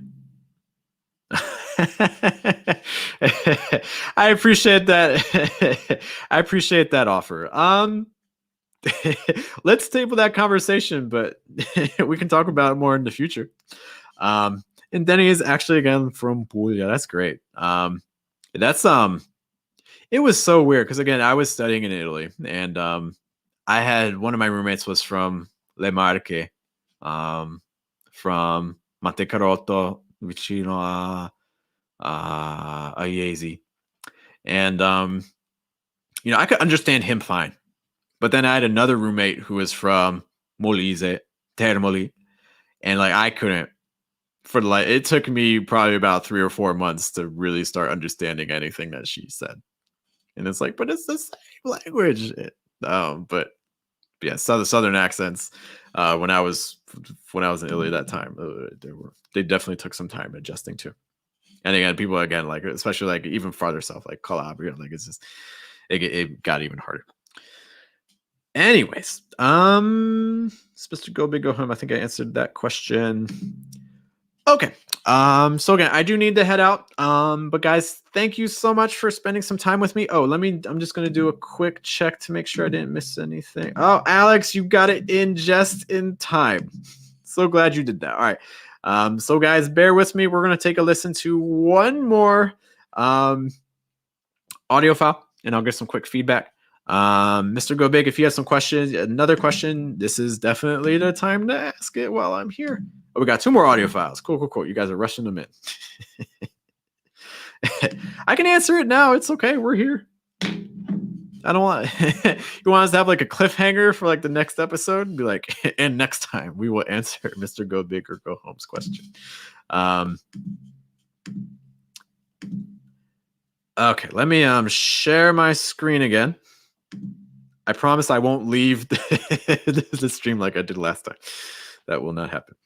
I appreciate that. I appreciate that offer. Let's table that conversation, but we can talk about it more in the future. And Denny is actually again from Puglia. That's great. That's it was so weird because again, I was studying in Italy, and I had one of my roommates was from Le Marche, from Montecarotto, vicino a Iesi. And you know, I could understand him fine. But then I had another roommate who was from Molise, Termoli, and like I couldn't for like it took me probably about 3 or 4 months to really start understanding anything that she said. And it's like, but it's the same language. But yeah, southern accents. When I was in Italy at that time, they definitely took some time adjusting to. And again, people again like especially like even farther south, like Calabria, like it's just it got even harder. Anyways, supposed to go big, go home. I think I answered that question. Okay. So again, I do need to head out. But guys, thank you so much for spending some time with me. Oh, I'm just gonna do a quick check to make sure I didn't miss anything. Oh, Alex, you got it in just in time. So glad you did that. All right. So guys, bear with me. We're gonna take a listen to one more audio file, and I'll get some quick feedback. Mr. Go Big, if you have some questions, another question, this is definitely the time to ask it while I'm here. Oh, we got 2 more audio files. Cool. You guys are rushing them in. I can answer it now. It's okay. We're here. I don't want you want us to have like a cliffhanger for like the next episode and be like, and next time we will answer Mr. Go Big or Go Home's question. Okay, let me share my screen again. I promise I won't leave the stream like I did last time. That will not happen.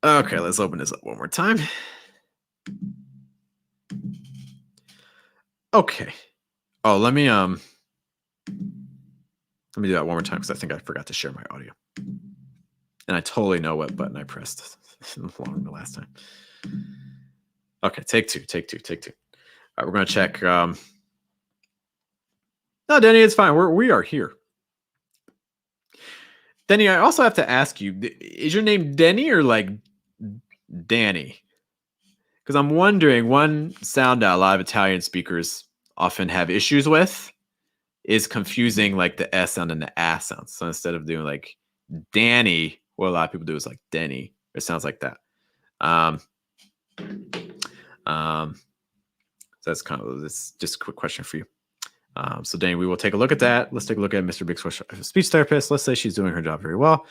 Okay, let's open this up one more time. Okay. Oh, let me do that one more time because I think I forgot to share my audio. And I totally know what button I pressed along the last time. Okay, take two. All right, we're gonna check. No, Denny, it's fine. We are here. Denny, I also have to ask you, is your name Denny or like Danny? Because I'm wondering, one sound that a lot of Italian speakers often have issues with is confusing like the S sound and the A sound. So instead of doing like Danny, what a lot of people do is like Denny. It sounds like that. So that's kind of this just a quick question for you. So Danny, we will take a look at that. Let's take a look at Mr. Big's question. Speech therapist. Let's say she's doing her job very well.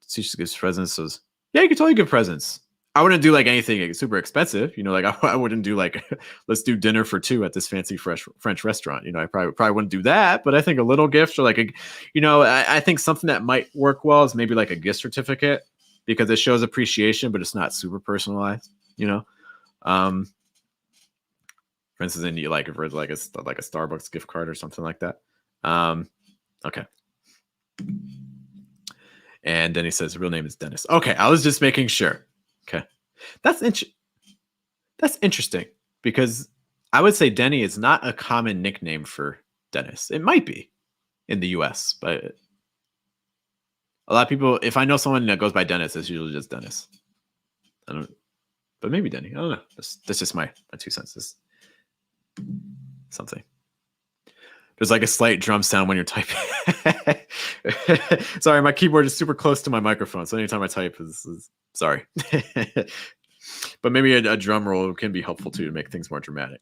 She gives presents. So yeah, you can totally give presents. I wouldn't do like anything super expensive. You know, like I wouldn't do like, let's do dinner for 2 at this fancy French restaurant. You know, I probably wouldn't do that. But I think a little gift or like I think something that might work well is maybe like a gift certificate because it shows appreciation, but it's not super personalized. You know. For instance, and you like if it's like a Starbucks gift card or something like that. Okay. And then he says real name is Dennis. Okay, I was just making sure. Okay, that's interesting because I would say Denny is not a common nickname for Dennis. It might be in the U.S., but a lot of people, if I know someone that goes by Dennis, it's usually just Dennis. But maybe Denny. I don't know. That's just my 2 cents. Something. There's like a slight drum sound when you're typing. Sorry, my keyboard is super close to my microphone, so anytime I type is sorry. But maybe a drum roll can be helpful too to make things more dramatic.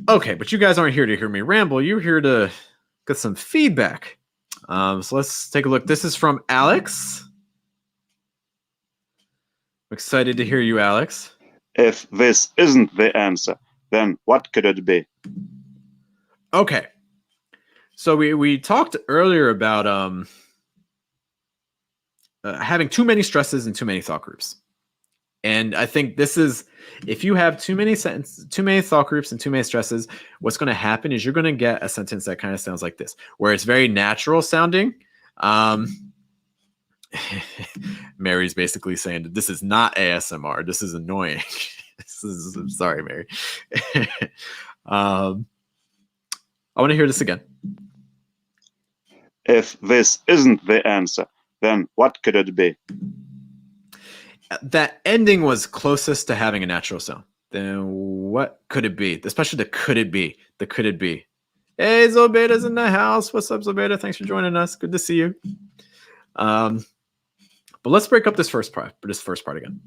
Okay, but you guys aren't here to hear me ramble. You're here to get some feedback. So let's take a look. This is from Alex. I'm excited to hear you, Alex. If this isn't the answer, then what could it be? Okay. So we talked earlier about having too many stresses and too many thought groups. And I think this is, if you have too many thought groups and too many stresses, what's going to happen is you're going to get a sentence that kind of sounds like this, where it's very natural sounding. Mary's basically saying that this is not ASMR. This is annoying. I'm sorry, Mary. I want to hear this again. If this isn't the answer, then what could it be? That ending was closest to having a natural sound. Then what could it be? Especially the could it be? The could it be? Hey, Zobeda's in the house. What's up, Zobeda? Thanks for joining us. Good to see you. But let's break up this first part again.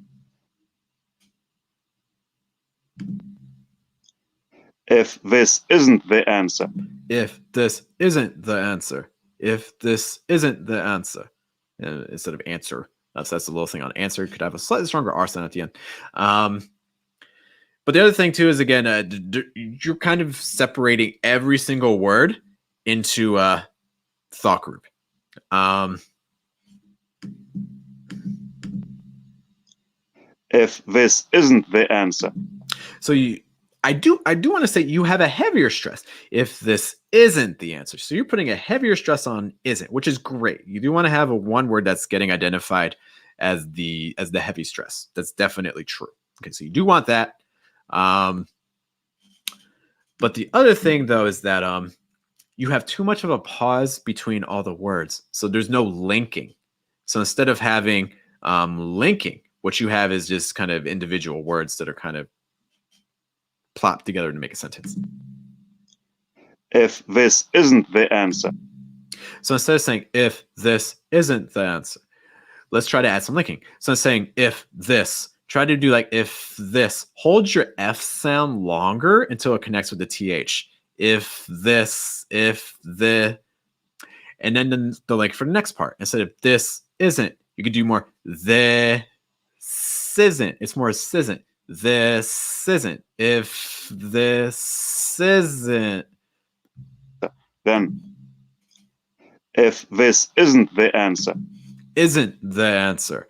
If this isn't the answer. If this isn't the answer. If this isn't the answer. Instead of answer. That's the little thing on answer. Could have a slightly stronger R sound at the end. But the other thing too is, again, you're kind of separating every single word into a thought group. If this isn't the answer. So I do want to say you have a heavier stress if this isn't the answer. So you're putting a heavier stress on isn't, which is great. You do want to have a one word that's getting identified as the heavy stress. That's definitely true. Okay, so you do want that. But the other thing though is that you have too much of a pause between all the words. So there's no linking. So instead of having linking, what you have is just kind of individual words that are kind of plopped together to make a sentence. If this isn't the answer. So instead of saying if this isn't the answer, let's try to add some linking. So I'm saying if this, try to do like if this. Hold your F sound longer until it connects with the TH. If this, if the, and then the like for the next part, instead of this isn't, you could do more this isn't. It's more isn't. This isn't. If this isn't. Then if this isn't the answer. Isn't the answer.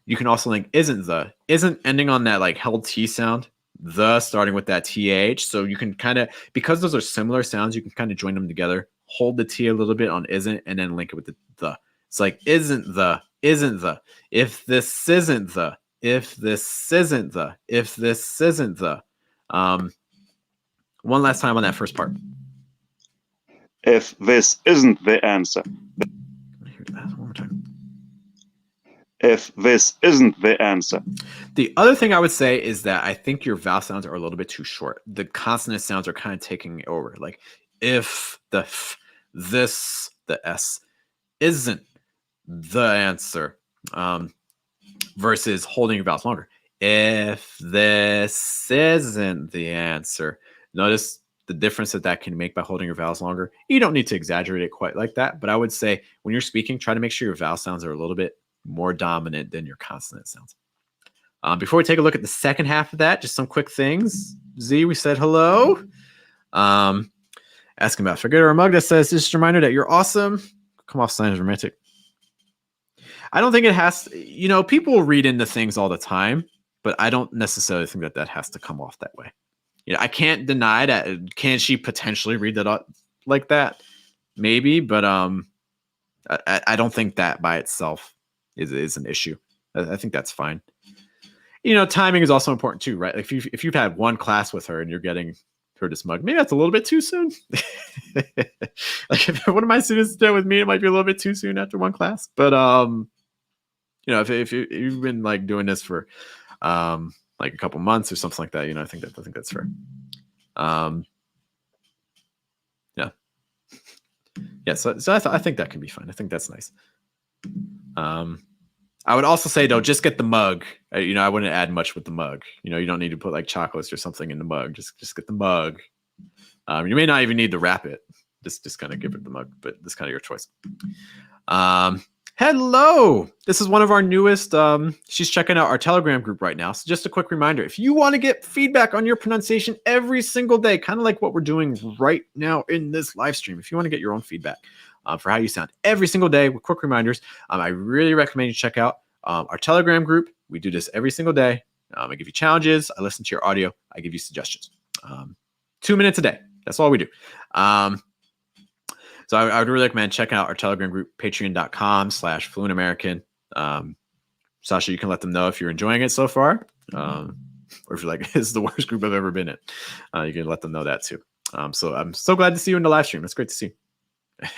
You can also link isn't ending on that like held T sound, the starting with that TH. So you can kind of, because those are similar sounds, you can kind of join them together, hold the T a little bit on isn't, and then link it with the. It's like isn't the, if this isn't the, if this isn't the, if this isn't the. One last time on that first part. If this isn't the answer. Hear that one more time. If this isn't the answer. The other thing I would say is that I think your vowel sounds are a little bit too short. The consonant sounds are kind of taking over. Like if the f, this, the S isn't the answer, versus holding your vowels longer. If this isn't the answer, notice the difference that can make by holding your vowels longer. You don't need to exaggerate it quite like that, but I would say when you're speaking, try to make sure your vowel sounds are a little bit more dominant than your consonant sounds. Before we take a look at the second half of that, just some quick things. Z, we said hello. Asking about forget or a mug that says, just a reminder that you're awesome. Come off sign as romantic. I don't think it has to, people read into things all the time, but I don't necessarily think that has to come off that way. I can't deny that. Can she potentially read that like that? Maybe, but I don't think that by itself is an issue. I think that's fine. Timing is also important too, right? Like if you've had one class with her and you're getting her this mug, maybe that's a little bit too soon. Like if one of my students did with me, it might be a little bit too soon after one class. But if you've been like doing this for like a couple months or something like that, I think that's fair. So I think that can be fine. I think that's nice. I would also say though, just get the mug. I wouldn't add much with the mug. You don't need to put like chocolates or something in the mug. Just get the mug. You may not even need to wrap it. Just kind of give it the mug, but that's kind of your choice. Hello. This is one of our newest. She's checking out our Telegram group right now. So just a quick reminder, if you want to get feedback on your pronunciation every single day, kind of like what we're doing right now in this live stream, if you want to get your own feedback for how you sound every single day with quick reminders, I really recommend you check out our Telegram group. We do this every single day. I give you challenges. I listen to your audio. I give you suggestions. 2 minutes a day. That's all we do. So I would really recommend checking out our Telegram group, patreon.com/Fluent American. Sasha, you can let them know if you're enjoying it so far. Or if you're like, this is the worst group I've ever been in. You can let them know that too. So I'm so glad to see you in the live stream. It's great to see you.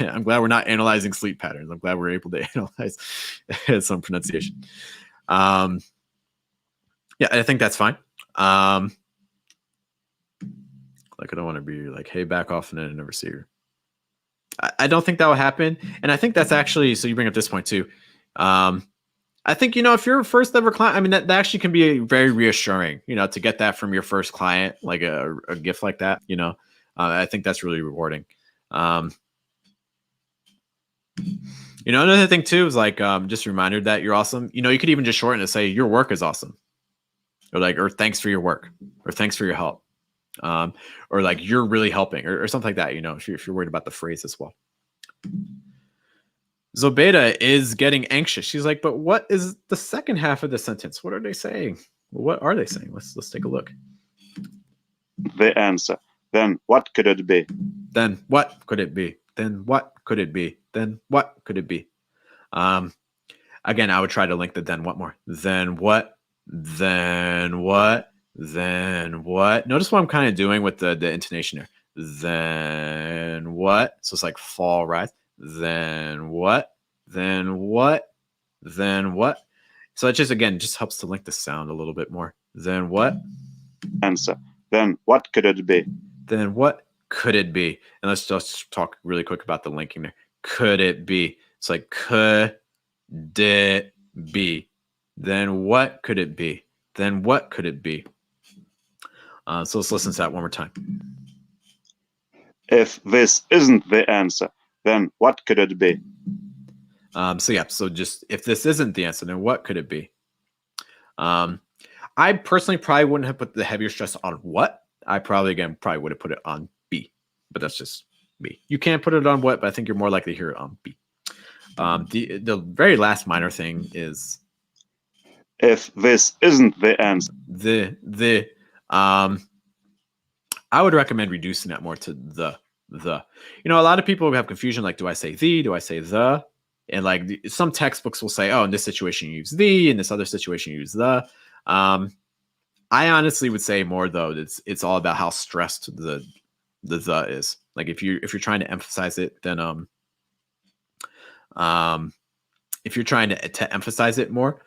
I'm glad we're not analyzing sleep patterns. I'm glad we're able to analyze some pronunciation. Yeah, I think that's fine. Like, I don't want to be like, hey, back off and then I never see her. I don't think that will happen. And I think that's actually, so you bring up this point too. I think, if you're a first ever client, I mean, that actually can be very reassuring, to get that from your first client, like a gift like that, I think that's really rewarding. Another thing too is like, just a reminder that you're awesome. You could even just shorten it to say your work is awesome, or thanks for your work, or thanks for your help. Or like you're really helping, or something like that, if you're worried about the phrase as well. Zobeda is getting anxious. She's like, but what is the second half of the sentence? What are they saying? What are they saying? Let's take a look. The answer. Then what could it be? Then what could it be? Then what could it be? Then what could it be? Again, I would try to link the then what more. Then what? Then what? Then what? Notice what I'm kind of doing with the intonation there. Then what? So it's like fall, rise. Then what? Then what? Then what? So it just helps to link the sound a little bit more. Then what? Answer. Then what could it be? Then what could it be? And let's just talk really quick about the linking there. Could it be? It's like, could it be? Then what could it be? Then what could it be? So let's listen to that one more time. If this isn't the answer, then what could it be? So just if this isn't the answer, then what could it be? I personally probably wouldn't have put the heavier stress on what. I probably would have put it on be, but that's just me. You can put it on what, but I think you're more likely to hear it on be. The very last minor thing is if this isn't the answer. I would recommend reducing that more to the. A lot of people have confusion, like, do I say the, do I say the? And like some textbooks will say, oh, in this situation you use the, in this other situation you use the. I honestly would say more though, it's all about how stressed the is. Like if you're trying to emphasize it, then if you're trying to emphasize it more,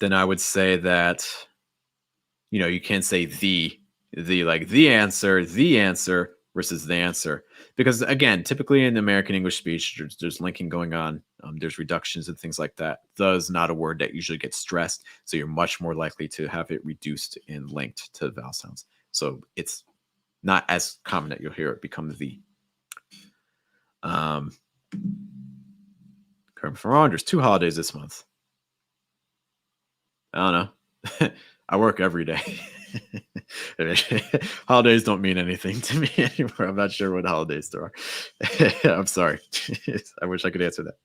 then I would say that you can say the answer versus the answer, because again, typically in American English speech, there's linking going on. There's reductions and things like that. The is not a word that usually gets stressed, so you're much more likely to have it reduced and linked to vowel sounds. So it's not as common that you'll hear it become the. Correct me if I'm wrong, there's 2 holidays this month. I don't know. I work every day. Holidays don't mean anything to me anymore. I'm not sure what holidays there are. I'm sorry. I wish I could answer that.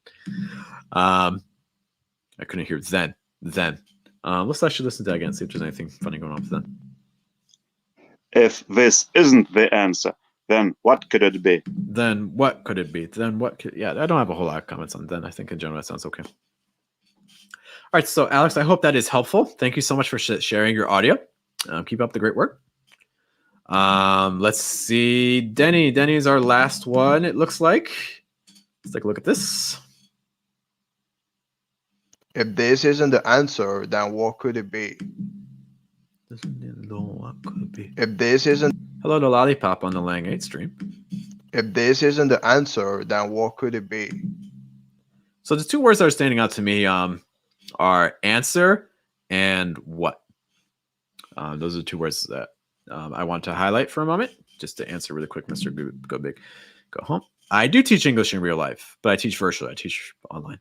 I couldn't hear then. Let's actually listen to that again, see if there's anything funny going on with then. If this isn't the answer, then what could it be? Then what could it be? Then what could, yeah, I don't have a whole lot of comments on then. I think in general that sounds okay. All right, so Alex, I hope that is helpful. Thank you so much for sharing your audio. Keep up the great work. Let's see. Denny is our last one, it looks like. Let's take a look at this. If this isn't the answer, then what could it be? What could it be? If this isn't Hello to Lollipop on the Lang 8 stream. If this isn't the answer, then what could it be? So the 2 words that are standing out to me are answer and what. Those are the 2 words that I want to highlight for a moment, just to answer really quick, Mr. Go Big, Go Home. I do teach English in real life, but I teach virtually. I teach online.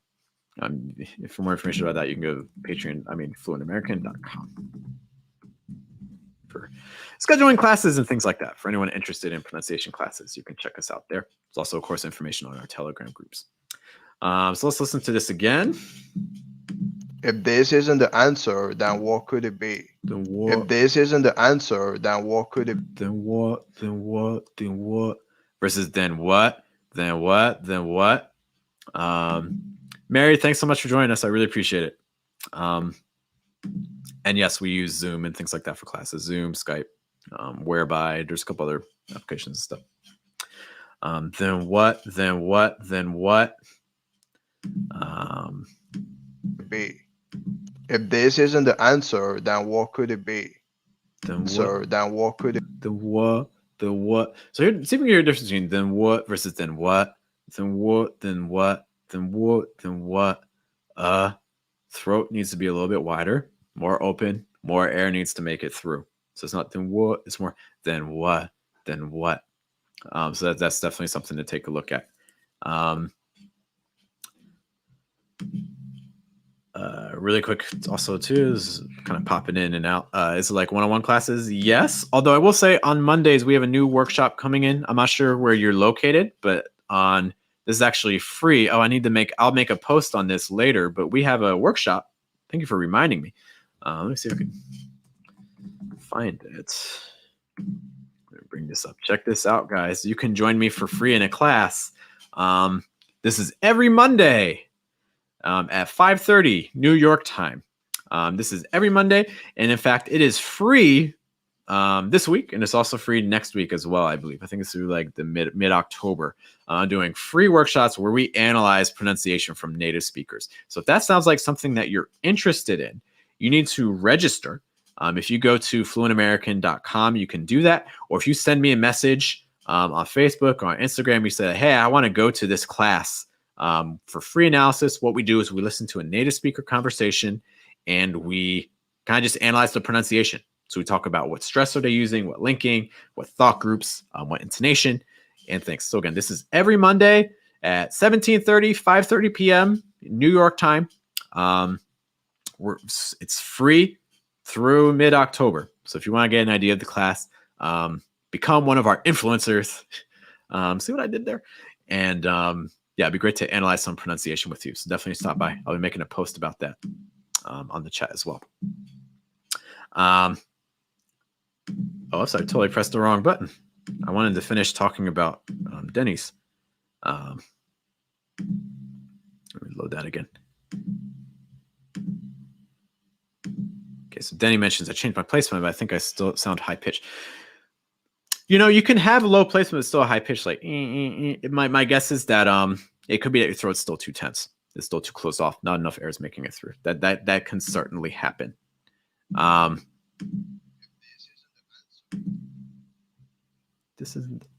For more information about that, you can go to fluentamerican.com for scheduling classes and things like that. For anyone interested in pronunciation classes, you can check us out there. There's also, of course, information on our Telegram groups. So let's listen to this again. If this isn't the answer, then what could it be? Then what? If this isn't the answer, then what could it be? Then what? Then what? Then what? Versus then what? Then what? Then what? Mary, thanks so much for joining us. I really appreciate it. And yes, we use Zoom and things like that for classes. Zoom, Skype, Whereby. There's a couple other applications and stuff. Then what? Then what? Then what? Be. If this isn't the answer, then what could it be? Then So what? then what could it Then what? Then what? So here, see if we can hear a difference between then what versus then what. Then what? Then what? Then what? Then what? Throat needs to be a little bit wider, more open, more air needs to make it through. So it's not then what, it's more then what, then what. So that's definitely something to take a look at. Really quick also too is kind of popping in and out. Is it like one-on-one classes? Yes. Although I will say on Mondays we have a new workshop coming in. I'm not sure where you're located, but this is actually free. Oh, I'll make a post on this later, but we have a workshop. Thank you for reminding me. Let me see if I can find it. Let me bring this up. Check this out, guys. You can join me for free in a class. This is every Monday at 5:30 New York time. This is every Monday, and in fact, it is free this week, and it's also free next week as well, I believe. I think it's through like the mid-October, doing free workshops where we analyze pronunciation from native speakers. So if that sounds like something that you're interested in, you need to register. If you go to fluentamerican.com, you can do that. Or if you send me a message on Facebook or on Instagram, you say, hey, I want to go to this class for free analysis. What we do is we listen to a native speaker conversation and we kind of just analyze the pronunciation. So we talk about what stress are they using, what linking, what thought groups, what intonation, and things. So again, this is every Monday at 17:30, 5:30 p.m. New York time. It's free through mid-October. So if you want to get an idea of the class, become one of our influencers. See what I did there? And yeah, it'd be great to analyze some pronunciation with you. So definitely stop by. I'll be making a post about that on the chat as well. Oh, sorry, I totally pressed the wrong button. I wanted to finish talking about Denny's. Let me load that again. Okay, so Denny mentions I changed my placement, but I think I still sound high pitched. You know, you can have a low placement but still a high pitch. Like my guess is that it could be that your throat's still too tense. It's still too closed off. Not enough air is making it through. That can certainly happen.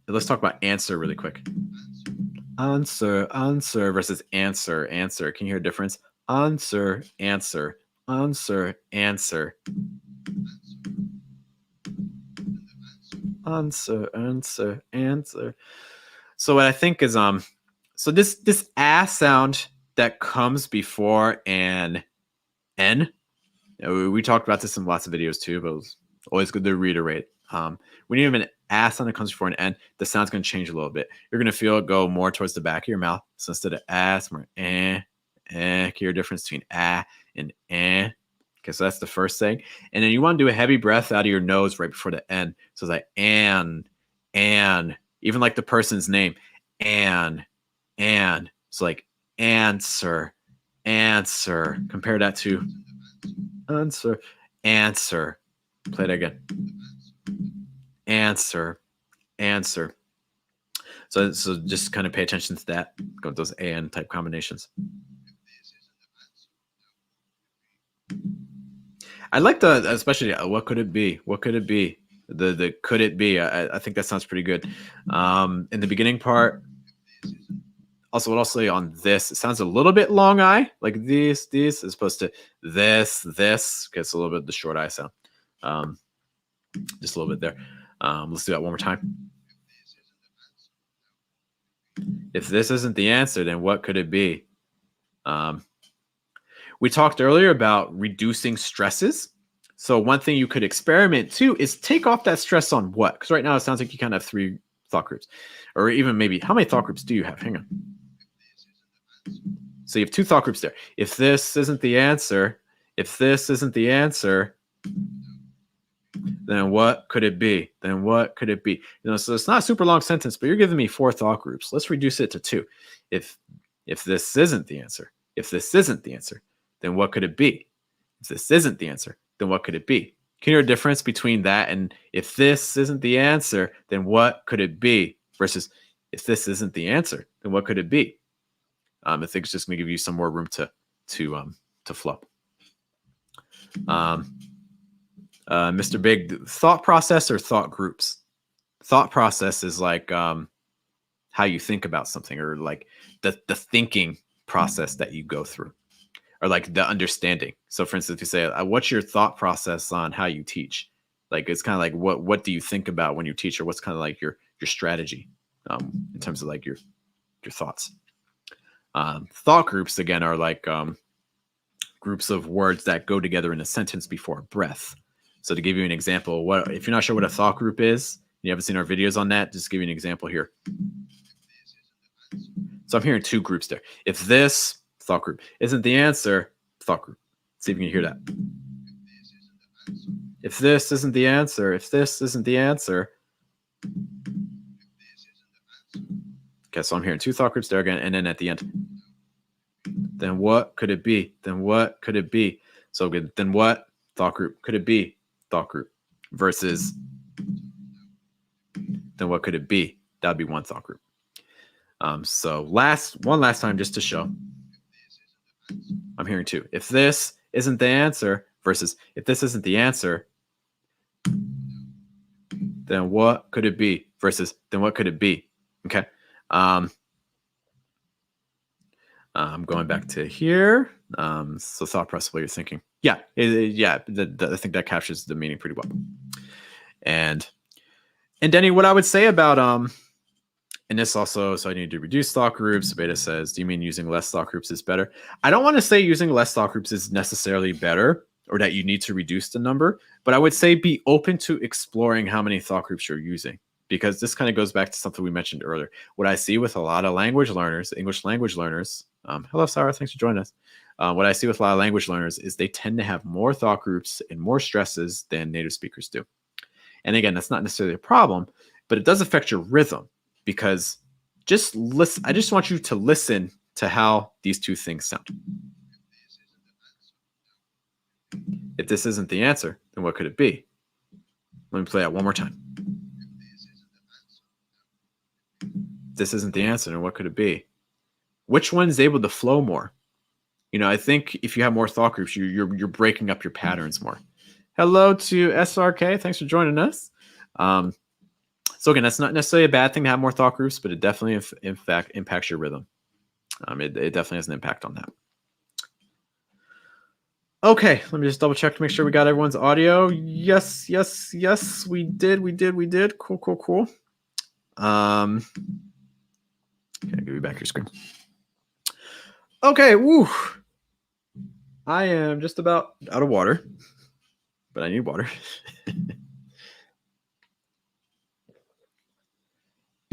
Let's talk about answer really quick. Answer versus answer. Can you hear a difference? Answer. Answer. Answer. Answer. So what I think is so this ass sound that comes before an N. We talked about this in lots of videos too, but it was always good to reiterate. When you have an ass sound that comes before an N, the sound's going to change a little bit. You're going to feel it go more towards the back of your mouth. So instead of ass, more can you hear a difference between ah and eh? Okay, so that's the first thing. And then you want to do a heavy breath out of your nose right before the N. So it's like and, even like the person's name, and. So like answer. Compare that to answer. Play it again. Answer. So just kind of pay attention to that. Go with those and type combinations. I like the, especially what could it be? What could it be? The could it be? I think that sounds pretty good. In the beginning part. Also, what I'll say on this, it sounds a little bit long I, like this, as opposed to this, because it's a little bit the short I sound. Just a little bit there. Let's do that one more time. If this isn't the answer, then what could it be? We talked earlier about reducing stresses. So one thing you could experiment too is take off that stress on what? Because right now it sounds like you kind of have 3 thought groups, or even maybe how many thought groups do you have? Hang on. So you have 2 thought groups there. If this isn't the answer, if this isn't the answer, then what could it be? Then what could it be? So it's not a super long sentence, but you're giving me 4 thought groups. Let's reduce it to 2. If this isn't the answer, if this isn't the answer, then what could it be? If this isn't the answer, then what could it be? Can you hear a difference between that and if this isn't the answer, then what could it be? Versus if this isn't the answer, then what could it be? I think it's just going to give you some more room to flow. Mr. Big, thought process or thought groups? Thought process is like how you think about something, or like the thinking process that you go through, or like the understanding. So for instance, if you say, what's your thought process on how you teach? Like, it's kind of like, what do you think about when you teach, or what's kind of like your strategy in terms of like your thoughts. Thought groups, again, are like groups of words that go together in a sentence before a breath. So to give you an example, if you're not sure what a thought group is, you haven't seen our videos on that, just give you an example here. So I'm hearing 2 groups there. If this thought group isn't the answer, thought group. See if you can hear that. If this isn't the answer, if this isn't the answer. Okay, so I'm hearing 2 thought groups there again, and then at the end, then what could it be? Then what could it be? So good. Then what thought group could it be? Thought group. Versus then what could it be? That would be 1 thought group. So one last time, just to show. I'm hearing 2. If this isn't the answer versus if this isn't the answer, then what could it be? Versus then what could it be? Okay. I'm going back to here. So thought process, what you're thinking. Yeah. I think that captures the meaning pretty well. And Denny, what I would say about and this also, so I need to reduce thought groups. Beta says, do you mean using less thought groups is better? I don't want to say using less thought groups is necessarily better, or that you need to reduce the number, but I would say be open to exploring how many thought groups you're using, because this kind of goes back to something we mentioned earlier. What I see with a lot of language learners, English language learners, hello, Sarah, thanks for joining us. What I see with a lot of language learners is they tend to have more thought groups and more stresses than native speakers do. And again, that's not necessarily a problem, but it does affect your rhythm, because just listen. I just want you to listen to how these 2 things sound. If this isn't the answer, then what could it be? Let me play that one more time. If this isn't the answer, then what could it be? Which one's able to flow more? I think if you have more thought groups, you're breaking up your patterns more. Hello to SRK. Thanks for joining us. So again, that's not necessarily a bad thing to have more thought groups, but it definitely, in fact, impacts your rhythm. It definitely has an impact on that. Okay, let me just double check to make sure we got everyone's audio. Yes, we did. Cool. Okay, give me back your screen. Okay, woo. I am just about out of water, but I need water.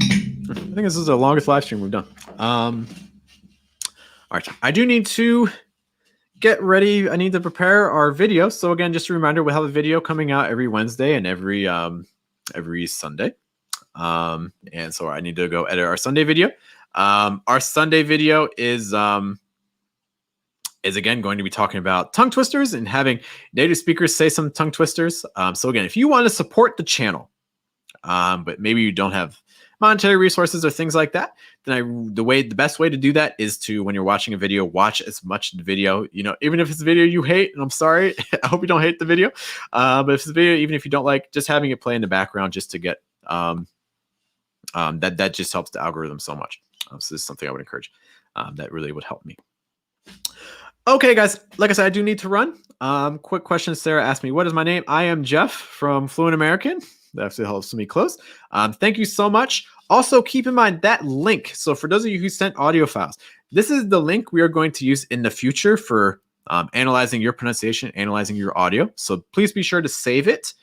I think this is the longest live stream we've done. All right, I do need to get ready. I need to prepare our video. So again, just a reminder, we'll have a video coming out every Wednesday and every Sunday. And so I need to go edit our Sunday video. Our Sunday video is again going to be talking about tongue twisters and having native speakers say some tongue twisters. So again, if you want to support the channel, but maybe you don't have monetary resources or things like that, then the best way to do that is to, when you're watching a video, watch as much of the video, even if it's a video you hate, and I'm sorry, I hope you don't hate the video, but if it's a video, even if you don't like, just having it play in the background just to get, that just helps the algorithm so much. So this is something I would encourage. That really would help me. Okay, guys, like I said, I do need to run. Quick question. Sarah asked me, what is my name? I am Geoff from Fluent American. That actually helps me close. Thank you so much. Also, keep in mind that link. So for those of you who sent audio files, this is the link we are going to use in the future for analyzing your pronunciation, analyzing your audio. So please be sure to save it.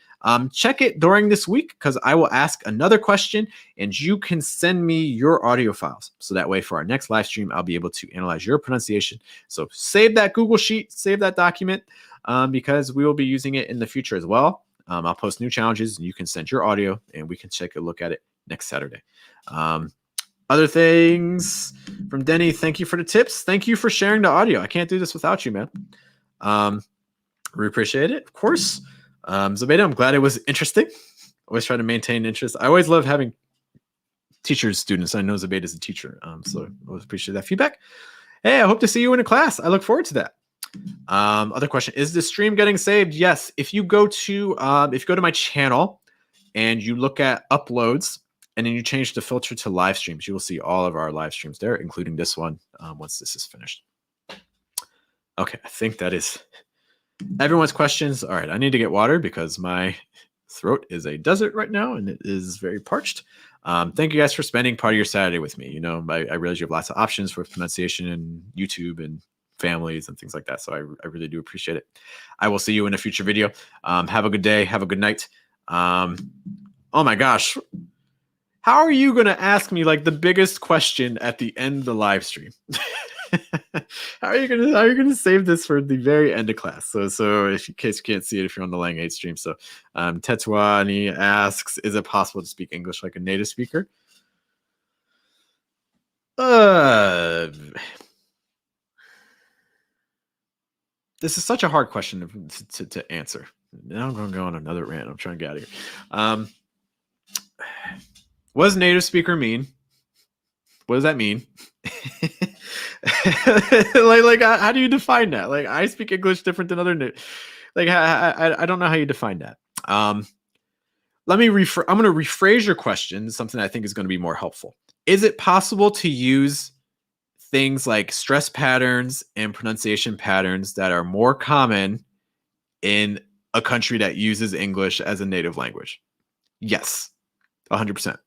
Check it during this week because I will ask another question and you can send me your audio files. So that way for our next live stream, I'll be able to analyze your pronunciation. So save that Google Sheet, save that document because we will be using it in the future as well. I'll post new challenges and you can send your audio and we can take a look at it next Saturday. Other things from Denny, thank you for the tips. Thank you for sharing the audio. I can't do this without you, man. We appreciate it, of course. Zubeda, I'm glad it was interesting. Always try to maintain interest. I always love having teachers, students. I know Zubeda is a teacher, so I always appreciate that feedback. Hey, I hope to see you in a class. I look forward to that. Other question, is the stream getting saved? Yes. If you go to my channel and you look at uploads and then you change the filter to live streams, you will see all of our live streams there, including this one once this is finished. Okay, I think that is everyone's questions. All right, I need to get water because my throat is a desert right now and it is very parched. Thank you guys for spending part of your Saturday with me. You know, I realize you have lots of options for pronunciation and YouTube and families and things like that. So I really do appreciate it. I will see you in a future video. Have a good day. Have a good night. Oh my gosh. How are you going to ask me like the biggest question at the end of the live stream? How are you going to save this for the very end of class? So if in case you can't see it, if you're on the Lang 8 stream. So Tetwani asks, is it possible to speak English like a native speaker? This is such a hard question to answer. Now I'm going to go on another rant. I'm trying to get out of here. What does native speaker mean? What does that mean? like how do you define that? Like I speak English different than other like I don't know how you define that. I'm going to rephrase your question, something I think is going to be more helpful. Is it possible to use things like stress patterns and pronunciation patterns that are more common in a country that uses English as a native language? Yes, 100%.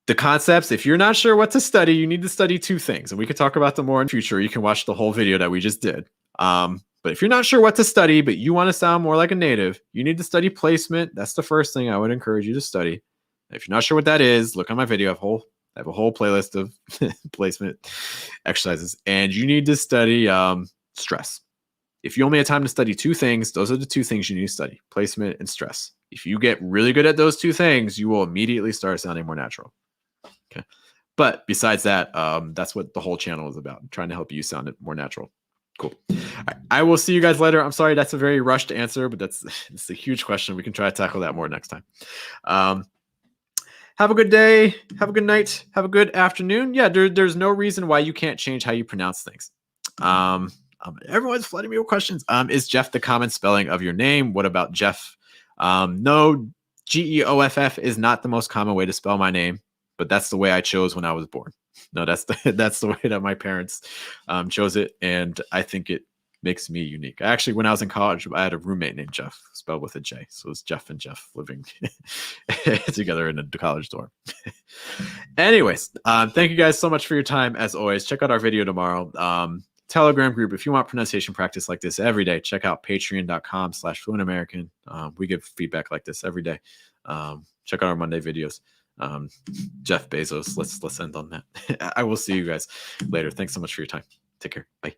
The concepts, if you're not sure what to study, you need to study two things. And we could talk about them more in future. You can watch the whole video that we just did. But if you're not sure what to study, but you want to sound more like a native, you need to study placement. That's the first thing I would encourage you to study. If you're not sure what that is, look on my video. I have a whole playlist of placement exercises. And you need to study stress. If you only have time to study two things, those are the two things you need to study, placement and stress. If you get really good at those two things, you will immediately start sounding more natural. Okay. But besides that, that's what the whole channel is about, trying to help you sound more natural. Cool. All right, I will see you guys later. I'm sorry, that's a very rushed answer, but it's a huge question. We can try to tackle that more next time. Have a good day. Have a good night. Have a good afternoon. Yeah, there's no reason why you can't change how you pronounce things. Everyone's flooding me with questions. Is Geoff the common spelling of your name? What about Geoff? No, Geoff is not the most common way to spell my name, but that's the way I chose when I was born. No, that's the way that my parents chose it, and I think it makes me unique. Actually, when I was in college, I had a roommate named Jeff, spelled with a J. So it's Jeff and Jeff living together in a college dorm. Anyways, thank you guys so much for your time. As always, check out our video tomorrow. Telegram group. If you want pronunciation practice like this every day, check out patreon.com/fluentamerican. We give feedback like this every day. Check out our Monday videos. Jeff Bezos. Let's end on that. I will see you guys later. Thanks so much for your time. Take care. Bye.